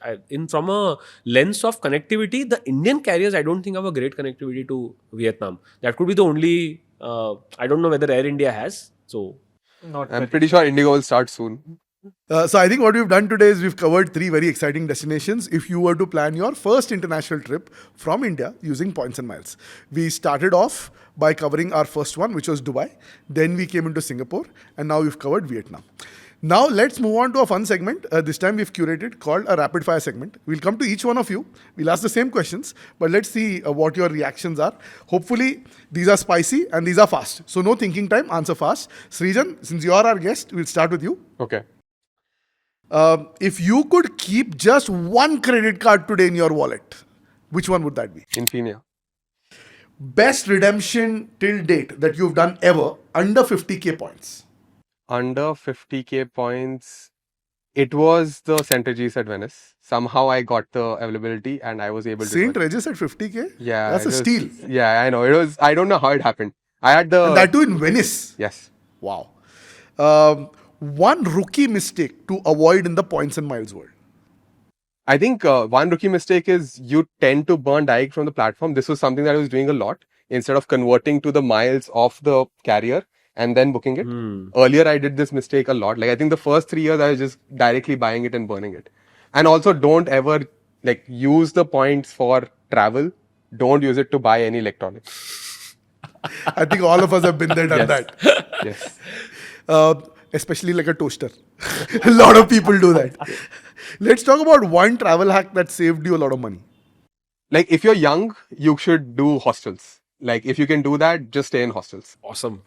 from a lens of connectivity, the Indian carriers I don't think have a great connectivity to Vietnam. That could be the only. I don't know whether Air India has. So Not I'm very- pretty sure Indigo will start soon. So I think what we've done today is we've covered 3 very exciting destinations if you were to plan your first international trip from India using points and miles. We started off by covering our first one, which was Dubai. Then we came into Singapore, and now we've covered Vietnam. Now let's move on to a fun segment. This time we've curated called a rapid fire segment. We'll come to each one of you. We'll ask the same questions, but let's see what your reactions are. Hopefully these are spicy and these are fast. So no thinking time, answer fast. Srijan, since you are our guest, we'll start with you. Okay. If you could keep just one credit card today in your wallet, which one would that be? Infinia. Best redemption till date that you've done ever under 50k points. Under 50k points, it was the St. Regis at Venice. Somehow I got the availability and I was able to. St. do it. Regis at 50k? Yeah. That's a it was- steal. Yeah, I know. It was. I don't know how it happened. I had the. And that too in Venice. Yes. Wow. One rookie mistake to avoid in the points and miles world. I think one rookie mistake is you tend to burn direct from the platform. This was something that I was doing a lot. Instead of converting to the miles of the carrier and then booking it. Earlier, I did this mistake a lot. Like I think the first 3 years, I was just directly buying it and burning it. And also, don't ever use the points for travel. Don't use it to buy any electronics. I think all of us have been there, done Yes. that. Yes. Especially like a toaster. A lot of people do that. Let's talk about one travel hack that saved you a lot of money. Like if you're young, you should do hostels. Like if you can do that, just stay in hostels. Awesome.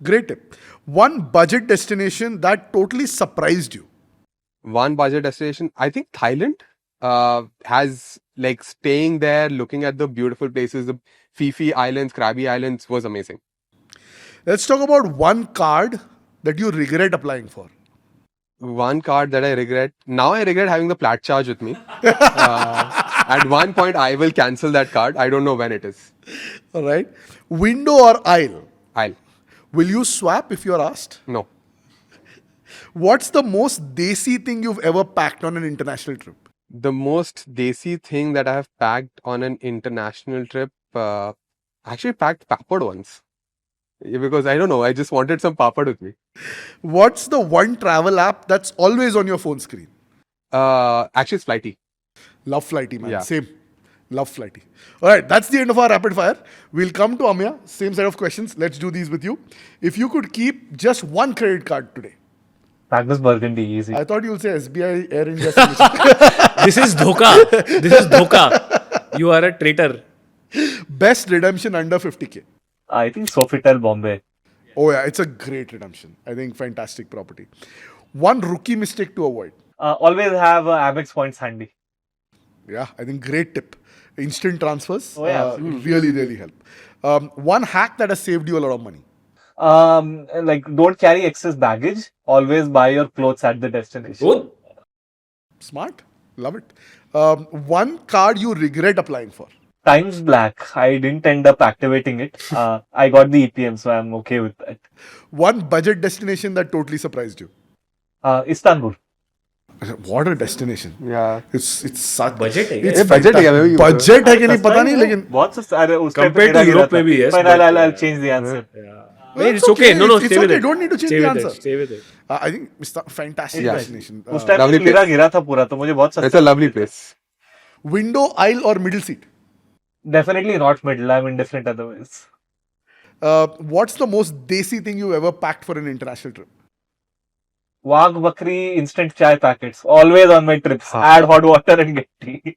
Great tip. One budget destination that totally surprised you. One budget destination, I think Thailand has staying there, looking at the beautiful places, the Phi Islands, Krabi Islands was amazing. Let's talk about one card that you regret applying for. One card that I regret. Now I regret having the plat charge with me. At one point, I will cancel that card. I don't know when it is. All right. Window or aisle? I'll. Will you swap if you're asked? No. What's the most desi thing you've ever packed on an international trip? The most desi thing that I have packed on an international trip, I actually packed papad once. Because I don't know, I just wanted some papad with me. What's the one travel app that's always on your phone screen? Actually, it's Flighty. Love Flighty, man. Yeah. Same. Love Flighty. All right, that's the end of our rapid fire. We'll come to Ameya. Same set of questions. Let's do these with you. If you could keep just one credit card today, Magnus Burgundy, easy. I thought you'll say SBI Air India. This is dhoka. This is dhoka. You are a traitor. Best redemption under 50k. I think Sofitel Bombay. Oh yeah, it's a great redemption. I think fantastic property. One rookie mistake to avoid. Always have Amex points handy. Yeah, I think great tip. Instant transfers. Oh, yeah. Really, really help. One hack that has saved you a lot of money. Don't carry excess baggage. Always buy your clothes at the destination. Good. Smart. Love it. One card you regret applying for. Times Black. I didn't end up activating it. I got the EPM, so I'm okay with that. One budget destination that totally surprised you. Istanbul. What a destination. Yeah. It's such Budget है क्या? it's ये budget है क्या? मैं भी budget है कि नहीं पता नहीं लेकिन बहुत सस्ता अरे उस time पे Compared to मेरा गिरा Europe था. maybe, yes, Fine, but, I'll change the answer. It's okay. No, It's stay with okay. it. Don't need to change Stay the with answer. it. Stay with it. I think it's a fantastic Yeah. destination. उस time Lovely पे मेरा place. गिरा था पूरा तो मुझे बहुत It's सस्ता. a lovely place. Window, aisle or middle seat. Definitely not middle. I'm indifferent otherwise. What's the most desi thing you ever packed for an international trip? Wagh Bakri instant chai packets. Always on my trips. Add hot water and get tea.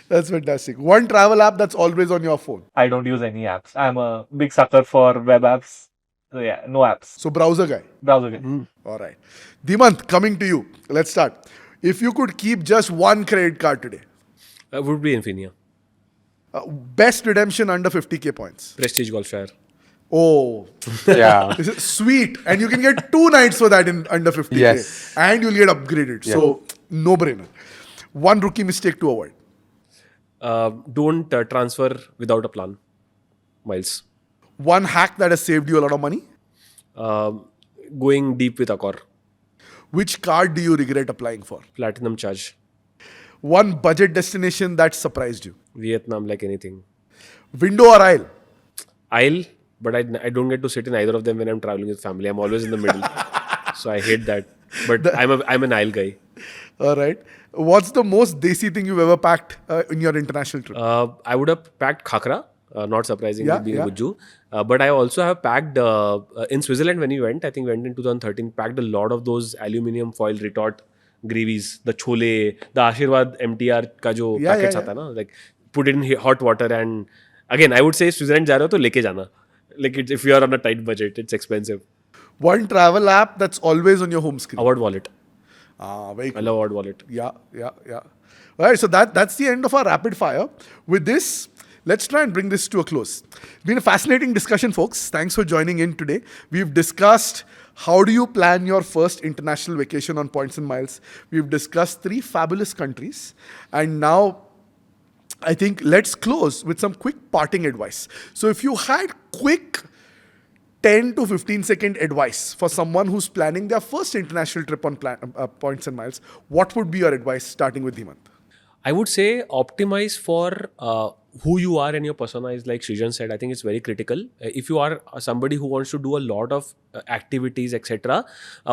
That's fantastic. One travel app that's always on your phone. I don't use any apps. I'm a big sucker for web apps. So yeah, no apps. So browser guy. Browser game. All right. Dhimant, coming to you. Let's start. If you could keep just one credit card today, Would be Infinia. best redemption under 50k points. Prestige Golf Shire. Oh, Yeah. this is sweet. And you can get 2 nights for that in under 50k. Yes. And you'll get upgraded. So, no brainer. One rookie mistake to avoid. Don't transfer without a plan. Miles. One hack that has saved you a lot of money. Going deep with Accor. Which card do you regret applying for? Platinum charge. One budget destination that surprised you. Vietnam, like anything. Window or aisle? Aisle, but I don't get to sit in either of them when I'm traveling with family. I'm always in the middle. So I hate that. But I'm an aisle guy. All right. What's the most desi thing you've ever packed in your international trip? I would have packed khakra, not surprisingly Yeah, being yeah. a Bujju. But I also have packed in Switzerland when we went. I think we went in 2013. Packed a lot of those aluminium foil retort gravies, the chole, the Ashirwad MTR ka jo Yeah, packets yeah, aata na, like put it in hot water. And again, I would say Switzerland ja rahe ho to leke jana. Like if you are on a tight budget, it's expensive. One travel app that's always on your home screen. Award wallet. Very I cool. love Award wallet. Yeah. All right, so that's the end of our rapid fire. With this, let's try and bring this to a close. Been a fascinating discussion, folks. Thanks for joining in today. We've discussed how do you plan your first international vacation on Points and Miles. We've discussed 3 fabulous countries, and now I think let's close with some quick parting advice. So if you had quick 10 to 15-second advice for someone who's planning their first international trip on Points and Miles, what would be your advice, starting with Dhimant? I would say optimize for who you are and your persona is, like Srijan said. I think it's very critical. If you are somebody who wants to do a lot of activities, etc.,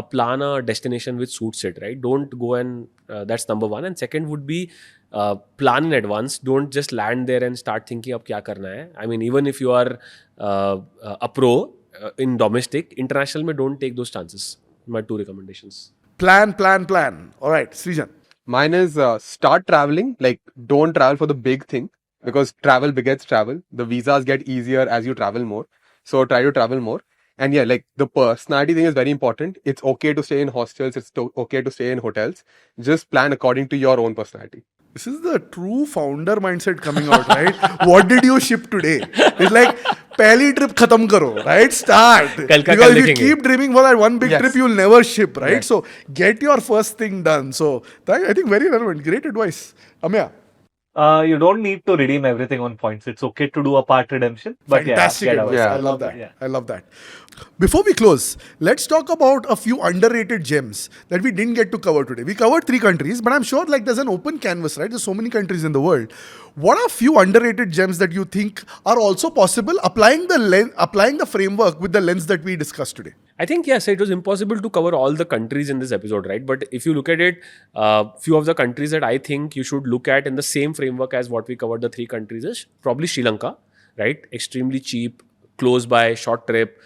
plan a destination which suits it, right? Don't go and that's number one. And second would be plan in advance. Don't just land there and start thinking ab kya karna hai. I mean, even if you are a pro in domestic, international mein don't take those chances. My 2 recommendations. Plan. All right, Srijan. Mine is start traveling. Like, don't travel for the big thing because travel begets travel. The visas get easier as you travel more. So try to travel more. And yeah, like the personality thing is very important. It's okay to stay in hostels. It's okay to stay in hotels. Just plan according to your own personality. This is the true founder mindset coming out, right? What did you ship today? It's like, pehli trip khatam karo, right? Start. Kal ka Because kal if you dekhenge. keep dreaming for that one big Yes. trip, you'll never ship, right? Yes. So get your first thing done. So I think very relevant. Great advice. Ameya. You don't need to redeem everything on points. It's okay to do a part redemption. But Fantastic yeah, get advice. out. Yeah. I love that. Yeah. I love that. Before we close, let's talk about a few underrated gems that we didn't get to cover today. We covered 3 countries, but I'm sure like there's an open canvas, right? There's so many countries in the world. What are a few underrated gems that you think are also possible applying the framework with the lens that we discussed today? I think, yes, it was impossible to cover all the countries in this episode, right? But if you look at it, few of the countries that I think you should look at in the same framework as what we covered, the 3 countries, is probably Sri Lanka, right? Extremely cheap, close by, short trip,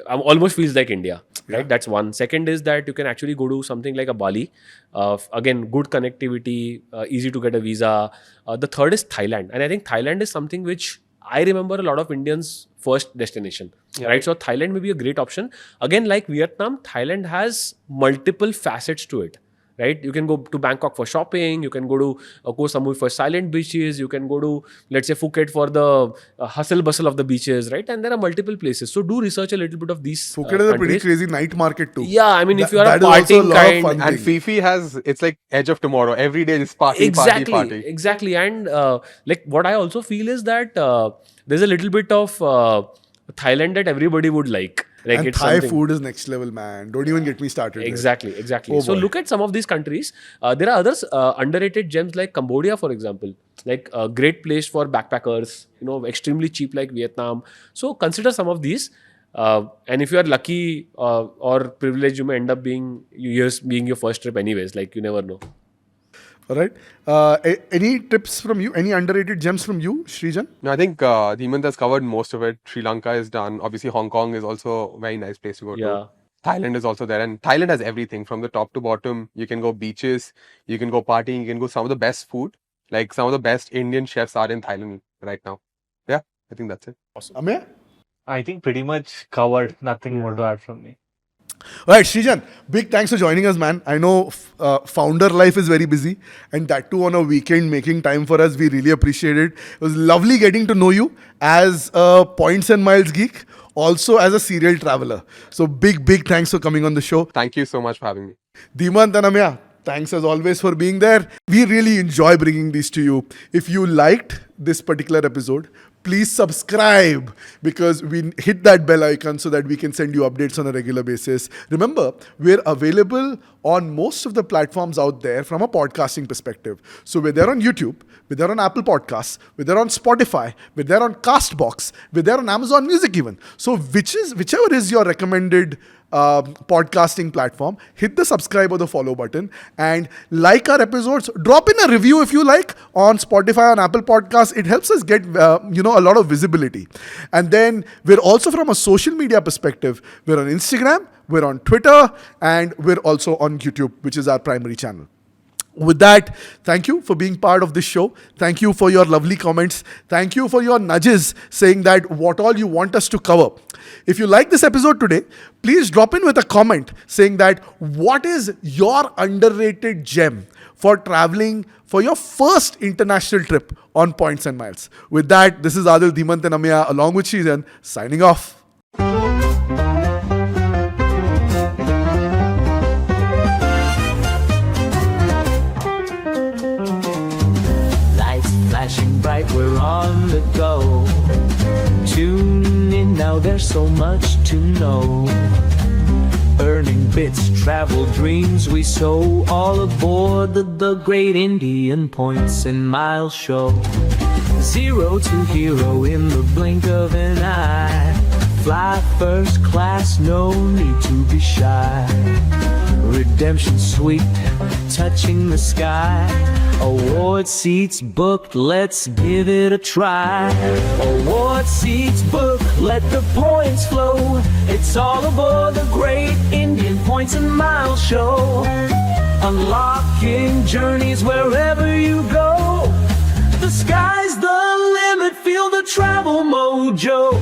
almost feels like India, right? That's one. Second is that you can actually go to something like a Bali. Again, good connectivity, easy to get a visa. The third is Thailand. And I think Thailand is something which I remember a lot of Indians' first destination, right? So Thailand may be a great option. Again, like Vietnam, Thailand has multiple facets to it, right? You can go to Bangkok for shopping. You can go to Koh Samui for silent beaches. You can go to, let's say, Phuket for the hustle bustle of the beaches, right? And there are multiple places. So do research a little bit of these Phuket is a pretty countries. crazy night market too. Yeah, I mean, if you are a That is also a partying lot of kind, fun And thing. Fifi has, it's like edge of tomorrow. Every day is party. Exactly. And like what I also feel is that there's a little bit of Thailand that everybody would like. Like And it's Thai something. food is next level, man. Don't even get me started. there. Exactly. Oh So boy. look at some of these countries. There are others underrated gems like Cambodia, for example. Like a great place for backpackers. You know, extremely cheap like Vietnam. So consider some of these. And if you are lucky or privileged, you may end up being your first trip anyways. Like you never know. All right. Any tips from you? Any underrated gems from you, Srijan? No, I think Dhimant has covered most of it. Sri Lanka is done. Obviously, Hong Kong is also a very nice place to go Yeah. to. Thailand is also there. And Thailand has everything from the top to bottom. You can go beaches, you can go partying, you can go some of the best food. Like some of the best Indian chefs are in Thailand right now. Yeah, I think that's it. Ameya? I think pretty much covered. Nothing more to add from me. All right, Srijan, big thanks for joining us, man. I know founder life is very busy, and that too on a weekend, making time for us. We really appreciate it. It was lovely getting to know you as a Points and Miles geek, also as a serial traveler. So big thanks for coming on the show. Thank you so much for having me. Dhimant and Ameya, thanks as always for being there. We really enjoy bringing these to you. If you liked this particular episode, please subscribe because we hit that bell icon so that we can send you updates on a regular basis. Remember, we're available on most of the platforms out there from a podcasting perspective. So we're there on YouTube, we're there on Apple Podcasts, we're there on Spotify, we're there on Castbox, we're there on Amazon Music even. So whichever is your recommended podcasting platform. Hit the subscribe or the follow button and like our episodes. Drop in a review if you like on Spotify, on Apple Podcasts. It helps us get a lot of visibility. And then we're also, from a social media perspective, we're on Instagram, we're on Twitter, and we're also on YouTube, which is our primary channel. With that, thank you for being part of this show. Thank you for your lovely comments. Thank you for your nudges saying that what all you want us to cover. If you like this episode today, please drop in with a comment saying that what is your underrated gem for traveling for your first international trip on Points and Miles. With that, this is Aadil, Dhimant and Ameya along with Srijan signing off. Flashing bright, we're on the go. Tune in now, there's so much to know. Earning bits, travel dreams we sow. All aboard the great Indian Points and Miles show. Zero to hero in the blink of an eye. Fly first class, no need to be shy. Redemption sweet, touching the sky. Award seats booked, let's give it a try. Award seats booked, let the points flow. It's all aboard the great Indian Points and Miles show. Unlocking journeys wherever you go. The sky's the limit, feel the travel mojo.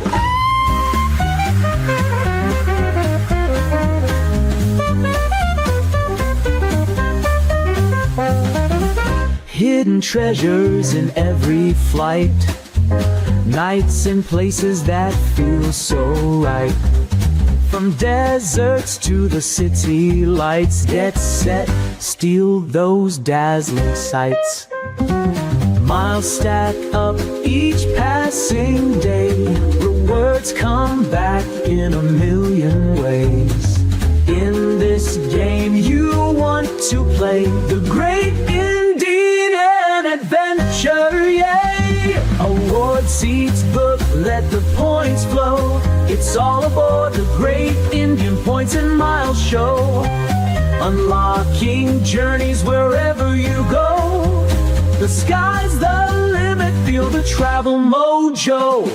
Hidden treasures in every flight. Nights in places that feel so right. From deserts to the city lights. Get set, steal those dazzling sights. Miles stack up each passing day. Rewards come back in a million ways. In this game you want to play the great Indian adventure, yay! Award seats booked, let the points flow. It's all aboard the great Indian Points and Miles show. Unlocking journeys wherever you go. The sky's the limit, feel the travel mojo.